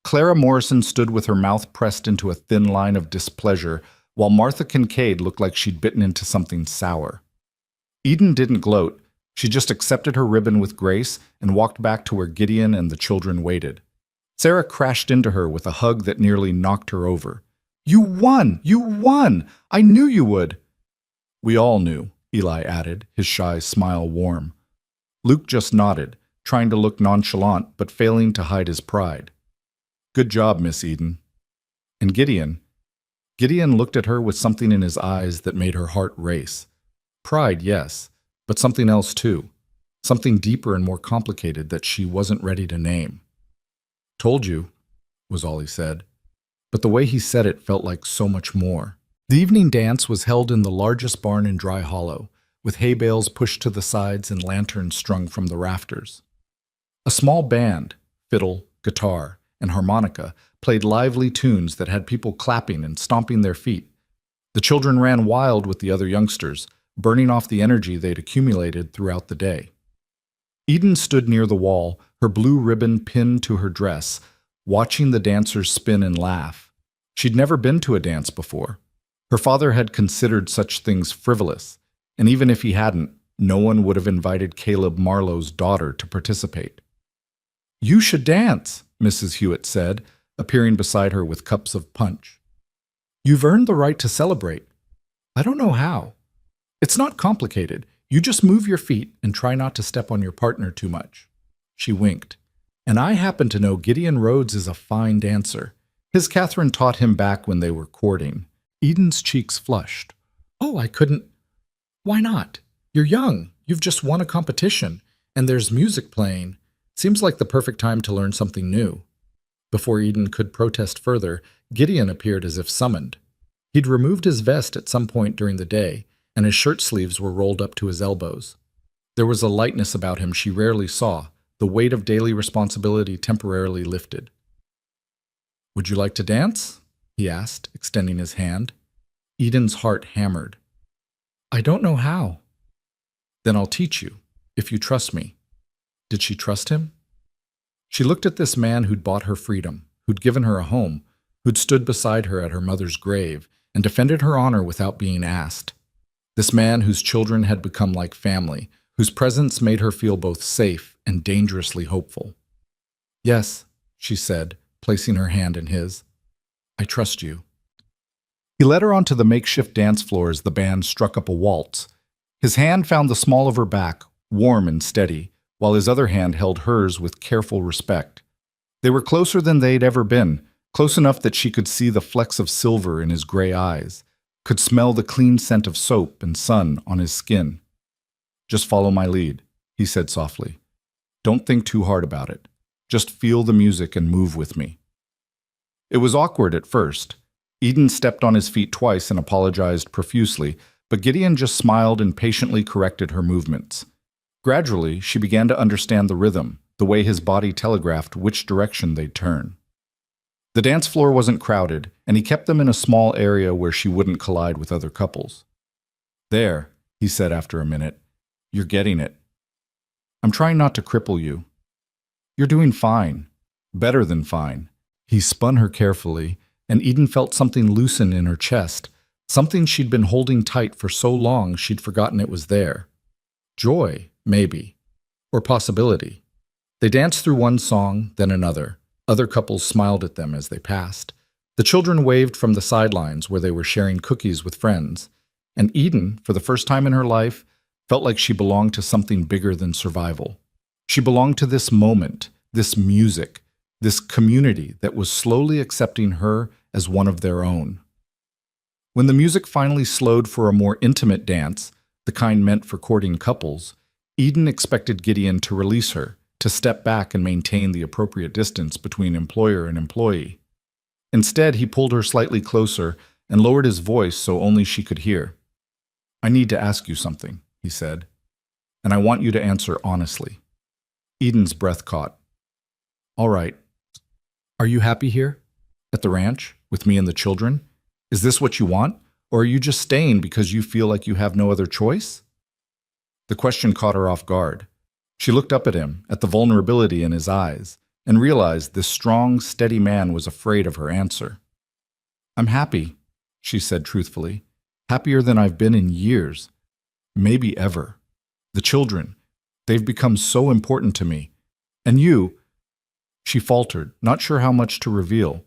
Clara Morrison stood with her mouth pressed into a thin line of displeasure, while Martha Kincaid looked like she'd bitten into something sour. Eden didn't gloat. She just accepted her ribbon with grace and walked back to where Gideon and the children waited. Sarah crashed into her with a hug that nearly knocked her over. You won! You won! I knew you would! We all knew, Eli added, his shy smile warm. Luke just nodded, trying to look nonchalant but failing to hide his pride. Good job, Miss Eden. And Gideon looked at her with something in his eyes that made her heart race. Pride, yes, but something else too. Something deeper and more complicated that she wasn't ready to name. Told you, was all he said. But the way he said it felt like so much more. The evening dance was held in the largest barn in Dry Hollow, with hay bales pushed to the sides and lanterns strung from the rafters. A small band, fiddle, guitar, and harmonica, played lively tunes that had people clapping and stomping their feet. The children ran wild with the other youngsters, burning off the energy they'd accumulated throughout the day. Eden stood near the wall, her blue ribbon pinned to her dress, watching the dancers spin and laugh. She'd never been to a dance before. Her father had considered such things frivolous, and even if he hadn't, no one would have invited Caleb Marlowe's daughter to participate. "You should dance," Mrs. Hewitt said, appearing beside her with cups of punch. "You've earned the right to celebrate. I don't know how. It's not complicated. You just move your feet and try not to step on your partner too much." She winked. "And I happen to know Gideon Rhodes is a fine dancer. His Catherine taught him back when they were courting." Eden's cheeks flushed. "Oh, I couldn't." "Why not? You're young. You've just won a competition, and there's music playing. Seems like the perfect time to learn something new." Before Eden could protest further, Gideon appeared as if summoned. He'd removed his vest at some point during the day, and his shirt sleeves were rolled up to his elbows. There was a lightness about him she rarely saw, the weight of daily responsibility temporarily lifted. "Would you like to dance?" he asked, extending his hand. Eden's heart hammered. "I don't know how." "Then I'll teach you, if you trust me." Did she trust him? She looked at this man who'd bought her freedom, who'd given her a home, who'd stood beside her at her mother's grave, and defended her honor without being asked. This man whose children had become like family, whose presence made her feel both safe and dangerously hopeful. "Yes," she said, placing her hand in his. "I trust you." He led her onto the makeshift dance floor as the band struck up a waltz. His hand found the small of her back, warm and steady, while his other hand held hers with careful respect. They were closer than they'd ever been, close enough that she could see the flecks of silver in his gray eyes, could smell the clean scent of soap and sun on his skin. "Just follow my lead," he said softly. "Don't think too hard about it. Just feel the music and move with me." It was awkward at first. Eden stepped on his feet twice and apologized profusely, but Gideon just smiled and patiently corrected her movements. Gradually, she began to understand the rhythm, the way his body telegraphed which direction they'd turn. The dance floor wasn't crowded, and he kept them in a small area where she wouldn't collide with other couples. "There," he said after a minute. "You're getting it. I'm trying not to cripple you. You're doing fine. Better than fine." He spun her carefully, and Eden felt something loosen in her chest, something she'd been holding tight for so long she'd forgotten it was there. Joy, maybe, or possibility. They danced through one song, then another. Other couples smiled at them as they passed. The children waved from the sidelines where they were sharing cookies with friends. And Eden, for the first time in her life, felt like she belonged to something bigger than survival. She belonged to this moment, this music, this community that was slowly accepting her as one of their own. When the music finally slowed for a more intimate dance, the kind meant for courting couples, Eden expected Gideon to release her, to step back and maintain the appropriate distance between employer and employee. Instead, he pulled her slightly closer and lowered his voice so only she could hear. "I need to ask you something," he said, "and I want you to answer honestly." Eden's breath caught. "All right. Are you happy here? At the ranch? With me and the children? Is this what you want? Or are you just staying because you feel like you have no other choice?" The question caught her off guard. She looked up at him, at the vulnerability in his eyes, and realized this strong, steady man was afraid of her answer. "I'm happy," she said truthfully. "Happier than I've been in years. Maybe ever. The children, they've become so important to me. And you," she faltered, not sure how much to reveal.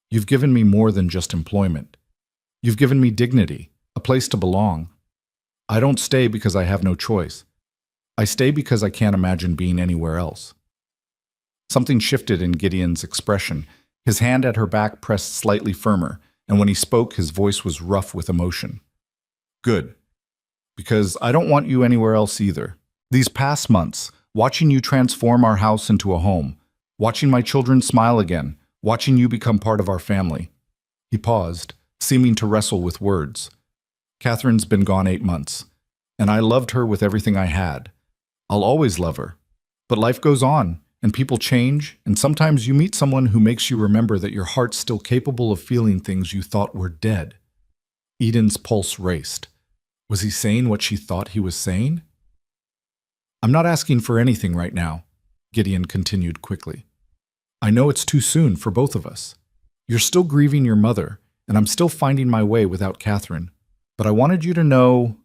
"You've given me more than just employment. You've given me dignity, a place to belong. I don't stay because I have no choice. I stay because I can't imagine being anywhere else." Something shifted in Gideon's expression. His hand at her back pressed slightly firmer, and when he spoke, his voice was rough with emotion. "Good. Because I don't want you anywhere else either. These past months, watching you transform our house into a home, watching my children smile again, watching you become part of our family." He paused, seeming to wrestle with words. "Catherine's been gone 8 months, and I loved her with everything I had. I'll always love her. But life goes on, and people change, and sometimes you meet someone who makes you remember that your heart's still capable of feeling things you thought were dead." Eden's pulse raced. Was he saying what she thought he was saying? I'm not asking for anything right now, Gideon continued quickly. I know it's too soon for both of us. You're still grieving your mother, and I'm still finding my way without Catherine. But I wanted you to know...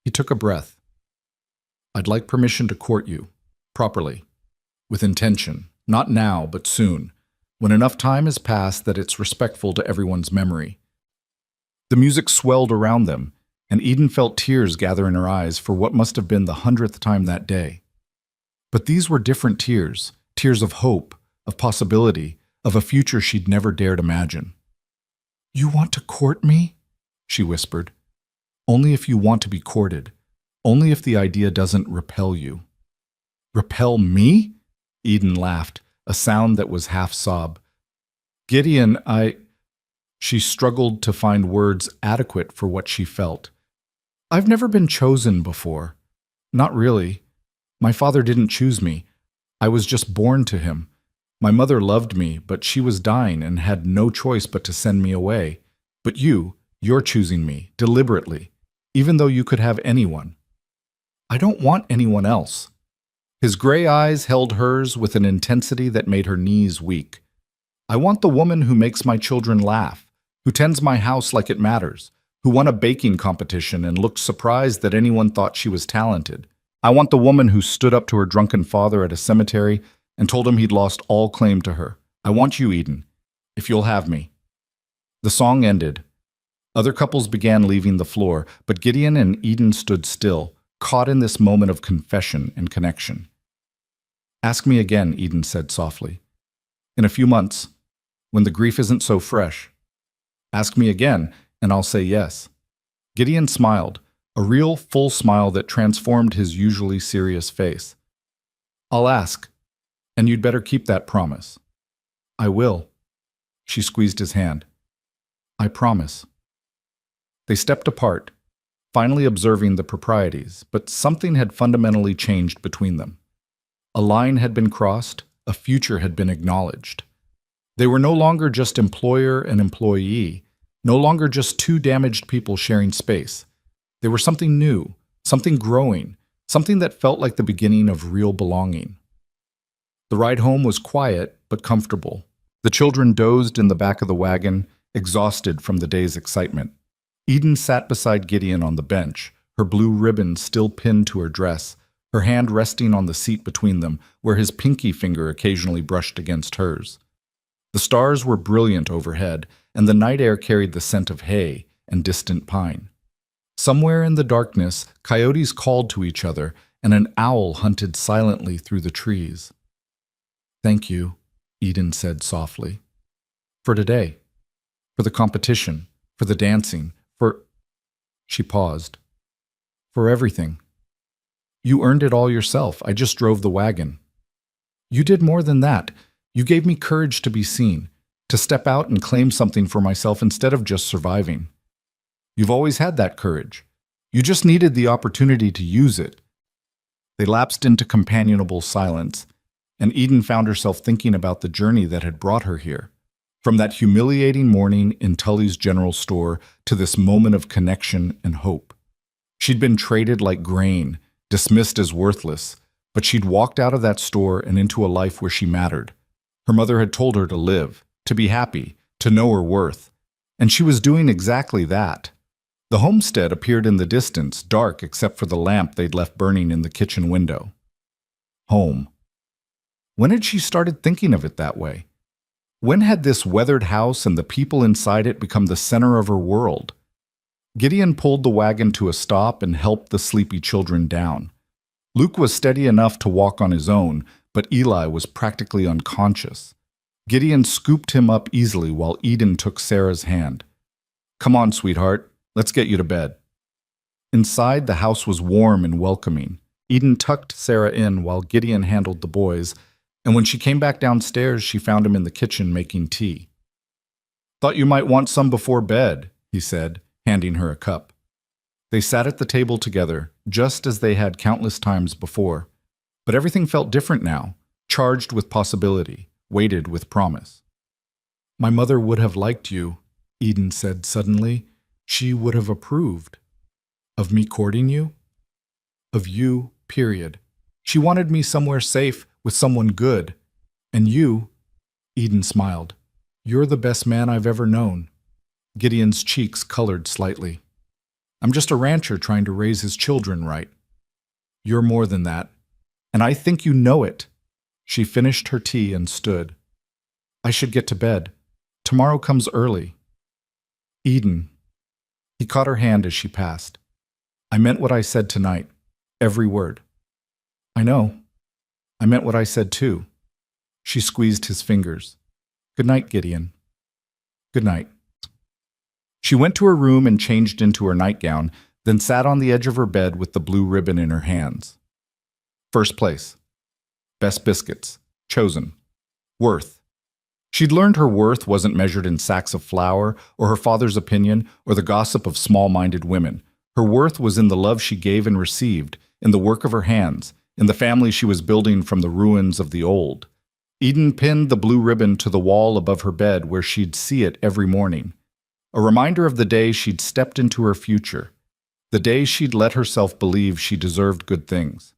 He took a breath. I'd like permission to court you, properly, with intention, not now, but soon, when enough time has passed that it's respectful to everyone's memory. The music swelled around them, and Eden felt tears gather in her eyes for what must have been the 100th time that day. But these were different tears, tears of hope, of possibility, of a future she'd never dared imagine. You want to court me? She whispered. Only if you want to be courted. Only if the idea doesn't repel you. Repel me? Eden laughed, a sound that was half sob. Gideon, She struggled to find words adequate for what she felt. I've never been chosen before. Not really. My father didn't choose me. I was just born to him. My mother loved me, but she was dying and had no choice but to send me away. But you're choosing me, deliberately, even though you could have anyone. I don't want anyone else. His gray eyes held hers with an intensity that made her knees weak. I want the woman who makes my children laugh, who tends my house like it matters, who won a baking competition and looked surprised that anyone thought she was talented. I want the woman who stood up to her drunken father at a cemetery and told him he'd lost all claim to her. I want you, Eden, if you'll have me. The song ended. Other couples began leaving the floor, but Gideon and Eden stood still, caught in this moment of confession and connection. Ask me again, Eden said softly. In a few months, when the grief isn't so fresh. Ask me again, and I'll say yes. Gideon smiled, a real, full smile that transformed his usually serious face. I'll ask, and you'd better keep that promise. I will. She squeezed his hand. I promise. They stepped apart, finally observing the proprieties, but something had fundamentally changed between them. A line had been crossed, a future had been acknowledged. They were no longer just employer and employee, no longer just two damaged people sharing space. They were something new, something growing, something that felt like the beginning of real belonging. The ride home was quiet but comfortable. The children dozed in the back of the wagon, exhausted from the day's excitement. Eden sat beside Gideon on the bench, her blue ribbon still pinned to her dress, her hand resting on the seat between them, where his pinky finger occasionally brushed against hers. The stars were brilliant overhead, and the night air carried the scent of hay and distant pine. Somewhere in the darkness, coyotes called to each other, and an owl hunted silently through the trees. Thank you, Eden said softly. For today, for the competition, for the dancing, for... She paused. For everything. You earned it all yourself. I just drove the wagon. You did more than that. You gave me courage to be seen, to step out and claim something for myself instead of just surviving. You've always had that courage. You just needed the opportunity to use it. They lapsed into companionable silence, and Eden found herself thinking about the journey that had brought her here. From that humiliating morning in Tully's general store to this moment of connection and hope. She'd been traded like grain, dismissed as worthless, but she'd walked out of that store and into a life where she mattered. Her mother had told her to live, to be happy, to know her worth. And she was doing exactly that. The homestead appeared in the distance, dark except for the lamp they'd left burning in the kitchen window. Home. When had she started thinking of it that way? When had this weathered house and the people inside it become the center of her world? Gideon pulled the wagon to a stop and helped the sleepy children down. Luke was steady enough to walk on his own, but Eli was practically unconscious. Gideon scooped him up easily while Eden took Sarah's hand. Come on, sweetheart, let's get you to bed. Inside, the house was warm and welcoming. Eden tucked Sarah in while Gideon handled the boys, and when she came back downstairs, she found him in the kitchen making tea. Thought you might want some before bed, he said, handing her a cup. They sat at the table together, just as they had countless times before. But everything felt different now, charged with possibility, weighted with promise. My mother would have liked you, Eden said suddenly. She would have approved. Of me courting you? Of you, period. She wanted me somewhere safe with someone good. And you, Eden smiled. You're the best man I've ever known. Gideon's cheeks colored slightly. I'm just a rancher trying to raise his children right. You're more than that. And I think you know it. She finished her tea and stood. I should get to bed. Tomorrow comes early. Eden. He caught her hand as she passed. I meant what I said tonight. Every word. I know. I meant what I said too. She squeezed his fingers. Good night, Gideon. Good night. She went to her room and changed into her nightgown, then sat on the edge of her bed with the blue ribbon in her hands. First place. Best biscuits. Chosen. Worth. She'd learned her worth wasn't measured in sacks of flour or her father's opinion or the gossip of small-minded women. Her worth was in the love she gave and received, in the work of her hands, in the family she was building from the ruins of the old. Eden pinned the blue ribbon to the wall above her bed where she'd see it every morning. A reminder of the day she'd stepped into her future, the day she'd let herself believe she deserved good things.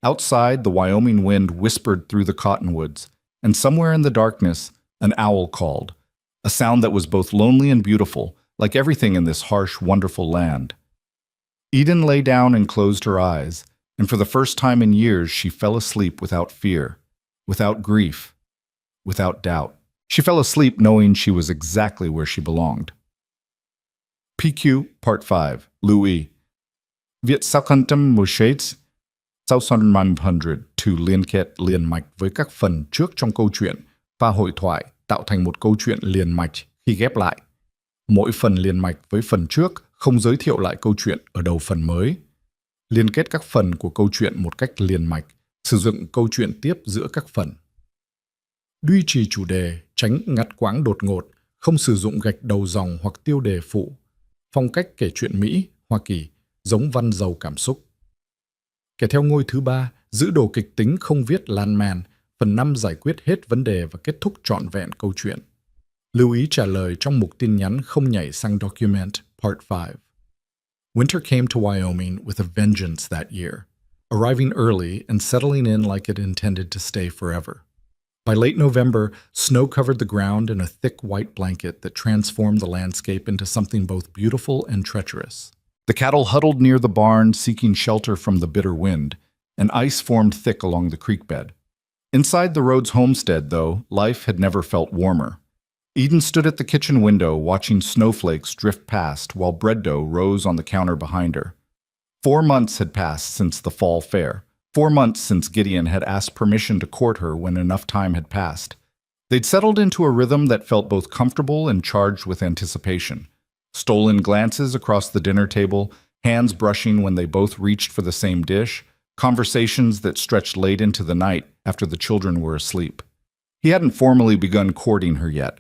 Outside, the Wyoming wind whispered through the cottonwoods, and somewhere in the darkness, an owl called, a sound that was both lonely and beautiful, like everything in this harsh, wonderful land. Eden lay down and closed her eyes, and for the first time in years she fell asleep without fear, without grief, without doubt. She fell asleep knowing she was exactly where she belonged. PQ Part 5 Louis Việc sao khăn trăm mùa shades sau son 100 to liên kết liền mạch với các phần trước trong câu chuyện và hội thoại tạo thành một câu chuyện liền mạch khi ghép lại. Mỗi phần liền mạch với phần trước không giới thiệu lại câu chuyện ở đầu phần mới. Liên kết các phần của câu chuyện một cách liền mạch, sử dụng câu chuyện tiếp giữa các phần. Duy trì chủ đề, tránh ngắt quãng đột ngột, không sử dụng gạch đầu dòng hoặc tiêu đề phụ. Phong cách kể chuyện Mỹ, Hoa Kỳ, giống văn giàu cảm xúc. Kể theo ngôi thứ 3, giữ đồ kịch tính không viết lan man, phần 5 giải quyết hết vấn đề và kết thúc trọn vẹn câu chuyện. Lưu ý trả lời trong mục tin nhắn không nhảy sang document Part 5. Winter came to Wyoming with a vengeance that year, arriving early and settling in like it intended to stay forever. By late November, snow covered the ground in a thick white blanket that transformed the landscape into something both beautiful and treacherous. The cattle huddled near the barn, seeking shelter from the bitter wind, and ice formed thick along the creek bed. Inside the Rhodes homestead, though, life had never felt warmer. Eden stood at the kitchen window, watching snowflakes drift past while bread dough rose on the counter behind her. 4 months had passed since the fall fair. 4 months since Gideon had asked permission to court her when enough time had passed. They'd settled into a rhythm that felt both comfortable and charged with anticipation. Stolen glances across the dinner table, hands brushing when they both reached for the same dish, conversations that stretched late into the night after the children were asleep. He hadn't formally begun courting her yet.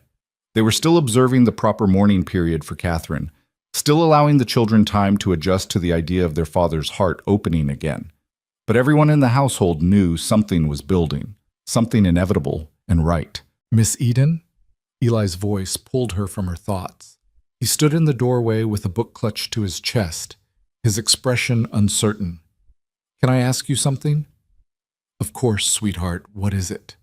They were still observing the proper mourning period for Catherine, still allowing the children time to adjust to the idea of their father's heart opening again. But everyone in the household knew something was building, something inevitable and right. Miss Eden? Eli's voice pulled her from her thoughts. He stood in the doorway with a book clutched to his chest, his expression uncertain. Can I ask you something? Of course, sweetheart, what is it?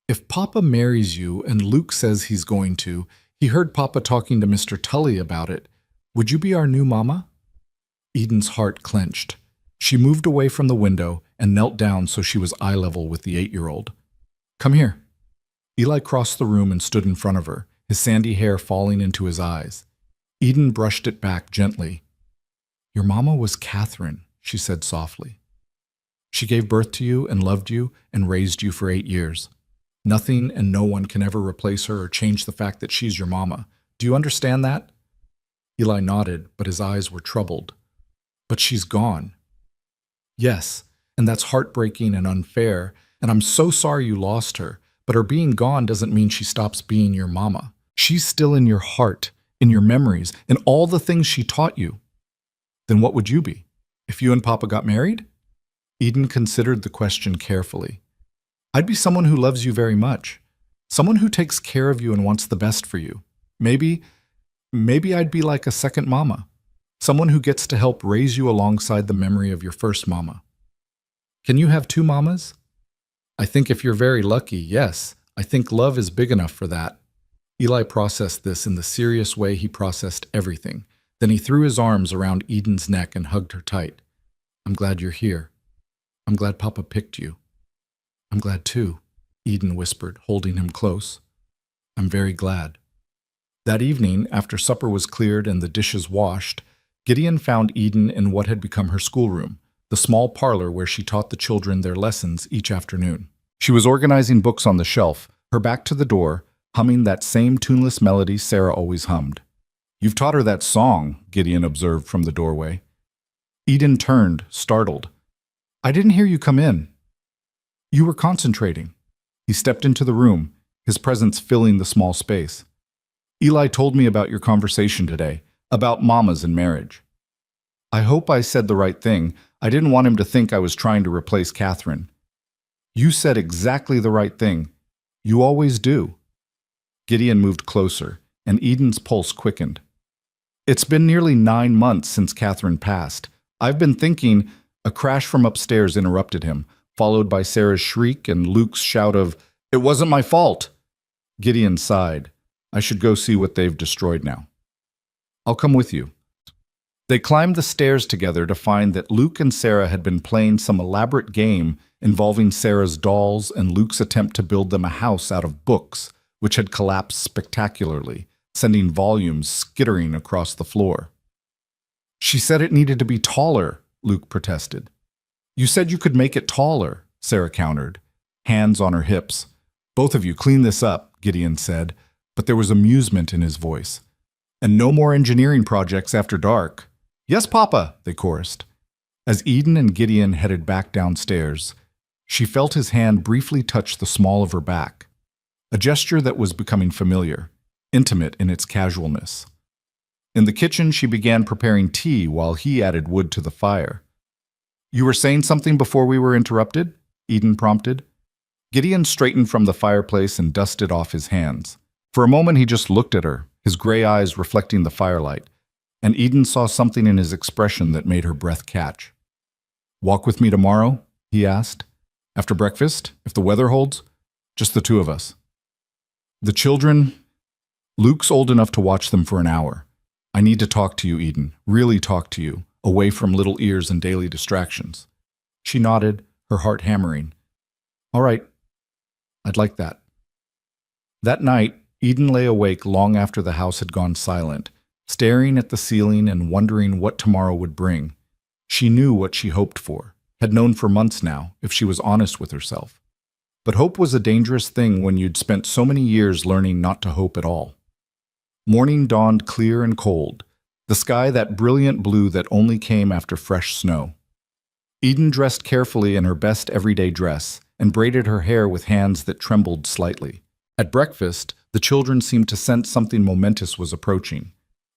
If Papa marries you and Luke says he's going to, he heard Papa talking to Mr. Tully about it, would you be our new mama? Eden's heart clenched. She moved away from the window and knelt down so she was eye level with the 8-year-old. Come here. Eli crossed the room and stood in front of her, his sandy hair falling into his eyes. Eden brushed it back gently. Your mama was Catherine, she said softly. She gave birth to you and loved you and raised you for 8 years. Nothing and no one can ever replace her or change the fact that she's your mama. Do you understand that? Eli nodded, but his eyes were troubled. But she's gone. Yes, and that's heartbreaking and unfair, and I'm so sorry you lost her, but her being gone doesn't mean she stops being your mama. She's still in your heart, in your memories, in all the things she taught you. Then what would you be, if you and Papa got married? Eden considered the question carefully. I'd be someone who loves you very much, someone who takes care of you and wants the best for you. Maybe I'd be like a second mama. Someone who gets to help raise you alongside the memory of your first mama. Can you have two mamas? I think if you're very lucky, yes. I think love is big enough for that. Eli processed this in the serious way he processed everything. Then he threw his arms around Eden's neck and hugged her tight. I'm glad you're here. I'm glad Papa picked you. I'm glad too, Eden whispered, holding him close. I'm very glad. That evening, after supper was cleared and the dishes washed, Gideon found Eden in what had become her schoolroom, the small parlor where she taught the children their lessons each afternoon. She was organizing books on the shelf, her back to the door, humming that same tuneless melody Sarah always hummed. You've taught her that song, Gideon observed from the doorway. Eden turned, startled. I didn't hear you come in. You were concentrating. He stepped into the room, his presence filling the small space. Eli told me about your conversation today, about mamas and marriage. I hope I said the right thing. I didn't want him to think I was trying to replace Catherine. You said exactly the right thing. You always do. Gideon moved closer, and Eden's pulse quickened. It's been nearly 9 months since Catherine passed. I've been thinking. A crash from upstairs interrupted him, followed by Sarah's shriek and Luke's shout of, It wasn't my fault. Gideon sighed. I should go see what they've destroyed now. I'll come with you. They climbed the stairs together to find that Luke and Sarah had been playing some elaborate game involving Sarah's dolls and Luke's attempt to build them a house out of books, which had collapsed spectacularly, sending volumes skittering across the floor. She said it needed to be taller, Luke protested. You said you could make it taller, Sarah countered, hands on her hips. Both of you clean this up, Gideon said, but there was amusement in his voice. And no more engineering projects after dark. Yes, Papa, they chorused. As Eden and Gideon headed back downstairs, she felt his hand briefly touch the small of her back, a gesture that was becoming familiar, intimate in its casualness. In the kitchen, she began preparing tea while he added wood to the fire. You were saying something before we were interrupted? Eden prompted. Gideon straightened from the fireplace and dusted off his hands. For a moment, he just looked at her, his gray eyes reflecting the firelight, and Eden saw something in his expression that made her breath catch. Walk with me tomorrow? He asked. After breakfast, if the weather holds? Just the two of us. The children? Luke's old enough to watch them for an hour. I need to talk to you, Eden, really talk to you, away from little ears and daily distractions. She nodded, her heart hammering. All right, I'd like that. That night, Eden lay awake long after the house had gone silent, staring at the ceiling and wondering what tomorrow would bring. She knew what she hoped for, had known for months now, if she was honest with herself. But hope was a dangerous thing when you'd spent so many years learning not to hope at all. Morning dawned clear and cold, the sky that brilliant blue that only came after fresh snow. Eden dressed carefully in her best everyday dress and braided her hair with hands that trembled slightly. At breakfast, the children seemed to sense something momentous was approaching.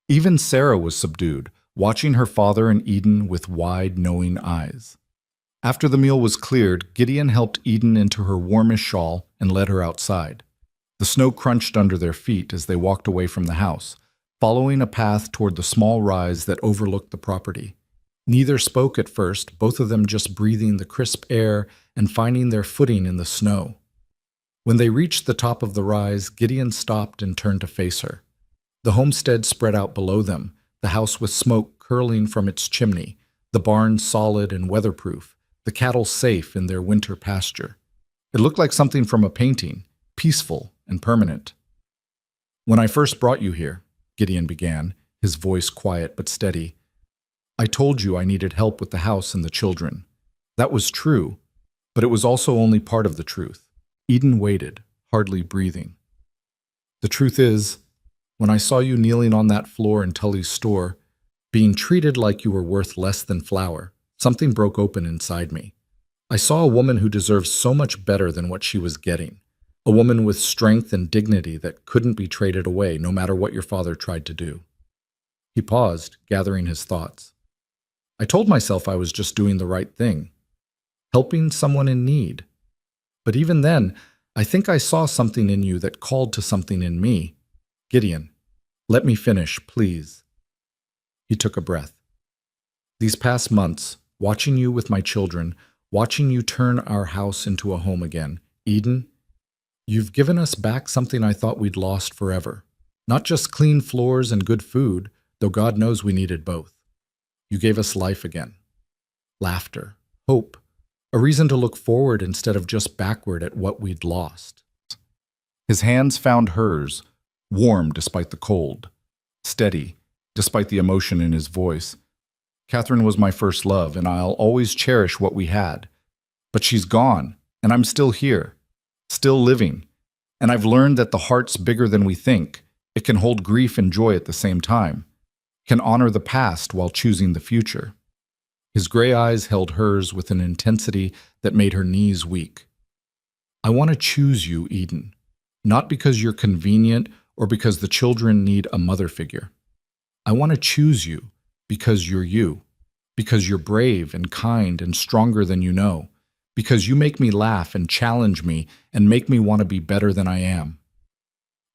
Even Sarah was subdued, watching her father and Eden with wide, knowing eyes. After the meal was cleared, Gideon helped Eden into her warmest shawl and led her outside. The snow crunched under their feet as they walked away from the house, following a path toward the small rise that overlooked the property. Neither spoke at first, both of them just breathing the crisp air and finding their footing in the snow. When they reached the top of the rise, Gideon stopped and turned to face her. The homestead spread out below them, the house with smoke curling from its chimney, the barn solid and weatherproof, the cattle safe in their winter pasture. It looked like something from a painting, peaceful and permanent. When I first brought you here, Gideon began, his voice quiet but steady, I told you I needed help with the house and the children. That was true, but it was also only part of the truth. Eden waited, hardly breathing. The truth is, when I saw you kneeling on that floor in Tully's store, being treated like you were worth less than flour, something broke open inside me. I saw a woman who deserved so much better than what she was getting. A woman with strength and dignity that couldn't be traded away no matter what your father tried to do. He paused, gathering his thoughts. I told myself I was just doing the right thing, helping someone in need. But even then, I think I saw something in you that called to something in me. Gideon, let me finish, please. He took a breath. These past months, watching you with my children, watching you turn our house into a home again, Eden, you've given us back something I thought we'd lost forever. Not just clean floors and good food, though God knows we needed both. You gave us life again. Laughter, hope, a reason to look forward instead of just backward at what we'd lost. His hands found hers, warm despite the cold, steady despite the emotion in his voice. Catherine was my first love, and I'll always cherish what we had. But she's gone, and I'm still here, still living. And I've learned that the heart's bigger than we think. It can hold grief and joy at the same time, can honor the past while choosing the future. His gray eyes held hers with an intensity that made her knees weak. I want to choose you, Eden, not because you're convenient or because the children need a mother figure. I want to choose you because you're you, because you're brave and kind and stronger than you know, because you make me laugh and challenge me and make me want to be better than I am.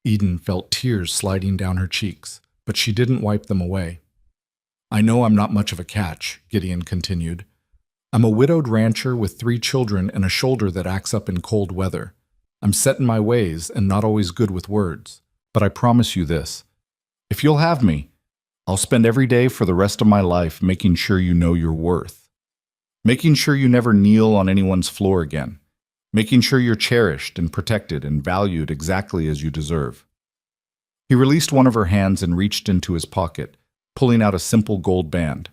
Eden felt tears sliding down her cheeks, but she didn't wipe them away. I know I'm not much of a catch, Gideon continued. I'm a widowed rancher with 3 children and a shoulder that acts up in cold weather. I'm set in my ways and not always good with words, but I promise you this. If you'll have me, I'll spend every day for the rest of my life making sure you know your worth. Making sure you never kneel on anyone's floor again. Making sure you're cherished and protected and valued exactly as you deserve. He released one of her hands and reached into his pocket, pulling out a simple gold band.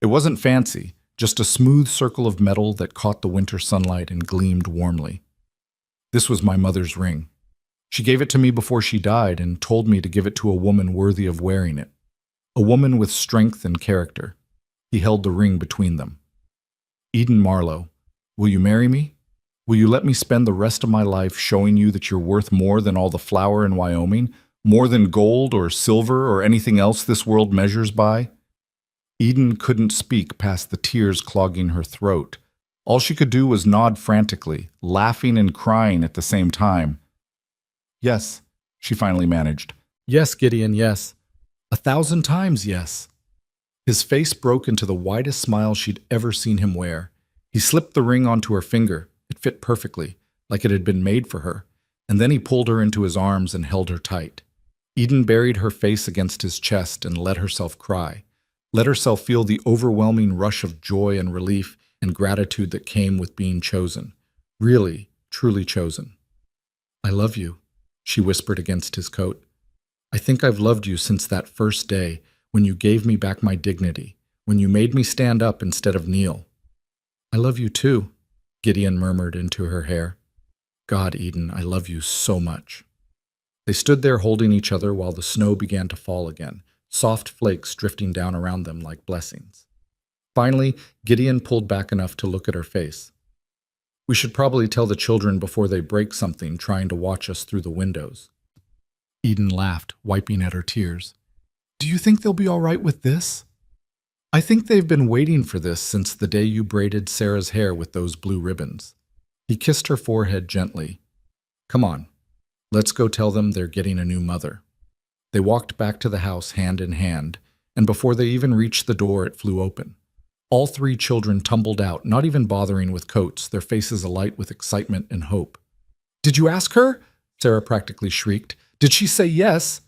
It wasn't fancy, just a smooth circle of metal that caught the winter sunlight and gleamed warmly. This was my mother's ring. She gave it to me before she died and told me to give it to a woman worthy of wearing it. A woman with strength and character. He held the ring between them. Eden Marlowe, will you marry me? Will you let me spend the rest of my life showing you that you're worth more than all the flour in Wyoming, more than gold or silver or anything else this world measures by? Eden couldn't speak past the tears clogging her throat. All she could do was nod frantically, laughing and crying at the same time. Yes, she finally managed. Yes, Gideon, yes. 1,000 times yes. His face broke into the widest smile she'd ever seen him wear. He slipped the ring onto her finger. It fit perfectly, like it had been made for her, and then he pulled her into his arms and held her tight. Eden buried her face against his chest and let herself cry, let herself feel the overwhelming rush of joy and relief and gratitude that came with being chosen. Really, truly chosen. I love you, she whispered against his coat. I think I've loved you since that first day when you gave me back my dignity, when you made me stand up instead of kneel. I love you too, Gideon murmured into her hair. God, Eden, I love you so much. They stood there holding each other while the snow began to fall again, soft flakes drifting down around them like blessings. Finally, Gideon pulled back enough to look at her face. We should probably tell the children before they break something trying to watch us through the windows. Eden laughed, wiping at her tears. Do you think they'll be all right with this? I think they've been waiting for this since the day you braided Sarah's hair with those blue ribbons. He kissed her forehead gently. Come on, let's go tell them they're getting a new mother. They walked back to the house hand in hand, and before they even reached the door, it flew open. All 3 children tumbled out, not even bothering with coats, their faces alight with excitement and hope. Did you ask her? Sarah practically shrieked. Did she say yes?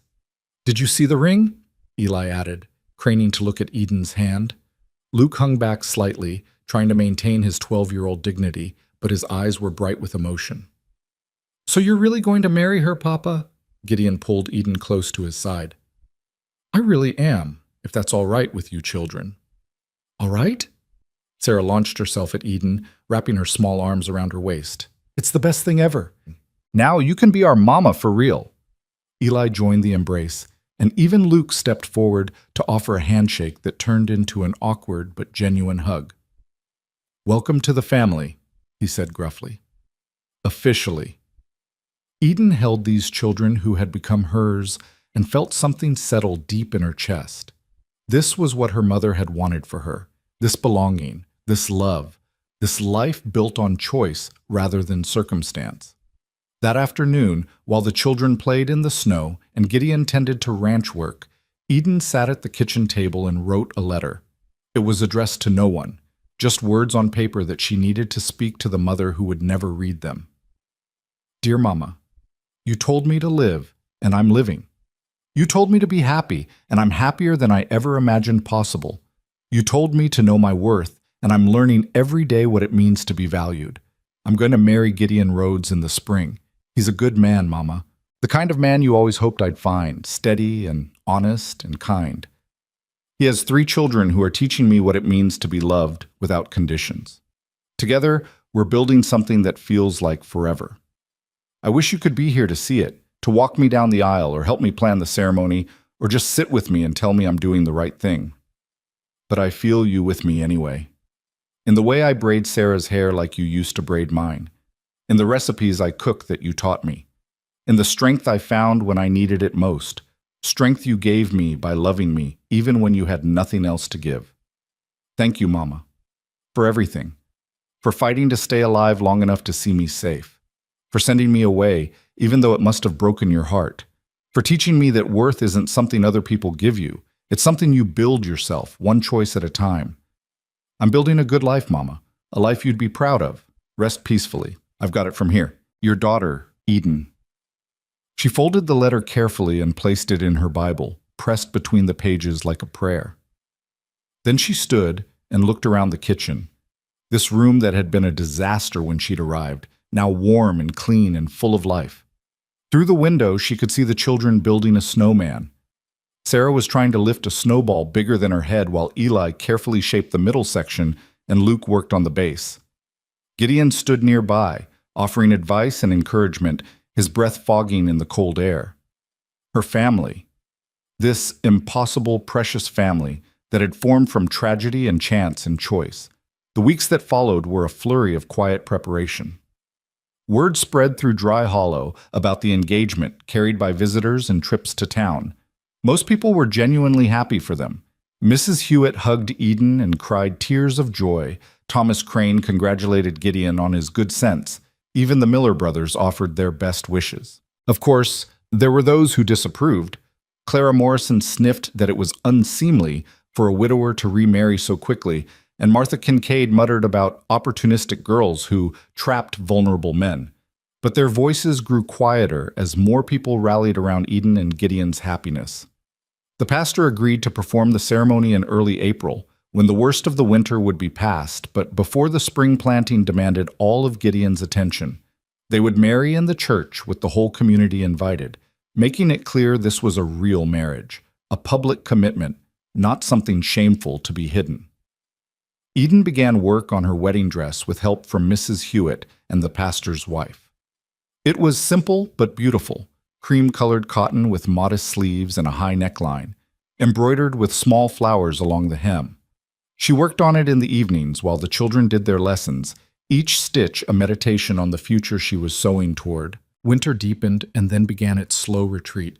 Did you see the ring? Eli added, craning to look at Eden's hand. Luke hung back slightly, trying to maintain his 12-year-old dignity, but his eyes were bright with emotion. So you're really going to marry her, Papa? Gideon pulled Eden close to his side. I really am, if that's all right with you children. All right? Sarah launched herself at Eden, wrapping her small arms around her waist. It's the best thing ever. Now you can be our mama for real. Eli joined the embrace, and even Luke stepped forward to offer a handshake that turned into an awkward but genuine hug. Welcome to the family, he said gruffly. Officially. Eden held these children who had become hers and felt something settle deep in her chest. This was what her mother had wanted for her, this belonging, this love, this life built on choice rather than circumstance. That afternoon, while the children played in the snow and Gideon tended to ranch work, Eden sat at the kitchen table and wrote a letter. It was addressed to no one, just words on paper that she needed to speak to the mother who would never read them. Dear Mama, you told me to live, and I'm living. You told me to be happy, and I'm happier than I ever imagined possible. You told me to know my worth, and I'm learning every day what it means to be valued. I'm going to marry Gideon Rhodes in the spring. He's a good man, Mama. The kind of man you always hoped I'd find, steady and honest and kind. He has 3 children who are teaching me what it means to be loved without conditions. Together, we're building something that feels like forever. I wish you could be here to see it, to walk me down the aisle or help me plan the ceremony, or just sit with me and tell me I'm doing the right thing. But I feel you with me anyway. In the way I braid Sarah's hair like you used to braid mine. In the recipes I cook that you taught me. In the strength I found when I needed it most. Strength you gave me by loving me, even when you had nothing else to give. Thank you, Mama, for everything. For fighting to stay alive long enough to see me safe. For sending me away, even though it must have broken your heart. For teaching me that worth isn't something other people give you. It's something you build yourself, one choice at a time. I'm building a good life, Mama. A life you'd be proud of. Rest peacefully. I've got it from here. Your daughter, Eden. She folded the letter carefully and placed it in her Bible, pressed between the pages like a prayer. Then she stood and looked around the kitchen. This room that had been a disaster when she'd arrived, now warm and clean and full of life. Through the window, she could see the children building a snowman. Sarah was trying to lift a snowball bigger than her head while Eli carefully shaped the middle section and Luke worked on the base. Gideon stood nearby, offering advice and encouragement, his breath fogging in the cold air. Her family. This impossible, precious family that had formed from tragedy and chance and choice. The weeks that followed were a flurry of quiet preparation. Word spread through Dry Hollow about the engagement carried by visitors and trips to town. Most people were genuinely happy for them. Mrs. Hewitt hugged Eden and cried tears of joy. Thomas Crane congratulated Gideon on his good sense. Even the Miller brothers offered their best wishes. Of course, there were those who disapproved. Clara Morrison sniffed that it was unseemly for a widower to remarry so quickly, and Martha Kincaid muttered about opportunistic girls who trapped vulnerable men. But their voices grew quieter as more people rallied around Eden and Gideon's happiness. The pastor agreed to perform the ceremony in early April, when the worst of the winter would be past, but before the spring planting demanded all of Gideon's attention. They would marry in the church with the whole community invited, making it clear this was a real marriage, a public commitment, not something shameful to be hidden. Eden began work on her wedding dress with help from Mrs. Hewitt and the pastor's wife. It was simple but beautiful, cream-colored cotton with modest sleeves and a high neckline, embroidered with small flowers along the hem. She worked on it in the evenings while the children did their lessons, each stitch a meditation on the future she was sewing toward. Winter deepened and then began its slow retreat.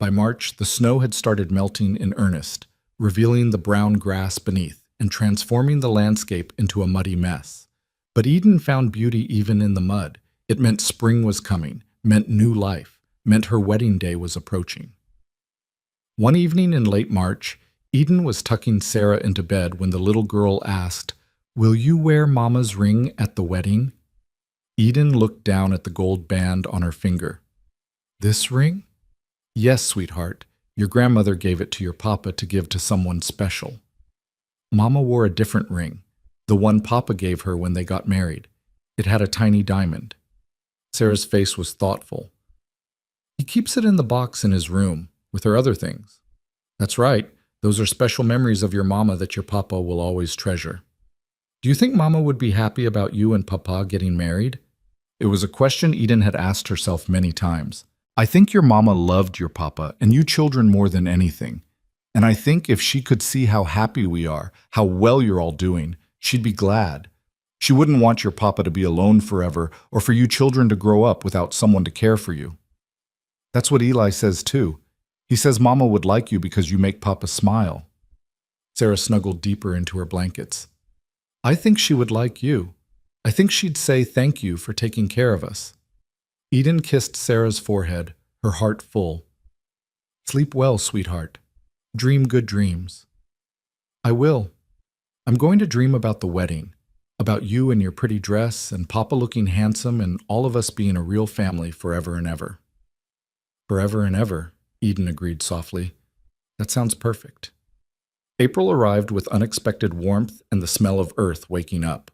By March, the snow had started melting in earnest, revealing the brown grass beneath and transforming the landscape into a muddy mess. But Eden found beauty even in the mud. It meant spring was coming, meant new life, meant her wedding day was approaching. One evening in late March, Eden was tucking Sarah into bed when the little girl asked, "Will you wear Mama's ring at the wedding?" Eden looked down at the gold band on her finger. "This ring?" "Yes, sweetheart. Your grandmother gave it to your papa to give to someone special." Mama wore a different ring, the one Papa gave her when they got married. It had a tiny diamond. Sarah's face was thoughtful. "He keeps it in the box in his room, with her other things." "That's right. Those are special memories of your mama that your papa will always treasure." "Do you think Mama would be happy about you and Papa getting married?" It was a question Eden had asked herself many times. "I think your mama loved your papa and you children more than anything. And I think if she could see how happy we are, how well you're all doing, she'd be glad. She wouldn't want your papa to be alone forever or for you children to grow up without someone to care for you." "That's what Eli says too. He says Mama would like you because you make Papa smile." Sarah snuggled deeper into her blankets. "I think she would like you. I think she'd say thank you for taking care of us." Eden kissed Sarah's forehead, her heart full. "Sleep well, sweetheart. Dream good dreams. I will. I'm going to dream about the wedding, about you and your pretty dress, and Papa looking handsome, and all of us being a real family forever and ever. Forever and ever, Eden agreed softly. That sounds perfect. April arrived with unexpected warmth and the smell of earth waking up.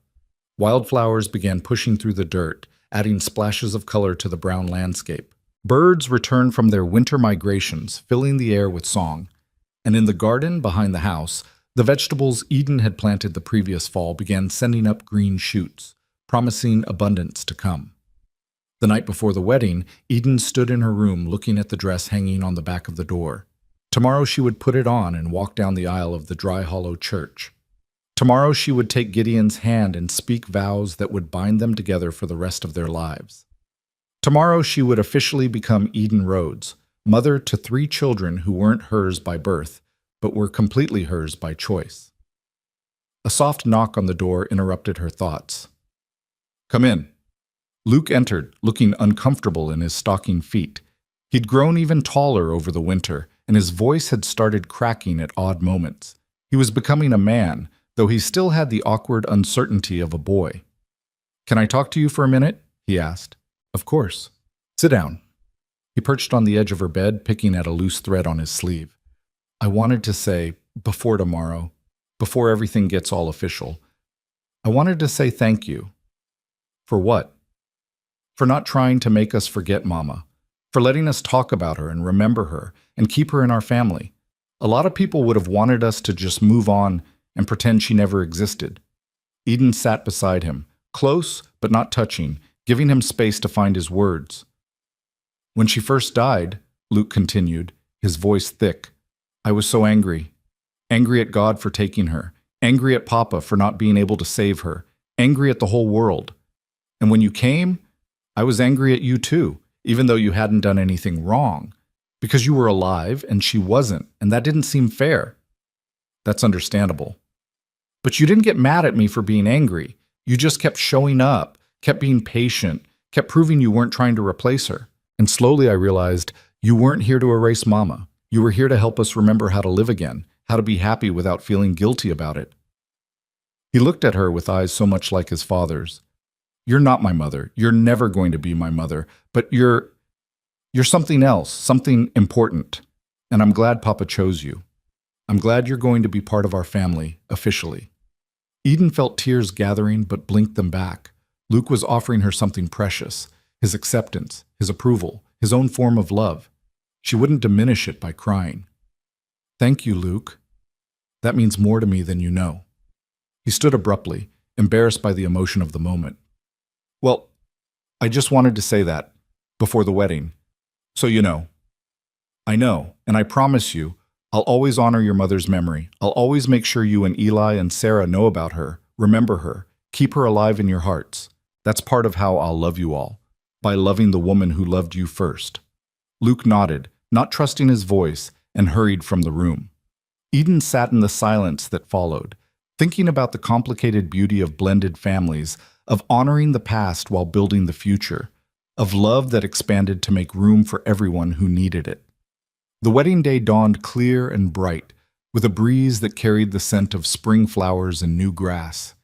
Wildflowers began pushing through the dirt, adding splashes of color to the brown landscape. Birds returned from their winter migrations, filling the air with song. And in the garden behind the house, the vegetables Eden had planted the previous fall began sending up green shoots, promising abundance to come. The night before the wedding, Eden stood in her room looking at the dress hanging on the back of the door. Tomorrow she would put it on and walk down the aisle of the Dry Hollow Church. Tomorrow she would take Gideon's hand and speak vows that would bind them together for the rest of their lives. Tomorrow she would officially become Eden Rhodes, mother to 3 children who weren't hers by birth, but were completely hers by choice. A soft knock on the door interrupted her thoughts. "Come in." Luke entered, looking uncomfortable in his stocking feet. He'd grown even taller over the winter, and his voice had started cracking at odd moments. He was becoming a man, though he still had the awkward uncertainty of a boy. "Can I talk to you for a minute?" he asked. "Of course. Sit down." He perched on the edge of her bed, picking at a loose thread on his sleeve. "I wanted to say, before tomorrow, before everything gets all official, I wanted to say thank you." "For what?" "For not trying to make us forget Mama. For letting us talk about her and remember her and keep her in our family. A lot of people would have wanted us to just move on and pretend she never existed." Eden sat beside him, close but not touching, giving him space to find his words. "When she first died," Luke continued, his voice thick, "I was so angry. Angry at God for taking her. Angry at Papa for not being able to save her. Angry at the whole world. And when you came, I was angry at you too, even though you hadn't done anything wrong. Because you were alive and she wasn't, and that didn't seem fair." "That's understandable." "But you didn't get mad at me for being angry. You just kept showing up, kept being patient, kept proving you weren't trying to replace her. And slowly I realized you weren't here to erase Mama. You were here to help us remember how to live again, how to be happy without feeling guilty about it." He looked at her with eyes so much like his father's. "You're not my mother. You're never going to be my mother. But you're something else, something important. And I'm glad Papa chose you. I'm glad you're going to be part of our family, officially." Eden felt tears gathering but blinked them back. Luke was offering her something precious, his acceptance, his approval, his own form of love. She wouldn't diminish it by crying. "Thank you, Luke. That means more to me than you know." He stood abruptly, embarrassed by the emotion of the moment. "Well, I just wanted to say that, before the wedding. So you know." "I know, and I promise you, I'll always honor your mother's memory. I'll always make sure you and Eli and Sarah know about her, remember her, keep her alive in your hearts. That's part of how I'll love you all, by loving the woman who loved you first." Luke nodded, not trusting his voice, and hurried from the room. Eden sat in the silence that followed, thinking about the complicated beauty of blended families, of honoring the past while building the future, of love that expanded to make room for everyone who needed it. The wedding day dawned clear and bright, with a breeze that carried the scent of spring flowers and new grass.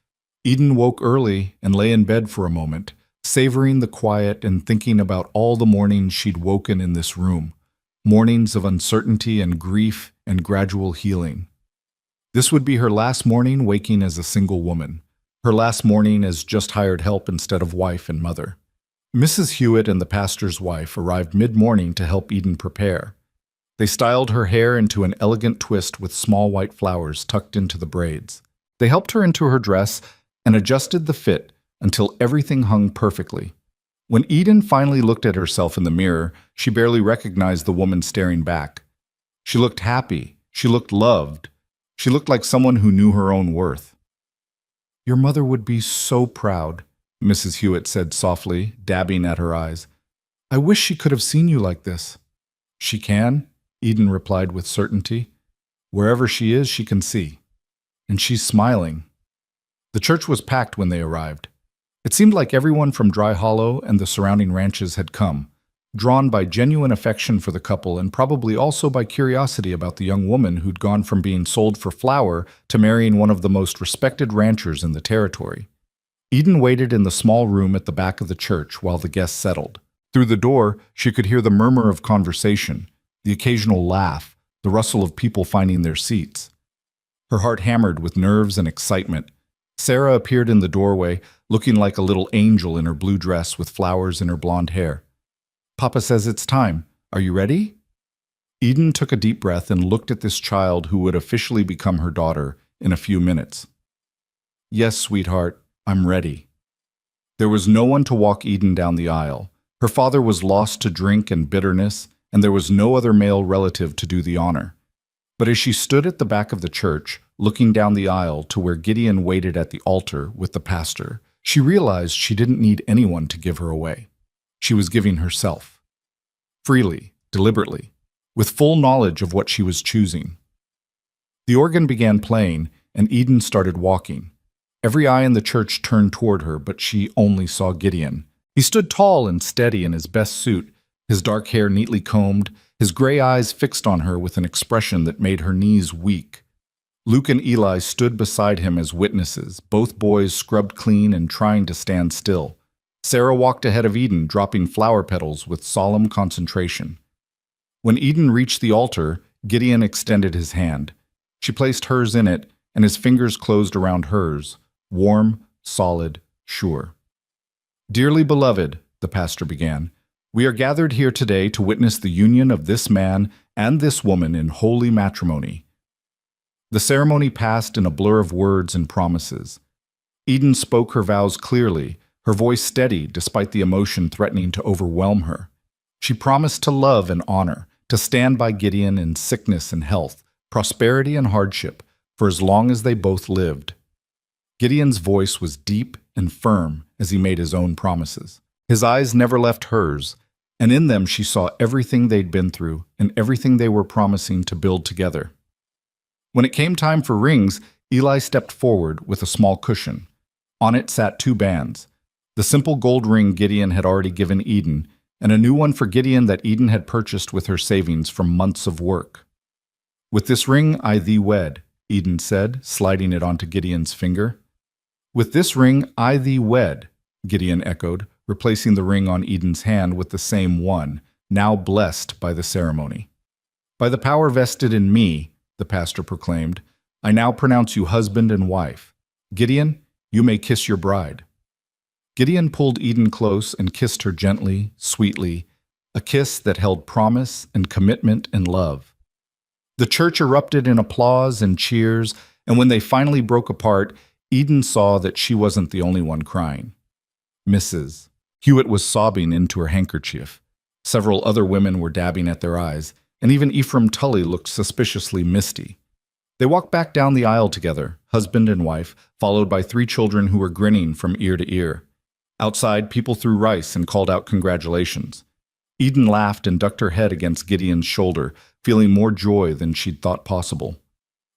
Eden woke early and lay in bed for a moment, savoring the quiet and thinking about all the mornings she'd woken in this room, mornings of uncertainty and grief and gradual healing. This would be her last morning waking as a single woman, her last morning as just hired help instead of wife and mother. Mrs. Hewitt and the pastor's wife arrived mid-morning to help Eden prepare. They styled her hair into an elegant twist with small white flowers tucked into the braids. They helped her into her dress and adjusted the fit until everything hung perfectly. When Eden finally looked at herself in the mirror, she barely recognized the woman staring back. She looked happy. She looked loved. She looked like someone who knew her own worth. "Your mother would be so proud," Mrs. Hewitt said softly, dabbing at her eyes. "I wish she could have seen you like this." "She can," Eden replied with certainty. "Wherever she is, she can see. And she's smiling." The church was packed when they arrived. It seemed like everyone from Dry Hollow and the surrounding ranches had come. drawn by genuine affection for the couple and probably also by curiosity about the young woman who'd gone from being sold for flour to marrying one of the most respected ranchers in the territory. Eden waited in the small room at the back of the church while the guests settled. Through the door, she could hear the murmur of conversation, the occasional laugh, the rustle of people finding their seats. Her heart hammered with nerves and excitement. Sarah appeared in the doorway, looking like a little angel in her blue dress with flowers in her blonde hair. "Papa says it's time. Are you ready?" Eden took a deep breath and looked at this child who would officially become her daughter in a few minutes. "Yes, sweetheart, I'm ready." There was no one to walk Eden down the aisle. Her father was lost to drink and bitterness, and there was no other male relative to do the honor. But as she stood at the back of the church, looking down the aisle to where Gideon waited at the altar with the pastor, she realized she didn't need anyone to give her away. She was giving herself. Freely, deliberately, with full knowledge of what she was choosing. The organ began playing, and Eden started walking. Every eye in the church turned toward her, but she only saw Gideon. He stood tall and steady in his best suit, his dark hair neatly combed, his gray eyes fixed on her with an expression that made her knees weak. Luke and Eli stood beside him as witnesses, both boys scrubbed clean and trying to stand still. Sarah walked ahead of Eden, dropping flower petals with solemn concentration. When Eden reached the altar, Gideon extended his hand. She placed hers in it, and his fingers closed around hers, warm, solid, sure. "Dearly beloved," the pastor began, "we are gathered here today to witness the union of this man and this woman in holy matrimony." The ceremony passed in a blur of words and promises. Eden spoke her vows clearly, her voice steady despite the emotion threatening to overwhelm her. She promised to love and honor, to stand by Gideon in sickness and health, prosperity and hardship, for as long as they both lived. Gideon's voice was deep and firm as he made his own promises. His eyes never left hers, and in them she saw everything they'd been through and everything they were promising to build together. When it came time for rings, Eli stepped forward with a small cushion. On it sat 2 bands, the simple gold ring Gideon had already given Eden, and a new one for Gideon that Eden had purchased with her savings from months of work. "With this ring I thee wed," Eden said, sliding it onto Gideon's finger. "With this ring I thee wed," Gideon echoed, replacing the ring on Eden's hand with the same one, now blessed by the ceremony. "By the power vested in me," the pastor proclaimed, "I now pronounce you husband and wife. Gideon, you may kiss your bride." Gideon pulled Eden close and kissed her gently, sweetly, a kiss that held promise and commitment and love. The church erupted in applause and cheers, and when they finally broke apart, Eden saw that she wasn't the only one crying. Mrs. Hewitt was sobbing into her handkerchief. Several other women were dabbing at their eyes, and even Ephraim Tully looked suspiciously misty. They walked back down the aisle together, husband and wife, followed by 3 children who were grinning from ear to ear. Outside, people threw rice and called out congratulations. Eden laughed and ducked her head against Gideon's shoulder, feeling more joy than she'd thought possible.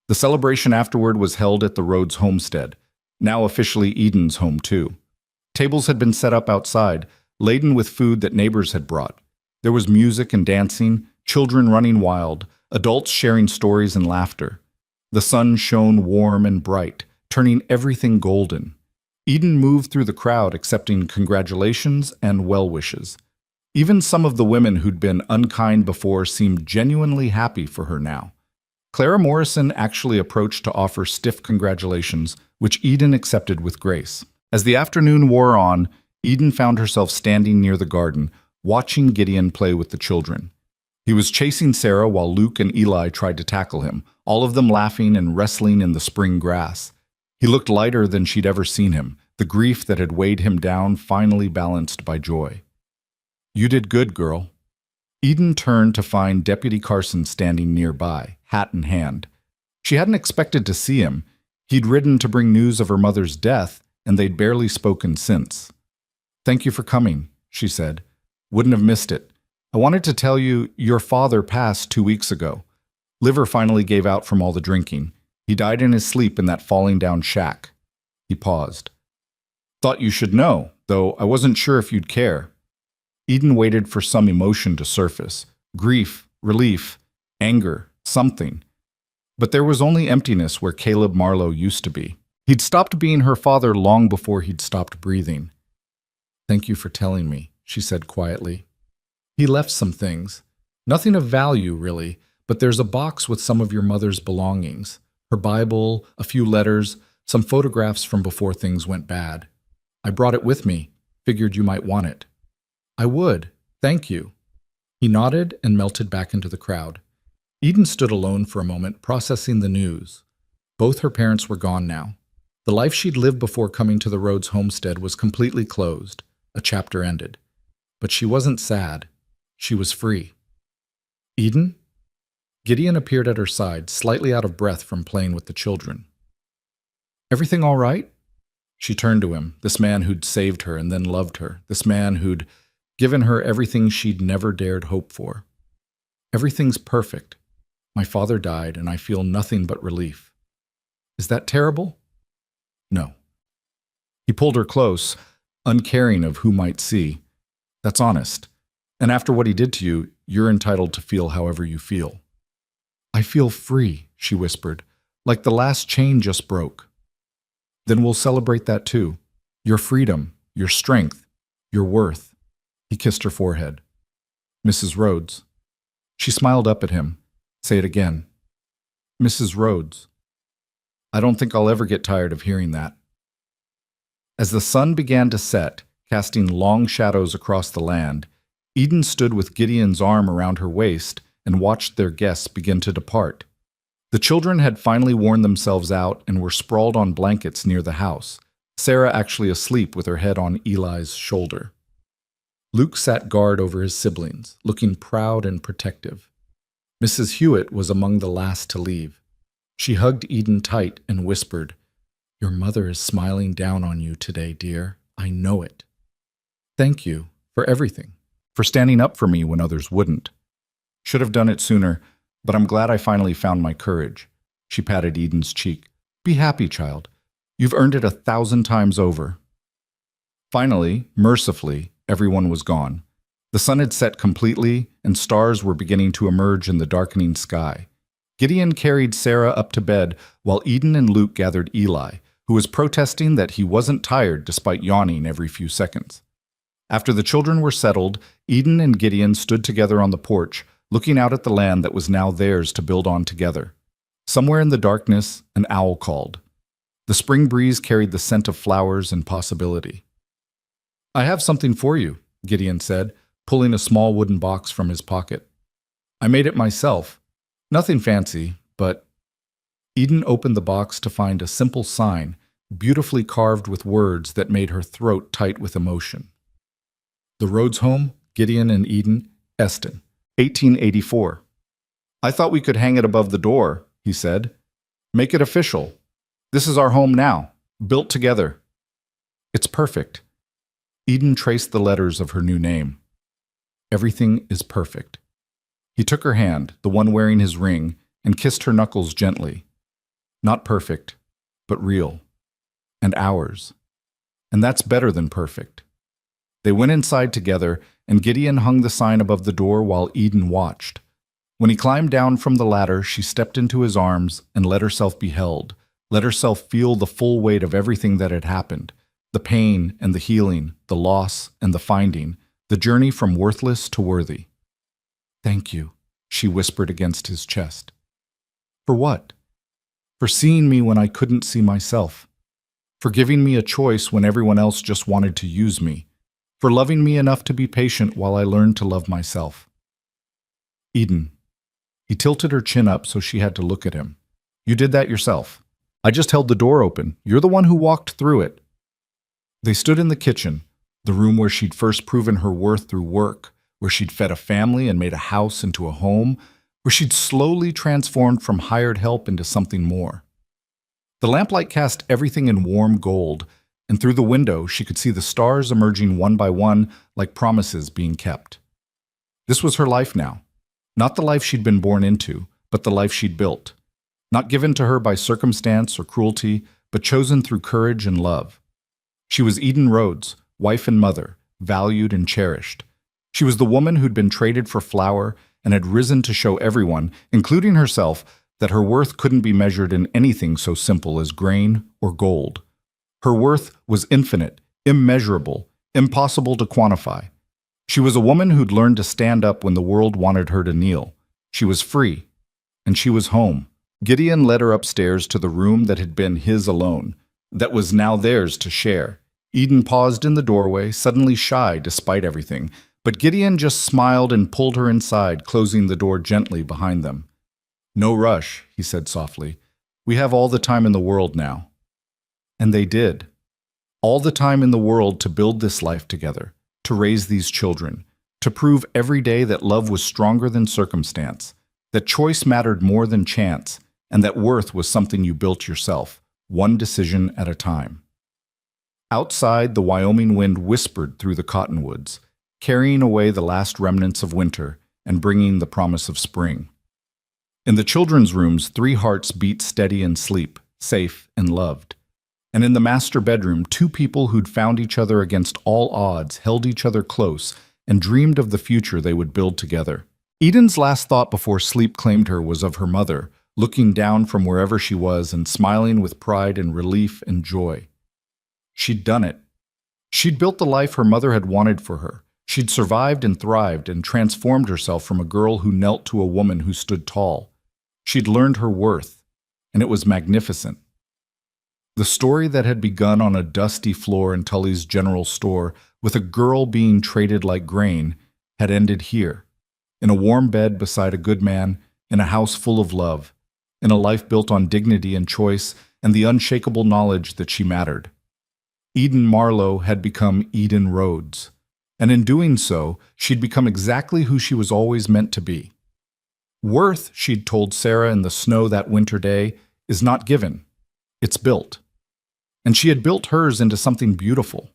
The celebration afterward was held at the Rhodes homestead, now officially Eden's home too. Tables had been set up outside, laden with food that neighbors had brought. There was music and dancing, children running wild, adults sharing stories and laughter. The sun shone warm and bright, turning everything golden. Eden moved through the crowd accepting congratulations and well wishes. Even some of the women who'd been unkind before seemed genuinely happy for her now. Clara Morrison actually approached to offer stiff congratulations, which Eden accepted with grace. As the afternoon wore on, Eden found herself standing near the garden, watching Gideon play with the children. He was chasing Sarah while Luke and Eli tried to tackle him, all of them laughing and wrestling in the spring grass. He looked lighter than she'd ever seen him, the grief that had weighed him down finally balanced by joy. "You did good, girl." Eden turned to find Deputy Carson standing nearby, hat in hand. She hadn't expected to see him. He'd ridden to bring news of her mother's death, and they'd barely spoken since. "Thank you for coming," she said. "Wouldn't have missed it. I wanted to tell you your father passed 2 weeks ago. Liver finally gave out from all the drinking. He died in his sleep in that falling down shack." He paused. "Thought you should know, though I wasn't sure if you'd care." Eden waited for some emotion to surface. Grief, relief, anger, something. But there was only emptiness where Caleb Marlowe used to be. He'd stopped being her father long before he'd stopped breathing. "Thank you for telling me," she said quietly. "He left some things. Nothing of value, really, but there's a box with some of your mother's belongings. Her Bible, a few letters, some photographs from before things went bad. I brought it with me, figured you might want it." "I would. Thank you." He nodded and melted back into the crowd. Eden stood alone for a moment, processing the news. Both her parents were gone now. The life she'd lived before coming to the Rhodes homestead was completely closed. A chapter ended. But she wasn't sad. She was free. "Eden?" Gideon appeared at her side, slightly out of breath from playing with the children. "Everything all right?" She turned to him, this man who'd saved her and then loved her, this man who'd given her everything she'd never dared hope for. "Everything's perfect. My father died, and I feel nothing but relief." "Is that terrible?" "No." He pulled her close, uncaring of who might see. "That's honest. And after what he did to you, you're entitled to feel however you feel." "I feel free," she whispered, "like the last chain just broke." "Then we'll celebrate that too. Your freedom, your strength, your worth." He kissed her forehead. "Mrs. Rhodes." She smiled up at him. "Say it again." "Mrs. Rhodes." "I don't think I'll ever get tired of hearing that." As the sun began to set, casting long shadows across the land, Eden stood with Gideon's arm around her waist and watched their guests begin to depart. The children had finally worn themselves out and were sprawled on blankets near the house, Sarah actually asleep with her head on Eli's shoulder. Luke sat guard over his siblings, looking proud and protective. Mrs. Hewitt was among the last to leave. She hugged Eden tight and whispered, "Your mother is smiling down on you today, dear. I know it. Thank you for everything, for standing up for me when others wouldn't. Should have done it sooner, but I'm glad I finally found my courage." She patted Eden's cheek. "Be happy, child. You've earned it 1,000 times over." Finally, mercifully, everyone was gone. The sun had set completely, and stars were beginning to emerge in the darkening sky. Gideon carried Sarah up to bed, while Eden and Luke gathered Eli, who was protesting that he wasn't tired despite yawning every few seconds. After the children were settled, Eden and Gideon stood together on the porch, looking out at the land that was now theirs to build on together. Somewhere in the darkness, an owl called. The spring breeze carried the scent of flowers and possibility. "I have something for you," Gideon said, pulling a small wooden box from his pocket. "I made it myself. Nothing fancy, but—" Eden opened the box to find a simple sign, beautifully carved with words that made her throat tight with emotion. "The Rhodes Home, Gideon and Eden, Eston, 1884. "I thought we could hang it above the door," he said. "Make it official. This is our home now, built together." "It's perfect." Eden traced the letters of her new name. "Everything is perfect." He took her hand, the one wearing his ring, and kissed her knuckles gently. "Not perfect, but real. And ours. And that's better than perfect." They went inside together, and Gideon hung the sign above the door while Eden watched. When he climbed down from the ladder, she stepped into his arms and let herself be held, let herself feel the full weight of everything that had happened, the pain and the healing, the loss and the finding, the journey from worthless to worthy. "Thank you," she whispered against his chest. "For what?" "For seeing me when I couldn't see myself. For giving me a choice when everyone else just wanted to use me. For loving me enough to be patient while I learned to love myself." "Eden." He tilted her chin up so she had to look at him. "You did that yourself. I just held the door open. You're the one who walked through it." They stood in the kitchen, the room where she'd first proven her worth through work, where she'd fed a family and made a house into a home, where she'd slowly transformed from hired help into something more. The lamplight cast everything in warm gold, and through the window she could see the stars emerging one by one like promises being kept. This was her life now. Not the life she'd been born into, but the life she'd built. Not given to her by circumstance or cruelty, but chosen through courage and love. She was Eden Rhodes, wife and mother, valued and cherished. She was the woman who'd been traded for flour and had risen to show everyone, including herself, that her worth couldn't be measured in anything so simple as grain or gold. Her worth was infinite, immeasurable, impossible to quantify. She was a woman who'd learned to stand up when the world wanted her to kneel. She was free, and she was home. Gideon led her upstairs to the room that had been his alone, that was now theirs to share. Eden paused in the doorway, suddenly shy despite everything, but Gideon just smiled and pulled her inside, closing the door gently behind them. "No rush," he said softly. "We have all the time in the world now." And they did. All the time in the world to build this life together, to raise these children, to prove every day that love was stronger than circumstance, that choice mattered more than chance, and that worth was something you built yourself, one decision at a time. Outside, the Wyoming wind whispered through the cottonwoods, carrying away the last remnants of winter and bringing the promise of spring. In the children's rooms, 3 hearts beat steady in sleep, safe and loved. And in the master bedroom, 2 people who'd found each other against all odds held each other close and dreamed of the future they would build together. Eden's last thought before sleep claimed her was of her mother, looking down from wherever she was and smiling with pride and relief and joy. She'd done it. She'd built the life her mother had wanted for her. She'd survived and thrived and transformed herself from a girl who knelt to a woman who stood tall. She'd learned her worth, and it was magnificent. The story that had begun on a dusty floor in Tully's general store with a girl being traded like grain had ended here, in a warm bed beside a good man, in a house full of love, in a life built on dignity and choice and the unshakable knowledge that she mattered. Eden Marlowe had become Eden Rhodes, and in doing so, she'd become exactly who she was always meant to be. Worth, she'd told Sarah in the snow that winter day, is not given. It's built. And she had built hers into something beautiful.